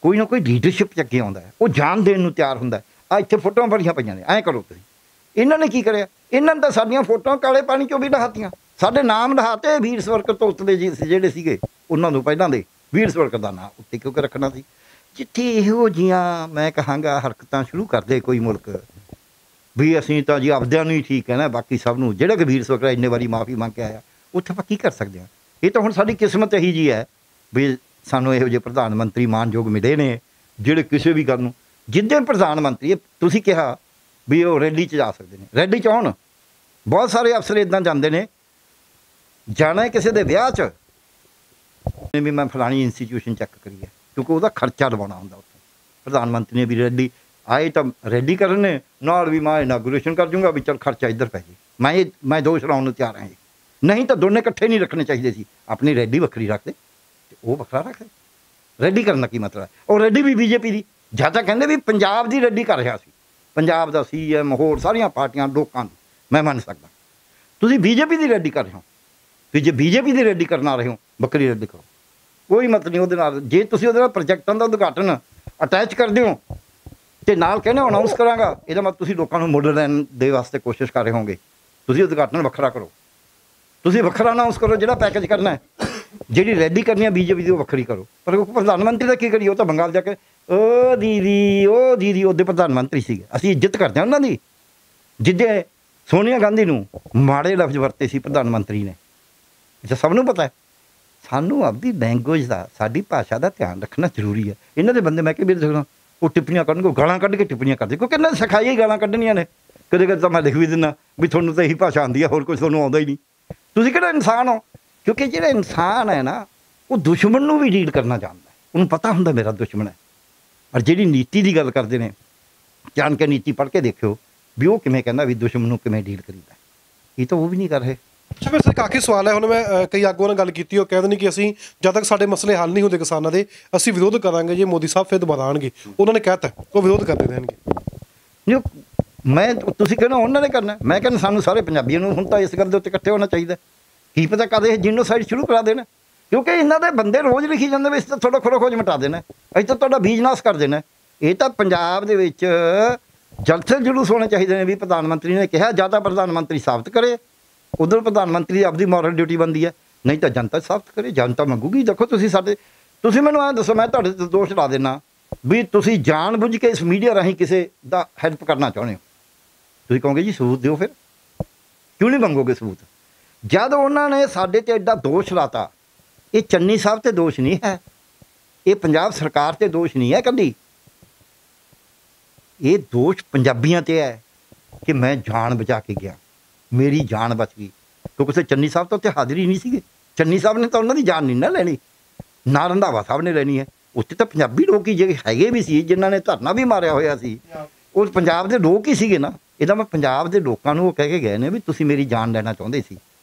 ਕੋਈ ਨਾ ਕੋਈ ਲੀਡਰਸ਼ਿਪ 'ਚ ਅੱਗੇ ਆਉਂਦਾ ਹੈ, ਉਹ ਜਾਨ ਦੇਣ ਨੂੰ ਤਿਆਰ ਹੁੰਦਾ। ਆ ਇੱਥੇ ਫੋਟੋਆਂ ਬੜੀਆਂ ਪਈਆਂ ਨੇ, ਐਂ ਕਰੋ ਤੁਸੀਂ। ਇਹਨਾਂ ਨੇ ਕੀ ਕਰਿਆ? ਇਹਨਾਂ ਨੇ ਤਾਂ ਸਾਡੀਆਂ ਫੋਟੋਆਂ ਕਾਲੇ ਪਾਣੀ 'ਚੋਂ ਵੀ ਨਹਾਤੀਆਂ, ਸਾਡੇ ਨਾਮ ਨਹਾਤੇ। ਵੀਰ ਸਵਰਕਰ ਤੋਂ ਉੱਤਲੇ ਜੀ ਜਿਹੜੇ ਸੀਗੇ ਉਹਨਾਂ ਨੂੰ ਪਹਿਲਾਂ ਦੇ ਵੀਰ ਸਵਰਕਰ ਦਾ ਨਾਂ ਉੱਤੇ ਕਿਉਂਕਿ ਰੱਖਣਾ ਸੀ। ਜਿੱਥੇ ਇਹੋ ਜਿਹੀਆਂ ਮੈਂ ਕਹਾਂਗਾ ਹਰਕਤਾਂ ਸ਼ੁਰੂ ਕਰਦੇ ਕੋਈ ਮੁਲਕ, ਵੀ ਅਸੀਂ ਤਾਂ ਜੀ ਆਪਦਿਆਂ ਨੂੰ ਹੀ ਠੀਕ ਹੈ ਨਾ, ਬਾਕੀ ਸਭ ਨੂੰ, ਜਿਹੜਾ ਕਿ ਵੀਰ ਸਵਰਕਰ ਇੰਨੇ ਵਾਰੀ ਮਾਫੀ ਮੰਗ ਕੇ ਆਇਆ, ਉੱਥੇ ਆਪਾਂ ਕੀ ਕਰ ਸਕਦੇ ਹਾਂ? ਇਹ ਤਾਂ ਹੁਣ ਸਾਡੀ ਕਿਸਮਤ ਇਹੀ ਜਿਹੀ ਹੈ ਵੀ ਸਾਨੂੰ ਇਹੋ ਜਿਹੇ ਪ੍ਰਧਾਨ ਮੰਤਰੀ ਮਾਨਯੋਗ ਮਿਲੇ ਨੇ, ਜਿਹੜੇ ਕਿਸੇ ਵੀ ਗੱਲ ਨੂੰ, ਜਿੱਦਾਂ ਪ੍ਰਧਾਨ ਮੰਤਰੀ ਤੁਸੀਂ ਕਿਹਾ ਵੀ ਉਹ ਰੈਲੀ 'ਚ ਜਾ ਸਕਦੇ ਨੇ, ਰੈਲੀ 'ਚ ਆਉਣ। ਬਹੁਤ ਸਾਰੇ ਅਫਸਰ ਇੱਦਾਂ ਜਾਂਦੇ ਨੇ, ਜਾਣਾ ਕਿਸੇ ਦੇ ਵਿਆਹ 'ਚ ਵੀ ਮੈਂ ਫਲਾਣੀ ਇੰਸਟੀਟਿਊਸ਼ਨ ਚੈੱਕ ਕਰੀਏ, ਕਿਉਂਕਿ ਉਹਦਾ ਖਰਚਾ ਲਵਾਉਣਾ ਹੁੰਦਾ ਉੱਥੇ। ਪ੍ਰਧਾਨ ਮੰਤਰੀ ਨੇ ਵੀ ਰੈਲੀ ਆਏ ਤਾਂ ਰੈਲੀ ਕਰਨ ਨੇ, ਨਾਲ ਵੀ ਮੈਂ ਇਨਾਗੂਰੇਸ਼ਨ ਕਰ ਜੂੰਗਾ ਵੀ ਚੱਲ ਖਰਚਾ ਇੱਧਰ ਪੈ ਜੇ। ਮੈਂ ਦੋਸ਼ ਲਾਉਣ ਨੂੰ ਤਿਆਰ ਹਾਂ ਜੀ, ਨਹੀਂ ਤਾਂ ਦੋਨੇ ਇਕੱਠੇ ਨਹੀਂ ਰੱਖਣੇ ਚਾਹੀਦੇ ਸੀ। ਆਪਣੀ ਰੈਲੀ ਵੱਖਰੀ ਰੱਖਦੇ ਤੇ ਉਹ ਵੱਖਰਾ ਰੱਖਦੇ। ਰੈਲੀ ਕਰਨ ਦਾ ਕੀ ਮਤਲਬ ਹੈ? ਉਹ ਰੈਲੀ ਵੀ ਬੀਜੇਪੀ ਦੀ, ਜਾਂ ਤਾਂ ਕਹਿੰਦੇ ਵੀ ਪੰਜਾਬ ਦੀ ਰੈਲੀ ਕਰ ਰਿਹਾ ਸੀ, ਪੰਜਾਬ ਦਾ CM ਹੋਰ ਸਾਰੀਆਂ ਪਾਰਟੀਆਂ ਲੋਕਾਂ ਦੀ, ਮੈਂ ਮੰਨ ਸਕਦਾ। ਤੁਸੀਂ ਬੀਜੇਪੀ ਦੀ ਰੈਲੀ ਕਰ ਰਹੇ ਹੋ, ਵੀ ਜੇ ਬੀਜੇਪੀ ਦੀ ਰੈਲੀ ਕਰਨ ਆ ਰਹੇ ਹੋ, ਵੱਖਰੀ ਰੈਲੀ ਕਰੋ, ਕੋਈ ਮਤਲਬ ਨਹੀਂ ਉਹਦੇ ਨਾਲ। ਜੇ ਤੁਸੀਂ ਉਹਦੇ ਨਾਲ ਪ੍ਰੋਜੈਕਟਾਂ ਦਾ ਉਦਘਾਟਨ ਅਟੈਚ ਕਰਦੇ ਹੋ ਤੇ ਨਾਲ ਕਹਿੰਦੇ ਹੋ ਅਨਾਊਂਸ ਕਰਾਂਗਾ, ਇਹਦਾ ਮਤਲਬ ਤੁਸੀਂ ਲੋਕਾਂ ਨੂੰ ਮੁੱਲ ਲੈਣ ਦੇ ਵਾਸਤੇ ਕੋਸ਼ਿਸ਼ ਕਰ ਰਹੇ ਹੋਗੇ। ਤੁਸੀਂ ਉਦਘਾਟਨ ਵੱਖਰਾ ਕਰੋ, ਤੁਸੀਂ ਵੱਖਰਾ ਅਨਾਊਂਸ ਕਰੋ ਜਿਹੜਾ ਪੈਕੇਜ ਕਰਨਾ ਹੈ। ਜਿਹੜੀ ਰੈਲੀ ਕਰਨੀ ਹੈ ਬੀਜੇਪੀ ਦੀ ਉਹ ਵੱਖਰੀ ਕਰੋ। ਪਰ ਉਹ ਪ੍ਰਧਾਨ ਮੰਤਰੀ ਦਾ ਕੀ ਕਰੀਏ? ਉਹ ਤਾਂ ਬੰਗਾਲ ਜਾ ਕੇ ਉਹ ਦੀਦੀ ਉਹਦੇ ਪ੍ਰਧਾਨ ਮੰਤਰੀ ਸੀਗੇ, ਅਸੀਂ ਇੱਜ਼ਤ ਕਰਦੇ ਹਾਂ ਉਹਨਾਂ ਦੀ, ਜਿੱਦੇ ਸੋਨੀਆ ਗਾਂਧੀ ਨੂੰ ਮਾੜੇ ਲਫ਼ਜ਼ ਵਰਤੇ ਸੀ ਪ੍ਰਧਾਨ ਮੰਤਰੀ ਨੇ, ਇਹ ਸਭ ਨੂੰ ਪਤਾ ਹੈ। ਸਾਨੂੰ ਆਪਦੀ ਲੈਂਗੁਏਜ ਦਾ, ਸਾਡੀ ਭਾਸ਼ਾ ਦਾ ਧਿਆਨ ਰੱਖਣਾ ਜ਼ਰੂਰੀ ਹੈ। ਇਹਨਾਂ ਦੇ ਬੰਦੇ ਮੈਂ ਕਿ ਵੀ ਦੇਖਣਾ ਉਹ ਟਿੱਪਣੀਆਂ ਕਰਨਗੇ, ਗਾਲਾਂ ਕੱਢ ਕੇ ਟਿੱਪਣੀਆਂ ਕਰਦੇ, ਕਿਉਂਕਿ ਇਹਨਾਂ ਨੇ ਸਿਖਾਈ ਹੀ ਗਾਲਾਂ ਕੱਢਣੀਆਂ ਨੇ। ਕਦੇ ਕਦੇ ਤਾਂ ਮੈਂ ਲਿਖ ਵੀ ਦਿੰਦਾ ਵੀ ਤੁਹਾਨੂੰ ਤਾਂ ਇਹੀ ਭਾਸ਼ਾ ਆਉਂਦੀ ਹੈ, ਹੋਰ ਕੁਝ ਤੁਹਾਨੂੰ ਆਉਂਦਾ ਹੀ ਨਹੀਂ। ਤੁਸੀਂ ਕਿਹੜਾ ਇਨਸਾਨ ਹੋ? ਕਿਉਂਕਿ ਜਿਹੜਾ ਇਨਸਾਨ ਹੈ ਨਾ, ਉਹ ਦੁਸ਼ਮਣ ਨੂੰ ਵੀ ਡੀਲ ਕਰਨਾ ਜਾਣਦਾ, ਉਹਨੂੰ ਪਤਾ ਹੁੰਦਾ ਮੇਰਾ ਦੁਸ਼ਮਣ ਹੈ। ਔਰ ਜਿਹੜੀ ਨੀਤੀ ਦੀ ਗੱਲ ਕਰਦੇ ਨੇ, ਜਾਣ ਕੇ ਨੀਤੀ ਪੜ੍ਹ ਕੇ ਦੇਖਿਓ ਵੀ ਉਹ ਕਿਵੇਂ ਕਹਿੰਦਾ ਵੀ ਦੁਸ਼ਮਣ ਨੂੰ ਕਿਵੇਂ ਡੀਲ ਕਰੀਦਾ। ਇਹ ਤਾਂ ਉਹ ਵੀ ਨਹੀਂ ਕਰ ਰਹੇ। ਅੱਛਾ, ਮੇਰੇ ਇੱਕ ਆਖਰੀ ਸਵਾਲ ਹੈ। ਹੁਣ ਮੈਂ ਕਈ ਆਗੂਆਂ ਨਾਲ ਗੱਲ ਕੀਤੀ, ਉਹ ਕਹਿੰਦੇ ਨੇ ਕਿ ਅਸੀਂ ਜਦ ਤੱਕ ਸਾਡੇ ਮਸਲੇ ਹੱਲ ਨਹੀਂ ਹੁੰਦੇ ਕਿਸਾਨਾਂ ਦੇ, ਅਸੀਂ ਵਿਰੋਧ ਕਰਾਂਗੇ। ਜੇ ਮੋਦੀ ਸਾਹਿਬ ਫਿਰ ਦੁਬਾਰਾ ਆਉਣਗੇ, ਉਹਨਾਂ ਨੇ ਕਹਿਤਾ ਉਹ ਵਿਰੋਧ ਕਰਦੇ ਰਹਿਣਗੇ। ਮੈਂ ਤੁਸੀਂ ਕਹਿੰਦੇ ਉਹਨਾਂ ਨੇ ਕਰਨਾ, ਮੈਂ ਕਹਿੰਦਾ ਸਾਨੂੰ ਸਾਰੇ ਪੰਜਾਬੀਆਂ ਨੂੰ ਹੁਣ ਤਾਂ ਇਸ ਗੱਲ ਦੇ ਉੱਤੇ ਇਕੱਠੇ ਹੋਣਾ ਚਾਹੀਦਾ। ਕੀ ਪਤਾ ਕਦੇ ਇਹ ਜੀਨੋਸਾਈਡ ਸ਼ੁਰੂ ਕਰਾ ਦੇਣਾ, ਕਿਉਂਕਿ ਇਹਨਾਂ ਦੇ ਬੰਦੇ ਰੋਜ਼ ਲਿਖੀ ਜਾਂਦੇ ਵੀ ਇਸ ਤਾਂ ਥੋੜਾ ਖੋਰਾ ਖੋਜ ਮਿਟਾ ਦੇਣਾ, ਅਸੀਂ ਤਾਂ ਤੁਹਾਡਾ ਬੀਜ ਨਾਸ਼ ਕਰ ਦੇਣਾ। ਇਹ ਤਾਂ ਪੰਜਾਬ ਦੇ ਵਿੱਚ ਜਲਸੇ ਜਲੂਸ ਹੋਣੇ ਚਾਹੀਦੇ ਨੇ ਵੀ ਪ੍ਰਧਾਨ ਮੰਤਰੀ ਨੇ ਕਿਹਾ, ਜਾਂ ਤਾਂ ਪ੍ਰਧਾਨ ਮੰਤਰੀ ਸਾਬਤ ਕਰੇ, ਉਧਰ ਪ੍ਰਧਾਨ ਮੰਤਰੀ ਦੀ ਆਪਦੀ ਮੋਰਲ ਡਿਊਟੀ ਬਣਦੀ ਹੈ, ਨਹੀਂ ਤਾਂ ਜਨਤਾ ਸਾਬਤ ਕਰੇ। ਜਨਤਾ ਮੰਗੂਗੀ। ਦੇਖੋ ਤੁਸੀਂ ਮੈਨੂੰ ਐਂ ਦੱਸੋ, ਮੈਂ ਤੁਹਾਡੇ ਤੇ ਦੋਸ਼ ਲਾ ਦੇਣਾ ਵੀ ਤੁਸੀਂ ਜਾਣ ਬੁੱਝ ਕੇ ਇਸ ਮੀਡੀਆ ਰਾਹੀਂ ਕਿਸੇ ਦਾ ਹੈਲਪ ਕਰਨਾ ਚਾਹੁੰਦੇ ਹੋ। ਤੁਸੀਂ ਕਹੋਗੇ ਜੀ ਸਬੂਤ ਦਿਓ, ਫਿਰ ਕਿਉਂ ਨਹੀਂ ਮੰਗੋਗੇ ਸਬੂਤ? ਜਦ ਉਹਨਾਂ ਨੇ ਸਾਡੇ 'ਤੇ ਐਡਾ ਦੋਸ਼ ਲਾਤਾ, ਇਹ ਚੰਨੀ ਸਾਹਿਬ 'ਤੇ ਦੋਸ਼ ਨਹੀਂ ਹੈ, ਇਹ ਪੰਜਾਬ ਸਰਕਾਰ 'ਤੇ ਦੋਸ਼ ਨਹੀਂ ਹੈ ਇਕੱਲੀ, ਇਹ ਦੋਸ਼ ਪੰਜਾਬੀਆਂ 'ਤੇ ਹੈ ਕਿ ਮੈਂ ਜਾਨ ਬਚਾ ਕੇ ਗਿਆ, ਮੇਰੀ ਜਾਨ ਬਚ ਗਈ। ਕਿਉਂਕਿ ਚੰਨੀ ਸਾਹਿਬ ਤਾਂ ਉੱਥੇ ਹਾਜ਼ਰ ਹੀ ਨਹੀਂ ਸੀਗੇ। ਚੰਨੀ ਸਾਹਿਬ ਨੇ ਤਾਂ ਉਹਨਾਂ ਦੀ ਜਾਨ ਨਹੀਂ ਨਾ ਲੈਣੀ, ਨਾ ਰੰਧਾਵਾ ਸਾਹਿਬ ਨੇ ਲੈਣੀ ਹੈ। ਉੱਥੇ ਤਾਂ ਪੰਜਾਬੀ ਲੋਕ ਹੀ ਜੇ ਹੈਗੇ ਵੀ ਸੀ, ਜਿਨ੍ਹਾਂ ਨੇ ਧਰਨਾ ਵੀ ਮਾਰਿਆ ਹੋਇਆ ਸੀ, ਉਹ ਪੰਜਾਬ ਦੇ ਲੋਕ ਹੀ ਸੀਗੇ ਨਾ। ਇਹਦਾ ਮੈਂ ਪੰਜਾਬ ਦੇ ਲੋਕਾਂ ਨੂੰ ਉਹ ਕਹਿ ਕੇ ਗਏ ਨੇ ਵੀ ਤੁਸੀਂ ਮੇਰੀ ਜਾਨ ਲੈਣਾ ਚਾਹੁੰਦੇ ਸੀ।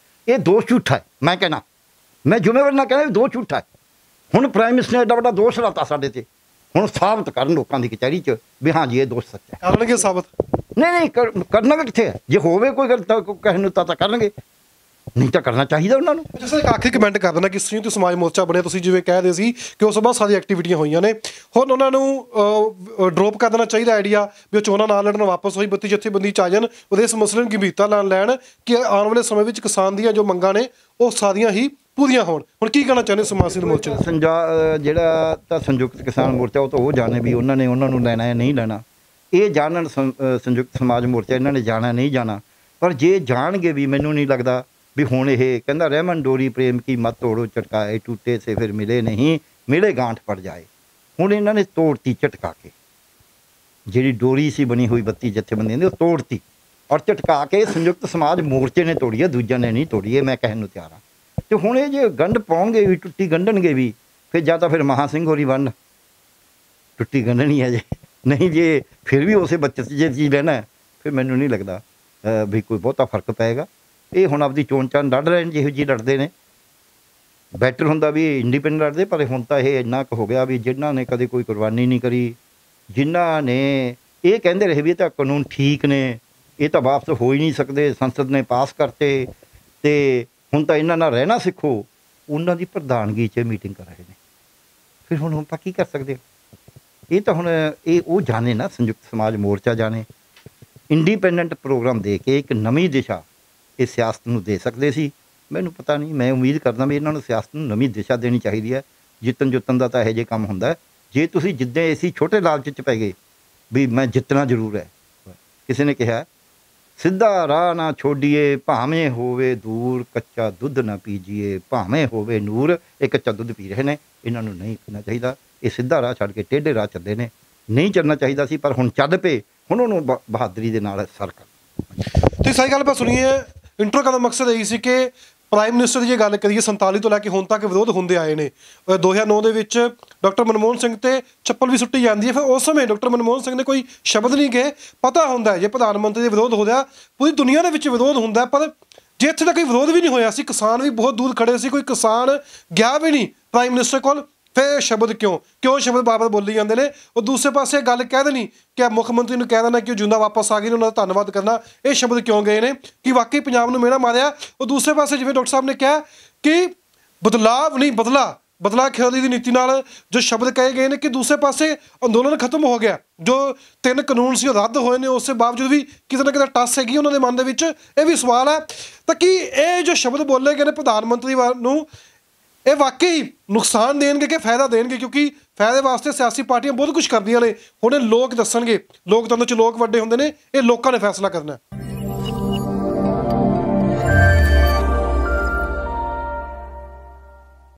ਇਹ ਦੋਸ਼ ਝੂਠਾ ਹੈ। ਮੈਂ ਕਹਿਣਾ, ਮੈਂ ਜ਼ਿੰਮੇਵਾਰੀ ਨਾਲ ਕਹਿਣਾ ਵੀ ਦੋਸ਼ ਝੂਠਾ ਹੈ। ਹੁਣ ਪ੍ਰਾਈਮ ਮਿਨਿਸਟਰ ਨੇ ਐਡਾ ਵੱਡਾ ਦੋਸ਼ ਲਾਤਾ ਸਾਡੇ 'ਤੇ, ਹੁਣ ਸਾਬਤ ਕਰਨ ਲੋਕਾਂ ਦੀ ਕਚਹਿਰੀ 'ਚ ਵੀ ਹਾਂਜੀ ਇਹ ਦੋਸ਼ ਸੱਚਾ ਹੈ। ਕਰਨਗੇ ਸਾਬਤ? ਨਹੀਂ ਕਰਨਾ ਕਿੱਥੇ ਹੈ? ਜੇ ਹੋਵੇ ਕੋਈ ਗੱਲ ਤਾਂ ਕਹਿਣ ਨੂੰ ਤਾਂ ਕਰਨਗੇ, ਨਹੀਂ ਤਾਂ ਕਰਨਾ ਚਾਹੀਦਾ ਉਹਨਾਂ ਨੂੰ। ਅੱਛਾ ਸਰ, ਇੱਕ ਆਖਰੀ ਕਮੈਂਟ ਕਰ ਦੇਣਾ ਕਿ ਸੰਯੁਕਤ ਸਮਾਜ ਮੋਰਚਾ ਬਣਿਆ, ਤੁਸੀਂ ਜਿਵੇਂ ਕਹਿ ਰਹੇ ਸੀ ਕਿ ਉਸ ਤੋਂ ਬਾਅਦ ਸਾਰੀਆਂ ਐਕਟੀਵਿਟੀਆਂ ਹੋਈਆਂ ਨੇ, ਹੁਣ ਉਹਨਾਂ ਨੂੰ ਡਰੋਪ ਕਰ ਦੇਣਾ ਚਾਹੀਦਾ ਆਈਡੀਆ ਵੀ ਉਹ ਚੋਣਾਂ ਨਾਲ ਲੜਨ, ਵਾਪਸ ਹੋਈ 32 ਜਥੇਬੰਦੀ 'ਚ ਆ ਜਾਣ, ਉਹਦੇ ਇਸ ਮਸਲੇ ਨੂੰ ਗੰਭੀਰਤਾ ਨਾਲ ਲੈਣ ਕਿ ਆਉਣ ਵਾਲੇ ਸਮੇਂ ਵਿੱਚ ਕਿਸਾਨ ਦੀਆਂ ਜੋ ਮੰਗਾਂ ਨੇ ਉਹ ਸਾਰੀਆਂ ਹੀ ਪੂਰੀਆਂ ਹੋਣ। ਹੁਣ ਕੀ ਕਹਿਣਾ ਚਾਹੁੰਦੇ ਸਮਾਜ ਸਿੱਧ ਮੋਰਚੇ ਜਿਹੜਾ ਤਾਂ ਸੰਯੁਕਤ ਕਿਸਾਨ ਮੋਰਚਾ, ਉਹ ਤਾਂ ਉਹ ਜਾਣੇ ਵੀ ਉਹਨਾਂ ਨੇ ਉਹਨਾਂ ਨੂੰ ਲੈਣਾ ਹੈ ਨਹੀਂ ਲੈਣਾ, ਇਹ ਜਾਣਨ ਸੰਯੁਕਤ ਸਮਾਜ ਮੋਰਚਾ ਇਹਨਾਂ ਨੇ ਜਾਣਾ ਨਹੀਂ ਜਾਣਾ। ਪਰ ਜੇ ਜਾਣਗੇ ਵੀ, ਮੈਨੂੰ ਨਹੀਂ ਲੱਗਦਾ ਵੀ ਹੁਣ ਇਹ ਕਹਿੰਦਾ ਰਹਿਮਨ ਡੋਰੀ ਪ੍ਰੇਮ ਕੀ ਮਤ ਤੋੜੋ ਝਟਕਾਏ, ਟੂਟੇ ਸੇ ਫਿਰ ਮਿਲੇ ਨਹੀਂ ਮਿਲੇ ਗਾਂਠ ਪੜ ਜਾਏ। ਹੁਣ ਇਹਨਾਂ ਨੇ ਤੋੜਤੀ ਝਟਕਾ ਕੇ, ਜਿਹੜੀ ਡੋਰੀ ਸੀ ਬਣੀ ਹੋਈ 32 ਜਥੇਬੰਦੀਆਂ ਦੀ, ਉਹ ਤੋੜਤੀ ਔਰ ਝਟਕਾ ਕੇ ਸੰਯੁਕਤ ਸਮਾਜ ਮੋਰਚੇ ਨੇ ਤੋੜੀ ਹੈ, ਦੂਜਿਆਂ ਨੇ ਨਹੀਂ ਤੋੜੀ। ਇਹ ਮੈਂ ਕਹਿਣ ਨੂੰ ਤਿਆਰ ਹਾਂ। ਅਤੇ ਹੁਣ ਇਹ ਜੇ ਗੰਢ ਪਾਉਣਗੇ ਵੀ, ਟੁੱਟੀ ਗੰਢਣਗੇ ਵੀ, ਫਿਰ ਜਾਂ ਤਾਂ ਫਿਰ ਮਹਾਂ ਸਿੰਘ ਹੋਰੀ ਬਣਨ, ਟੁੱਟੀ ਗੰਢਣੀ ਹੈ ਜੇ, ਨਹੀਂ ਜੇ ਫਿਰ ਵੀ ਉਸੇ ਬੱਚੇ ਜੇ ਚੀਜ਼ ਰਹਿਣਾ, ਫਿਰ ਮੈਨੂੰ ਨਹੀਂ ਲੱਗਦਾ ਵੀ ਕੋਈ ਬਹੁਤਾ ਫਰਕ ਪਏਗਾ। ਇਹ ਹੁਣ ਆਪਦੀ ਚੋਣ ਚਾਣ ਲੜ ਰਹੇ ਨੇ ਜਿਹੋ ਜਿਹੀ ਲੜਦੇ ਨੇ। ਬੈਟਰ ਹੁੰਦਾ ਵੀ ਇੰਡੀਪੈਂਡੈਂਟ ਲੜਦੇ, ਪਰ ਹੁਣ ਤਾਂ ਇਹ ਇੰਨਾ ਕੁ ਹੋ ਗਿਆ ਵੀ ਜਿਨ੍ਹਾਂ ਨੇ ਕਦੇ ਕੋਈ ਕੁਰਬਾਨੀ ਨਹੀਂ ਕਰੀ, ਜਿਨ੍ਹਾਂ ਨੇ ਇਹ ਕਹਿੰਦੇ ਰਹੇ ਵੀ ਇਹ ਤਾਂ ਕਾਨੂੰਨ ਠੀਕ ਨੇ, ਇਹ ਤਾਂ ਵਾਪਸ ਹੋ ਹੀ ਨਹੀਂ ਸਕਦੇ, ਸੰਸਦ ਨੇ ਪਾਸ ਕਰਤੇ, ਅਤੇ ਹੁਣ ਤਾਂ ਇਹਨਾਂ ਨਾਲ ਰਹਿਣਾ ਸਿੱਖੋ, ਉਹਨਾਂ ਦੀ ਪ੍ਰਧਾਨਗੀ 'ਚ ਮੀਟਿੰਗ ਕਰ ਰਹੇ ਨੇ। ਫਿਰ ਹੁਣ ਆਪਾਂ ਕੀ ਕਰ ਸਕਦੇ ਹਾਂ? ਇਹ ਤਾਂ ਹੁਣ ਇਹ ਉਹ ਜਾਣੇ ਨਾ, ਸੰਯੁਕਤ ਸਮਾਜ ਮੋਰਚਾ ਜਾਣੇ। ਇੰਡੀਪੈਂਡੈਂਟ ਪ੍ਰੋਗਰਾਮ ਦੇ ਕੇ ਇੱਕ ਨਵੀਂ ਦਿਸ਼ਾ ਇਹ ਸਿਆਸਤ ਨੂੰ ਦੇ ਸਕਦੇ ਸੀ। ਮੈਨੂੰ ਪਤਾ ਨਹੀਂ, ਮੈਂ ਉਮੀਦ ਕਰਦਾ ਵੀ ਇਹਨਾਂ ਨੂੰ ਸਿਆਸਤ ਨੂੰ ਨਵੀਂ ਦਿਸ਼ਾ ਦੇਣੀ ਚਾਹੀਦੀ ਹੈ। ਜਿੱਤਣ ਜੁੱਤਣ ਦਾ ਤਾਂ ਇਹੋ ਜਿਹੇ ਕੰਮ ਹੁੰਦਾ। ਜੇ ਤੁਸੀਂ ਜਿੱਦਾਂ ਅਸੀਂ ਛੋਟੇ ਲਾਲਚ 'ਚ ਪੈ ਗਏ ਵੀ ਮੈਂ ਜਿੱਤਣਾ ਜ਼ਰੂਰ ਹੈ, ਕਿਸੇ ਨੇ ਕਿਹਾ ਸਿੱਧਾ ਰਾਹ ਨਾ ਛੋਡੀਏ ਭਾਵੇਂ ਹੋਵੇ ਦੂਰ, ਕੱਚਾ ਦੁੱਧ ਨਾ ਪੀਜੀਏ ਭਾਵੇਂ ਹੋਵੇ ਨੂਰ। ਇਹ ਕੱਚਾ ਦੁੱਧ ਪੀ ਰਹੇ ਨੇ, ਇਹਨਾਂ ਨੂੰ ਨਹੀਂ ਪੀਣਾ ਚਾਹੀਦਾ। ਇਹ ਸਿੱਧਾ ਰਾਹ ਛੱਡ ਕੇ ਟੇਢੇ ਰਾਹ ਚੱਲੇ ਨੇ, ਨਹੀਂ ਚੱਲਣਾ ਚਾਹੀਦਾ ਸੀ, ਪਰ ਹੁਣ ਚੱਲ ਪਏ। ਹੁਣ ਉਹਨੂੰ ਬਹਾਦਰੀ ਦੇ ਨਾਲ ਸਰ ਕਰ। ਤੁਸੀਂ ਸਹੀ ਗੱਲ ਆਪਾਂ ਸੁਣੀਏ। ਇੰਟਰੋ ਕਰਨ ਦਾ ਮਕਸਦ ਇਹੀ ਸੀ ਕਿ ਪ੍ਰਾਈਮ ਮਿਨਿਸਟਰ ਦੀ ਜੇ ਗੱਲ ਕਰੀਏ 47 ਤੋਂ ਲੈ ਕੇ ਹੁਣ ਤੱਕ ਵਿਰੋਧ ਹੁੰਦੇ ਆਏ ਨੇ। 2009 ਦੇ ਵਿੱਚ ਡਾਕਟਰ ਮਨਮੋਹਨ ਸਿੰਘ ਤੇ ਚੱਪਲ ਵੀ ਸੁੱਟੀ ਜਾਂਦੀ ਹੈ। ਫਿਰ ਉਸ ਸਮੇਂ ਡਾਕਟਰ ਮਨਮੋਹਨ ਸਿੰਘ ਨੇ ਕੋਈ ਸ਼ਬਦ ਨਹੀਂ ਕਹੇ। ਪਤਾ ਹੁੰਦਾ ਜੇ ਪ੍ਰਧਾਨ ਮੰਤਰੀ ਦੇ ਵਿਰੋਧ ਹੋ ਰਿਹਾ, ਪੂਰੀ ਦੁਨੀਆ ਦੇ ਵਿੱਚ ਵਿਰੋਧ ਹੁੰਦਾ, ਪਰ ਜੇ ਇੱਥੇ ਤੱਕ ਕੋਈ ਵਿਰੋਧ ਵੀ ਨਹੀਂ ਹੋਇਆ ਸੀ, ਕਿਸਾਨ ਵੀ ਬਹੁਤ ਦੂਰ ਖੜੇ ਸੀ, ਕੋਈ ਕਿਸਾਨ ਗਿਆ ਵੀ ਨਹੀਂ ਪ੍ਰਾਈਮ ਮਿਨਿਸਟਰ ਕੋਲ, ਫਿਰ ਸ਼ਬਦ ਕਿਉਂ ਸ਼ਬਦ ਬਾਰ-ਬਾਰ ਬੋਲੀ ਜਾਂਦੇ ਨੇ। ਉਹ ਦੂਸਰੇ ਪਾਸੇ ਗੱਲ ਕਹਿ ਦੇਣੀ ਕਿ ਮੁੱਖ ਮੰਤਰੀ ਨੂੰ ਕਹਿ ਦੇਣਾ ਕਿ ਉਹ ਜਿੰਦਾ ਵਾਪਸ ਆ ਗਏ ਨੇ, ਉਹਨਾਂ ਦਾ ਧੰਨਵਾਦ ਕਰਨਾ। ਇਹ ਸ਼ਬਦ ਕਿਉਂ ਗਏ ਨੇ ਕਿ ਵਾਕਈ ਪੰਜਾਬ ਨੂੰ ਮਿਹਣਾ ਮਾਰਿਆ। ਉਹ ਦੂਸਰੇ ਪਾਸੇ ਜਿਵੇਂ ਡਾਕਟਰ ਸਾਹਿਬ ਨੇ ਕਿਹਾ ਕਿ ਬਦਲਾਵ ਨਹੀਂ ਬਦਲਾ ਖੇਤੀ ਦੀ ਨੀਤੀ ਨਾਲ ਜੋ ਸ਼ਬਦ ਕਹੇ ਗਏ ਨੇ ਕਿ ਦੂਸਰੇ ਪਾਸੇ ਅੰਦੋਲਨ ਖਤਮ ਹੋ ਗਿਆ। ਜੋ 3 ਕਾਨੂੰਨ ਸੀ ਉਹ ਰੱਦ ਹੋਏ ਨੇ, ਉਸ ਦੇ ਬਾਵਜੂਦ ਵੀ ਕਿਤੇ ਨਾ ਕਿਤੇ ਟੱਸ ਹੈਗੀ ਉਹਨਾਂ ਦੇ ਮਨ ਦੇ ਵਿੱਚ। ਇਹ ਵੀ ਸਵਾਲ ਹੈ ਤਾਂ ਕਿ ਇਹ ਜੋ ਸ਼ਬਦ ਬੋਲੇ ਗਏ ਨੇ ਪ੍ਰਧਾਨ ਮੰਤਰੀ ਨੂੰ, ਇਹ ਵਾਕਈ ਨੁਕਸਾਨ ਦੇਣਗੇ ਕਿ ਫਾਇਦਾ ਦੇਣਗੇ, ਕਿਉਂਕਿ ਫਾਇਦੇ ਵਾਸਤੇ ਸਿਆਸੀ ਪਾਰਟੀਆਂ ਬਹੁਤ ਕੁਝ ਕਰਦੀਆਂ ਨੇ। ਹੁਣ ਇਹ ਲੋਕ ਦੱਸਣਗੇ, ਲੋਕਤੰਤਰ 'ਚ ਲੋਕ ਵੱਡੇ ਹੁੰਦੇ ਨੇ, ਇਹ ਲੋਕਾਂ ਨੇ ਫੈਸਲਾ ਕਰਨਾ ਹੈ।